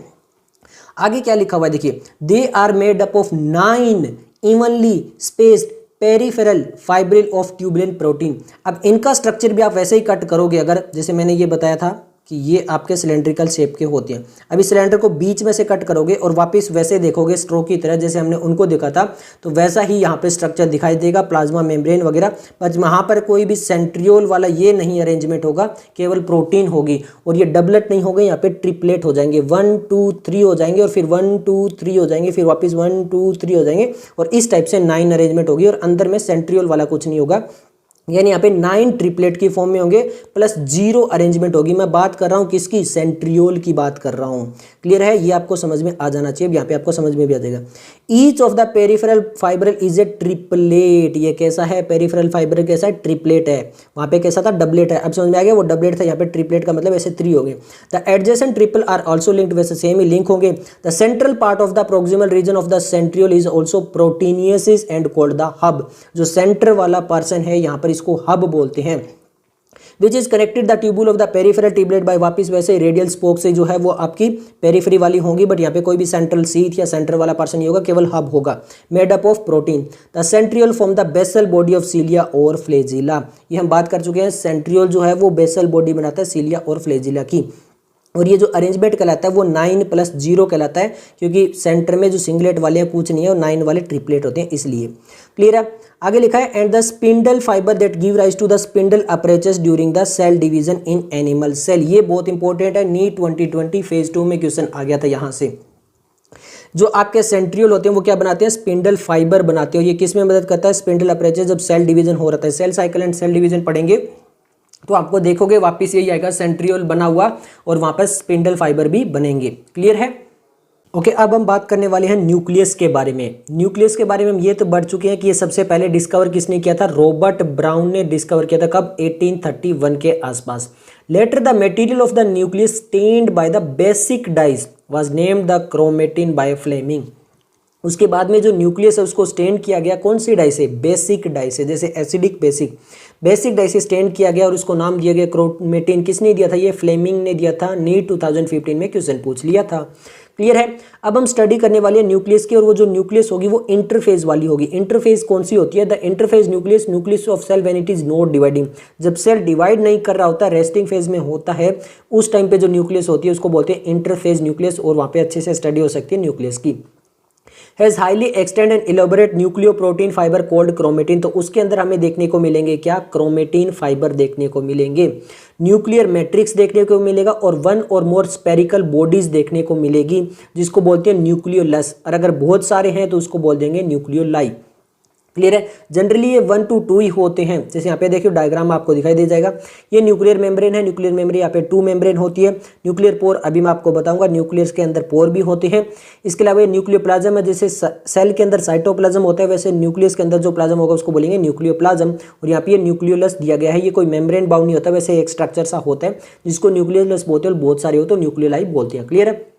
आगे क्या लिखा हुआ है देखिए, they are made up of 9 evenly spaced peripheral fibril of tubulin protein. अब इनका स्ट्रक्चर भी आप वैसे ही कट करोगे, अगर जैसे मैंने ये बताया था कि ये आपके सिलेंड्रिकल शेप के होते हैं। अभी सिलेंडर को बीच में से कट करोगे और वापस वैसे देखोगे स्ट्रो की तरह, जैसे हमने उनको देखा था, तो वैसा ही यहाँ पे स्ट्रक्चर दिखाई देगा, प्लाज्मा मेम्ब्रेन वगैरह। पर वहाँ पर कोई भी सेंट्रियोल वाला ये नहीं अरेंजमेंट होगा, केवल प्रोटीन होगी। और ये डबलेट नहीं होगा, यहाँ पे ट्रिपलेट हो जाएंगे, 1 2 3 हो जाएंगे, और फिर 1 2 3 हो जाएंगे, फिर वापस 1 2 3 हो जाएंगे, और इस टाइप से 9 अरेंजमेंट होगी। और अंदर में सेंट्रियोल वाला कुछ नहीं होगा, यानी यहाँ पे 9 ट्रिपलेट की फॉर्म में होंगे प्लस 0 अरेंजमेंट होगी। मैं बात कर रहा हूँ किसकी? सेंट्रियोल की बात कर रहा हूँ। क्लियर है। ये आपको समझ में आ जाना चाहिए, यहाँ पे आपको समझ में भी आ जाएगा। Each of the peripheral fibril is a triplet. ये कैसा है? पेरिफेरल फाइब्रल कैसा है? ट्रिपलेट है। वहाँ पे कैसा था? डबलेट है। अब समझ में आ गया, वो डबलेट था, यहाँ पे ट्रिपलेट का मतलब ऐसे 3 हो गए। The adjacent triple are also linked, वैसे सेम ही लिंक होंगे। The central part of the proximal region of the centriole is also proteinaceous and called the hub. जो सेंटर वाला पर्सन है यहाँ पर इसको हब बोलते हैं। Which is connected the tubule of the peripheral triplet by, वापिस वैसे रेडियल स्पोक से जो है वो आपकी पेरिफेरी वाली होंगी, बट यहाँ पे कोई भी सेंट्रल सीथ या सेंटर वाला पर्सन नहीं होगा, केवल हब होगा, made up of protein. The centriole form the basal body of cilia और फ्लेजिला। ये हम बात कर चुके हैं, सेंट्रियोल जो है वो बेसल बॉडी बनाता है सीलिया और फ्लेजिला की। और ये जो अरेंजमेंट कहलाता है वो 9+0 कहलाता है, क्योंकि सेंटर में जो सिंगलेट वाले हैं कुछ नहीं है, और 9 वाले ट्रिपलेट होते हैं इसलिए। क्लियर है। आगे लिखा है, and the spindle fibre that give rise to the spindle apparatus during the cell division in animal cell. ये बहुत इंपॉर्टेंट है, नीट 2020 फेज 2 में क्वेश्चन आ गया था यहाँ से। जो आपके सेंट्रियोल होते हैं वो क्या बनाते हैं, स्पिंडल फाइबर बनाते हैं। ये किस में मदद करता है, स्पिंडल अपर्चर, जब सेल डिवीजन हो रहा है, cell cycle and cell division पढ़ेंगे तो आपको देखोगे वापस यही आएगा, सेंट्रियोल बना हुआ और वहां पर स्पिंडल फाइबर भी बनेंगे। क्लियर है? ओके, अब हम बात करने वाले हैं न्यूक्लियस के बारे में। न्यूक्लियस के बारे में हम ये तो बढ़ चुके हैं कि ये सबसे पहले डिस्कवर किसने किया था, रॉबर्ट ब्राउन ने डिस्कवर किया था। कब? 1831 के आसपास। Later the material of the nucleus stained by the basic dyes was named the chromatin by Flemming. उसके बाद में जो न्यूक्लियस है उसको स्टेन किया गया कौन सी डाई से, बेसिक डाई से, जैसे एसिडिक बेसिक डाई से स्टेन किया गया और उसको नाम दिया गया क्रोमेटिन। किसने दिया था, ये फ्लेमिंग ने दिया था। नीट 2015 में क्वेश्चन पूछ लिया था। क्लियर है? अब हम स्टडी करने वाले हैं न्यूक्लियस की, और वो जो न्यूक्लियस होगी वो इंटरफेज वाली होगी। इंटरफेज कौन सी होती है, the interphase nucleus of cell when it is not dividing. जब सेल डिवाइड नहीं कर रहा होता, रेस्टिंग फेज में होता है, उस टाइम पे जो न्यूक्लियस होती है उसको बोलते हैं इंटरफेज न्यूक्लियस, और वहां पे अच्छे से स्टडी हो सकती है न्यूक्लियस की। Has highly extend and elaborate nucleoprotein fibre called chromatin. तो उसके अंदर हमें देखने को मिलेंगे क्या, क्रोमेटिन फाइबर देखने को मिलेंगे। न्यूक्लियर मैट्रिक्स देखने को मिलेगा और वन और मोर स्पेरिकल बॉडीज देखने को मिलेगी, जिसको बोलते हैं न्यूक्लियोलस, और अगर बहुत सारे हैं तो उसको बोल देंगे न्यूक्लियोलाई। क्लियर है? जनरली ये 1 to 2 ही होते हैं। जैसे यहाँ पे देखिए डायग्राम आपको दिखाई दे जाएगा, ये न्यूक्लियर मेम्ब्रेन है। न्यूक्लियर मेम्ब्रेन यहाँ पे 2 मेम्ब्रेन होती है। न्यूक्लियर पोर अभी मैं आपको बताऊंगा, न्यूक्लियस के अंदर पोर भी होते हैं। इसके अलावा ये न्यूक्लियोप्लाज्म है, जैसे सेल के अंदर साइटोप्लाज्म होता है वैसे न्यूक्लियस के अंदर जो प्लाज्म होगा उसको बोलेंगे न्यूक्लियोप्लाज्म। और यहाँ पे ये न्यूक्लियोलस दिया गया है, ये कोई मेम्ब्रेन बाउंड नहीं होता, वैसे एक स्ट्रक्चर सा होता है जिसको न्यूक्लियोलस बोलते हैं, बहुत सारे हो तो न्यूक्लियोलाई बोलते हैं। क्लियर है?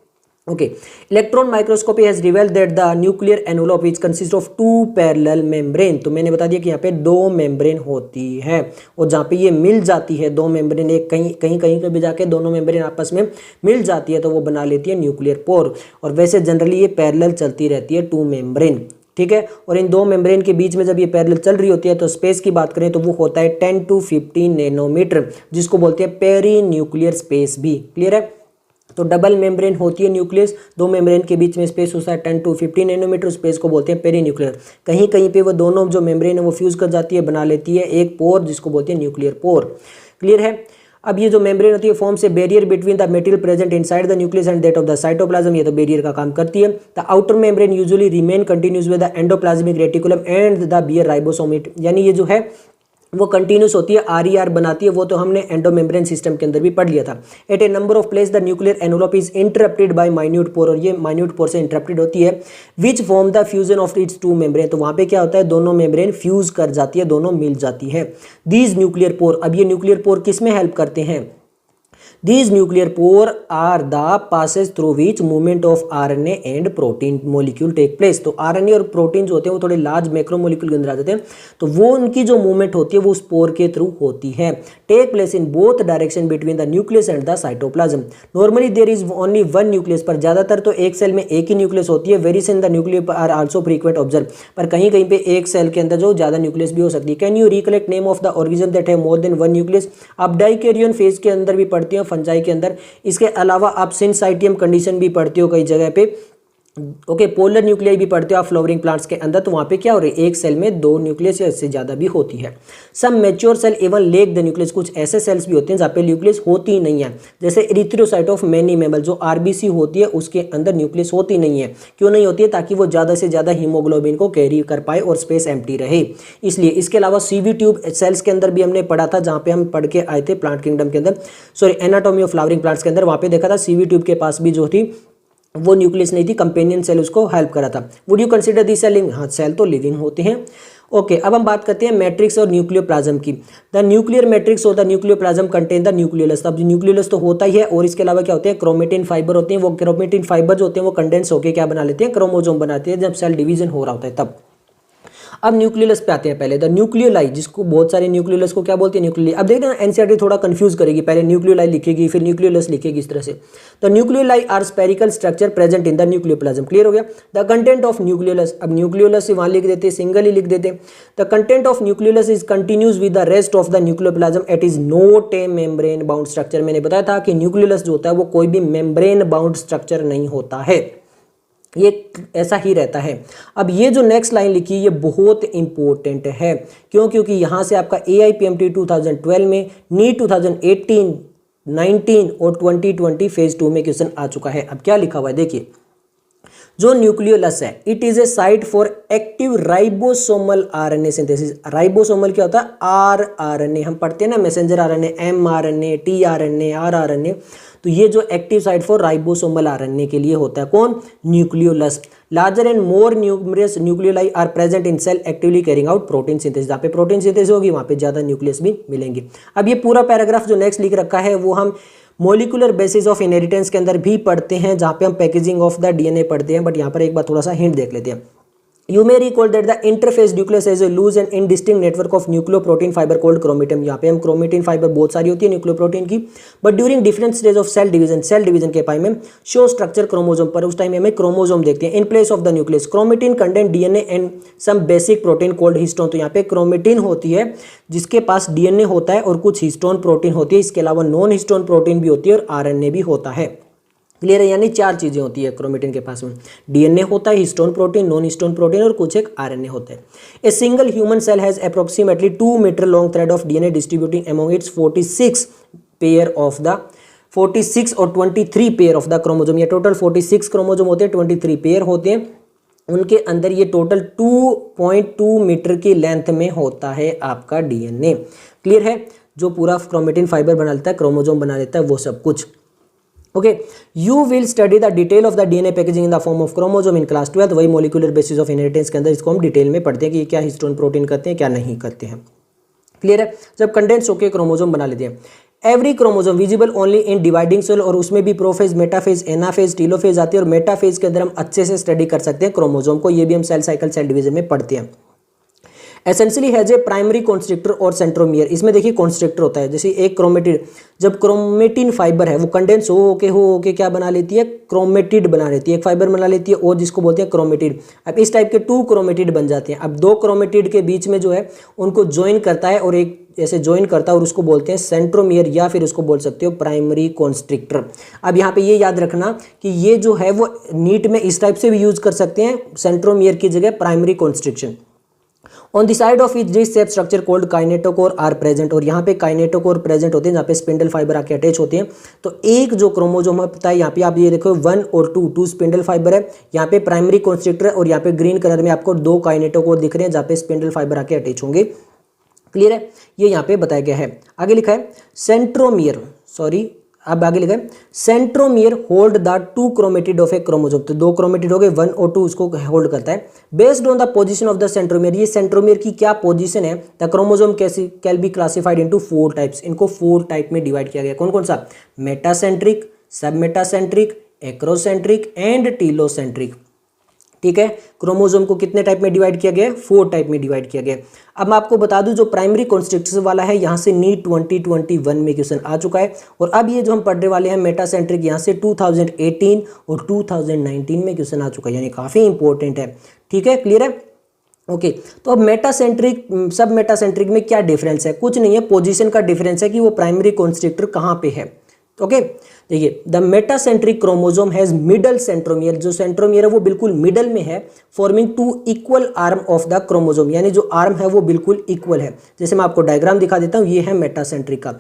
Okay, electron microscopy has revealed that the nuclear envelope which consists of 2 parallel membrane। तो मैंने बता दिया कि यहाँ पे 2 मेम्ब्रेन होती है, और जहाँ पे ये मिल जाती है 2 मेम्ब्रेन, एक कहीं पे भी जाके दोनों मेम्ब्रेन आपस में मिल जाती है तो वो बना लेती है न्यूक्लियर पोर। और वैसे जनरली ये पैरेलल चलती रहती है 2 मेम्ब्रेन। ठीक है? और इन 2 मेम्ब्रेन के बीच में जब ये पैरेलल चल रही होती है तो स्पेस की बात करें तो वो होता है 10 to 15 नैनोमीटर, जिसको बोलते हैं पेरी न्यूक्लियर स्पेस भी। क्लियर है? तो डबल मेम्ब्रेन होती है न्यूक्लियस, 2 मेम्ब्रेन के बीच में स्पेस होता है 10 to 15 नैनोमीटर, स्पेस को बोलते हैं पेरी न्यूक्लियर। कहीं कहीं पे वो दोनों जो मेम्ब्रेन है वो फ्यूज कर जाती है, बना लेती है एक पोर, जिसको बोलते हैं न्यूक्लियर पोर। क्लियर है? अब ये जो मेम्ब्रेन होती है फॉर्म से barrier between the material present inside the nucleus and that of the cytoplasm. ये तो बैरियर का काम करती है। The outer membrane usually remain continuous with the endoplasmic reticulum and the bear ribosome. यानी ये जो है वो कंटिन्यूस होती है, RER बनाती है, वो तो हमने एंडोमेम्ब्रेन सिस्टम के अंदर भी पढ़ लिया था। At a number of place the nuclear envelope is interrupted by minute pore, और ये माइन्यूट पोर से इंटरप्टेड होती है, which form the fusion of its 2 membrane. तो वहां पे क्या होता है, दोनों मेम्ब्रेन फ्यूज कर जाती है, दोनों मिल जाती है। दीज न्यूक्लियर पोर, अब ये न्यूक्लियर पोर किस में हेल्प करते हैं, These nuclear pore are the passes through which movement of RNA and protein molecule take place। तो RNA और प्रोटीन जो होते हैं वो थोड़े लार्ज मैक्रो मोलिक्यूल के अंदर आ जाते हैं, तो वो उनकी जो मूवमेंट होती है वो स्पोर के थ्रू होती है। Take place in both direction between the nucleus and the cytoplasm. Normally there is only 1 nucleus, पर ज्यादातर तो एक सेल में एक ही न्यूक्लियस होती है। Variation in the nuclear are also frequent observe, पर कहीं कहीं पे एक सेल के अंदर जो ज्यादा न्यूक्लियस भी हो सकती है। Can you recollect name of the organism that have more than 1 nucleus. आप डाइकैरियन फेज के अंदर भी पढ़ते हो, फंजाई के अंदर। इसके अलावा आप सिनसाइटियम कंडीशन भी पढ़ते हो कई जगह पे। ओके, पोलर न्यूक्लियाई भी पढ़ते हो आप फ्लावरिंग प्लांट्स के अंदर, तो वहां पे क्या हो रही है, एक सेल में 2 न्यूक्लियस या इससे ज्यादा भी होती है। Some mature cell even lack the nucleus, कुछ ऐसे सेल्स भी होते हैं जहाँ पे न्यूक्लियस होती नहीं है, जैसे इरिथ्रोसाइट ऑफ मैनी मैमल, जो RBC होती है उसके अंदर न्यूक्लियस होती नहीं है। क्यों नहीं होती है, ताकि वो ज्यादा से ज्यादा हीमोग्लोबिन को कैरी कर पाए और स्पेस एम्प्टी रहे, इसलिए। इसके अलावा CV ट्यूब सेल्स के अंदर भी हमने पढ़ा था, जहाँ पे हम पढ़ के आए थे प्लांट किंगडम के अंदर, sorry anatomy of flowering plants के अंदर, वहाँ पे देखा था CV ट्यूब के पास भी जो थी वो न्यूक्लियस नहीं थी, कंपेनियन सेल उसको हेल्प करा था। Would you consider this cell living? हाँ, सेल तो लिविंग होते हैं। ओके, अब हम बात करते हैं मैट्रिक्स और न्यूक्लियोप्लाज्म की। द न्यूक्लियर मैट्रिक्स और the nucleoplasm contain the nucleolus. अब न्यूक्लियोलस तो होता ही है, और इसके अलावा क्या होते हैं, क्रोमेटिन फाइबर होते हैं। वो क्रोमेटिन फाइबर जो होते हैं वो कंडेंस होकर क्या बना लेते हैं, क्रोमोसोम बनाते हैं, जब सेल डिवीजन हो रहा होता है तब। अब न्यूक्लियस पे आते हैं पहले, द न्यूक्लियोलाई, जिसको बहुत सारे न्यूक्लियोलस को क्या बोलते हैं, न्यूक्लियोलाई। अब देखते हैं NCERT थोड़ा कंफ्यूज करेगी, पहले न्यूक्लियोलाई लिखेगी फिर न्यूक्लियोलस लिखेगी, इस तरह से। The nucleoli are spherical structure present in the nucleoplasm. Clear हो गया। द कंटेंट ऑफ न्यूक्लियोलस, अब न्यूक्लियोलस वहां लिख देते, सिंगल ही लिख देते। The content of nucleolus is continues with the rest of the nucleoplasm, it is not a membrane bound structure. मैंने बताया था कि न्यूक्लियोलस जो होता है वो कोई भी मेम्ब्रेन बाउंड स्ट्रक्चर नहीं होता है, ये ऐसा ही रहता है। अब ये जो नेक्स्ट लाइन लिखी ये बहुत इंपॉर्टेंट है, क्यों? क्योंकि यहां से आपका AIPMT 2012 में, नीट 2018, 19 और 2020 फेज 2 में क्वेश्चन आ चुका है। अब क्या लिखा हुआ है देखिए, जो न्यूक्लियोलस है, it is a site for active ribosomal RNA synthesis. Ribosomal क्या होता है? आरएनए, हम पढ़ते हैं ना messenger RNA, mRNA, tRNA, rRNA, तो ये जो active site for ribosomal RNA के लिए होता है कौन? Nucleolus. Larger and more numerous nucleoli are present in cell actively carrying out protein synthesis. जहाँ पे प्रोटीन सिंथेसिस होगी वहाँ पे ज्यादा न्यूक्लियस भी मिलेंगे। अब ये पूरा पैराग्राफ जो नेक्स्ट लिख रखा है वो हम मोलिकुलर बेसिस ऑफ इनहेरिटेंस के अंदर भी पढ़ते हैं, जहाँ पे हम पैकेजिंग ऑफ द डीएनए पढ़ते हैं, बट यहाँ पर एक बार थोड़ा सा हिंट देख लेते हैं। You may recall that the interphase nucleus has a loose and indistinct network of nucleoprotein fiber called chromatin। यहाँ पे हम chromatin fiber बहुत सारी होती है न्यूक्लियोप्रोटीन की, but during different stage of cell division के टाइम में show structure chromosome पर, उस टाइम में हमें क्रोमोसोम देखते हैं। In place of the nucleus chromatin contain DNA and some basic protein called histone। तो यहाँ पे क्रोमेटिन होती है जिसके पास डीएनए होता है और कुछ हिस्टोन प्रोटीन होती है, इसके अलावा नॉन हिस्टोन प्रोटीन भी होती है और आरएनए भी होता है। क्लियर है? यानी चार चीजें होती है क्रोमेटिन के पास में, डीएनए होता है, histone protein, non histone protein और कुछ एक आरएनए होता है। A single human cell has approximately 2 metre long thread of DNA distributing among its 46 pair of the 46 और 23 पेयर ऑफ द क्रोमोसोम। ये टोटल 46 क्रोमोसोम होते हैं, 23 पेयर होते हैं, उनके अंदर ये टोटल 2.2 मीटर की लेंथ में होता है आपका डीएनए। क्लियर है? जो पूरा क्रोमेटिन फाइबर बना लेता है, क्रोमोसोम बना लेता है, वो सब कुछ। Okay, you will study the detail of the DNA packaging in the form of chromosome in class 12। वही मोलिकुलर बेसिस ऑफ इनहेरिटेंस के अंदर इसको हम डिटेल में पढ़ते हैं कि ये क्या हिस्टोन प्रोटीन करते हैं, क्या नहीं करते हैं। क्लियर है? जब कंडेंस होकर क्रोमोसोम बना लेते हैं, every chromosome visible only in dividing cell, और उसमें भी प्रोफेज, मेटाफेज, एनाफेज, टीलोफेज आती है, और मेटाफेज के अंदर हम अच्छे से स्टडी कर सकते हैं क्रोमोसोम को, ये भी हम सेल साइकिल, सेल डिवीजन में पढ़ते हैं। Essentially has a primary constrictor और सेंट्रोमियर। इसमें देखिए कॉन्स्ट्रिक्टर होता है, जैसे एक क्रोमेटिड, जब क्रोमेटिन फाइबर है वो कंडेंस हो के क्या बना लेती है? क्रोमेटिड बना लेती है, एक फाइबर बना लेती है और जिसको बोलते हैं क्रोमेटिड। अब इस टाइप के 2 क्रोमेटिड बन जाते हैं। अब 2 क्रोमेटिड के बीच में जो है उनको ज्वाइन करता है, और एक ऐसे ज्वाइन करता है और उसको बोलते हैं सेंट्रोमियर, या फिर उसको बोल सकते हो प्राइमरी कॉन्स्ट्रिक्टर। अब यहाँ पे ये याद रखना कि ये जो है वो नीट में इस टाइप से भी यूज कर सकते हैं, सेंट्रोमियर की जगह primary constriction. On the side of each dish shape structure called kinetochore are present, और यहाँ पे काइनेटोकोर प्रेजेंट होते हैं जहाँ पे स्पिंडल फाइबर आके अटैच होते हैं। तो एक जो क्रोमोसोम है पता है, यहाँ पे आप ये देखो 1 और 2 स्पिंडल फाइबर है, यहाँ पे प्राइमरी कॉन्स्ट्रिक्टर है, और यहाँ पे ग्रीन कलर में आपको 2 काइनेटोकोर दिख रहे हैं जहाँ पे स्पिंडल फाइबर आके अटैच होंगे। क्लियर है? ये यहाँ पे बताया गया है। आगे लिखा है सेंट्रोमियर, सॉरी अब आगे लिखा है centromere hold the 2 chromatid of A chromosome. तो 2 क्रोमेटिड हो गए, 1 और 2 उसको होल्ड करता है। Based on the position of the centromere, ये सेंट्रोमियर की क्या पोजीशन है, the chromosome can be classified into 4 types. इनको 4 टाइप में डिवाइड किया गया। कौन कौन सा? मेटासेंट्रिक, सब मेटासेंट्रिक, एक्रोसेंट्रिक एंड टीलोसेंट्रिक। ठीक है? क्रोमोसोम को कितने टाइप में डिवाइड किया गया? 4 टाइप में डिवाइड किया गया। अब मैं आपको बता दूं जो प्राइमरी कॉन्स्ट्रिक्टर वाला है यहाँ से नीट 2021 में क्वेश्चन आ चुका है, और अब ये जो हम पढ़ने वाले हैं मेटासेंट्रिक, यहाँ से 2018 और 2019 में क्वेश्चन आ चुका है, यानी काफ़ी इंपॉर्टेंट है। ठीक है? क्लियर है? ओके, तो अब मेटासेंट्रिक, सब मेटासेंट्रिक में क्या डिफरेंस है? कुछ नहीं है, पोजीशन का डिफरेंस है कि वो प्राइमरी कॉन्स्ट्रिक्टर कहाँ पे है। ओके, देखिए the metacentric chromosome has middle centromere, जो सेंट्रोमियर है वो बिल्कुल मिडल में है, forming 2 equal arm of the chromosome, यानी जो आर्म है वो बिल्कुल इक्वल है। जैसे मैं आपको डायग्राम दिखा देता हूँ, ये है मेटासेंट्रिक का,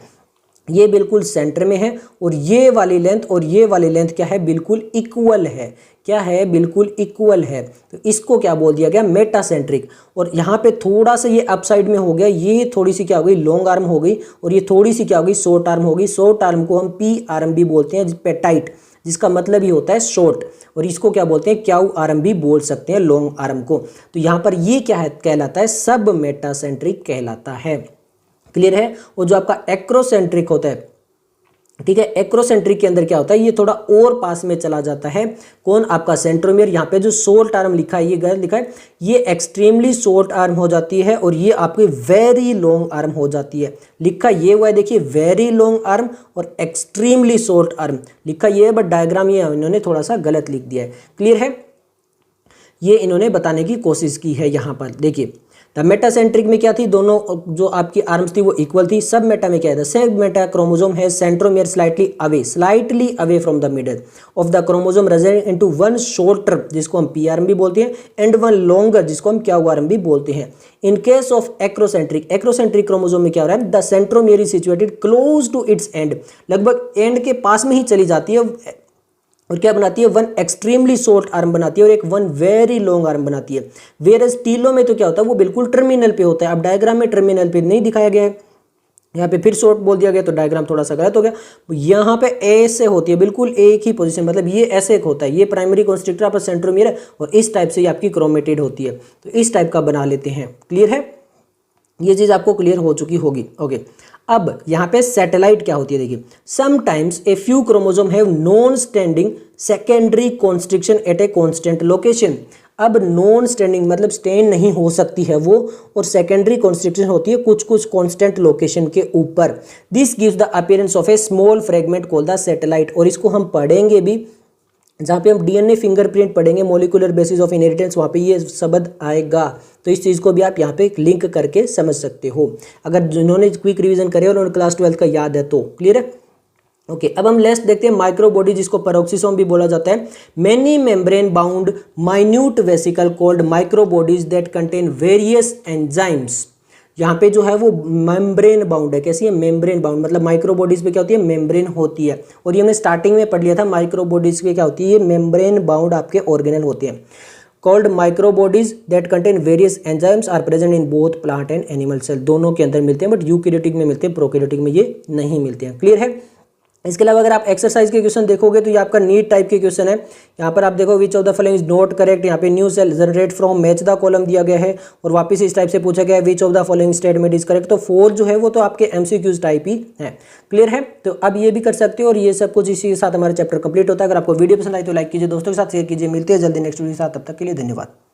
ये बिल्कुल सेंटर में है, और ये वाली लेंथ और ये वाली लेंथ क्या है? बिल्कुल इक्वल है। क्या है? बिल्कुल इक्वल है। तो इसको क्या बोल दिया गया? मेटासेंट्रिक। और यहाँ पे थोड़ा सा ये अपसाइड में हो गया, ये थोड़ी सी क्या हो गई? लॉन्ग आर्म हो गई, और ये थोड़ी सी क्या हो गई? शॉर्ट आर्म हो गई। शॉर्ट आर्म को हम पी आर्म भी बोलते हैं, पेटाइट, जिसका मतलब ही होता है शॉर्ट, और इसको क्या बोलते हैं? क्याऊ आर्म भी बोल सकते हैं लॉन्ग आर्म को। तो यहाँ पर ये क्या है? कहलाता है सब मेटासेंट्रिक कहलाता है। क्लियर है? और जो आपका एक्रोसेंट्रिक होता है, ठीक है, एक्रोसेंट्रिक के अंदर क्या होता है? ये थोड़ा और पास में चला जाता है। कौन? आपका सेंट्रोमियर। यहाँ पे जो शॉर्ट आर्म लिखा है, ये गलत लिखा है, ये एक्सट्रीमली शॉर्ट आर्म हो जाती है, और ये आपकी वेरी लॉन्ग आर्म हो जाती है। लिखा ये हुआ है, देखिए, वेरी लॉन्ग आर्म और एक्सट्रीमली शॉर्ट आर्म लिखा ये है, बट डायग्राम ये इन्होंने थोड़ा सा गलत लिख दिया है। क्लियर है? ये इन्होंने बताने की कोशिश की है यहाँ पर। देखिए द मेटासेंट्रिक में क्या थी? दोनों जो आपकी आर्म्स थी वो इक्वल थी। सब मेटा में क्या है? सब मेटा क्रोमोसोम है centromere slightly away from the middle of the chromosome result into 1 shorter, जिसको हम पी आर्म भी बोलते हैं, एंड 1 लॉन्गर, जिसको हम क्याऊ आर्म भी बोलते हैं। In case of acrocentric chromosome में क्या हो रहा है? The centromere is situated close to its end, लगभग एंड के पास में ही चली जाती है, और क्या बनाती है, वन एक्सट्रीमली शॉर्ट आर्म बनाती है और एक वन वेरी लॉन्ग आर्म बनाती है। वेरस टीलों में तो क्या होता है, वो बिल्कुल टर्मिनल पे होता है। अब डायग्राम में टर्मिनल पे नहीं दिखाया गया है, यहाँ पे फिर शॉर्ट बोल दिया गया तो डायग्राम थोड़ा सा गलत हो गया। यहाँ पे ऐसे होती है बिल्कुल एक ही पोजीशन, मतलब ये ऐसे एक होता है, ये प्राइमरी कॉन्स्ट्रिक्टर आपका सेंट्रोमियर है और इस टाइप से ये आपकी क्रोमेटिड होती है। तो इस टाइप का बना लेते हैं। क्लियर है, ये चीज आपको क्लियर हो चुकी होगी। ओके, अब यहाँ पे सैटेलाइट क्या होती है, देखिए sometimes a few chromosome have non standing secondary constriction at a constant location. अब नॉन स्टैंडिंग मतलब स्टैंड नहीं हो सकती है वो, और सेकेंडरी कॉन्स्ट्रिक्शन होती है कुछ कुछ कॉन्स्टेंट लोकेशन के ऊपर। This gives the appearance of A small fragment called the satellite. और इसको हम पढ़ेंगे भी, जहाँ पे हम डीएनए फिंगरप्रिंट पढ़ेंगे, मॉलिक्यूलर बेसिस ऑफ इनहेरिटेंस, वहाँ पे ये शब्द आएगा। तो इस चीज़ को भी आप यहाँ पे लिंक करके समझ सकते हो, अगर जिन्होंने क्विक रिवीजन करे और उन्होंने क्लास 12 का याद है तो। क्लियर है, ओके। अब हम नेक्स्ट देखते हैं माइक्रोबॉडी, जिसको पेरोक्सिसोम भी बोला जाता है। Many membrane bound minute vesicle called microbodies that contain various enzymes. यहाँ पे जो है वो मेम्ब्रेन बाउंड है। कैसी है, मेम्ब्रेन बाउंड, मतलब माइक्रोबॉडीज पे क्या होती है, मेम्ब्रेन होती है। और ये हमने स्टार्टिंग में पढ़ लिया था, माइक्रोबॉडीज पे क्या होती है, ये मेम्ब्रेन बाउंड आपके ऑर्गेनल होते हैं। Called microbodies that contain various enzymes are present in both plant and animal cell. दोनों के अंदर मिलते हैं, बट यूकैरियोटिक में मिलते हैं, प्रोकैरियोटिक में ये नहीं मिलते हैं। क्लियर है। इसके अलावा अगर आप एक्सरसाइज के क्वेश्चन देखोगे तो ये आपका नीट टाइप के क्वेश्चन है। यहाँ पर आप देखो which of the following is not correct. यहाँ पे new sale generate from match the column दिया गया है और वापस इस टाइप से पूछा गया है which of the following statement is correct. तो 4 जो है वो तो आपके एमसीक्यूज टाइप ही है। क्लियर है, तो अब ये भी कर सकते हो। और ये सब कुछ इसी के साथ हमारा चैप्टर कंप्लीट होता है। अगर आपको वीडियो पसंद आई तो लाइक कीजिए, दोस्तों के साथ शेयर कीजिए। मिलते हैं जल्दी नेक्स्ट वीडियो के साथ, तब तक के लिए धन्यवाद।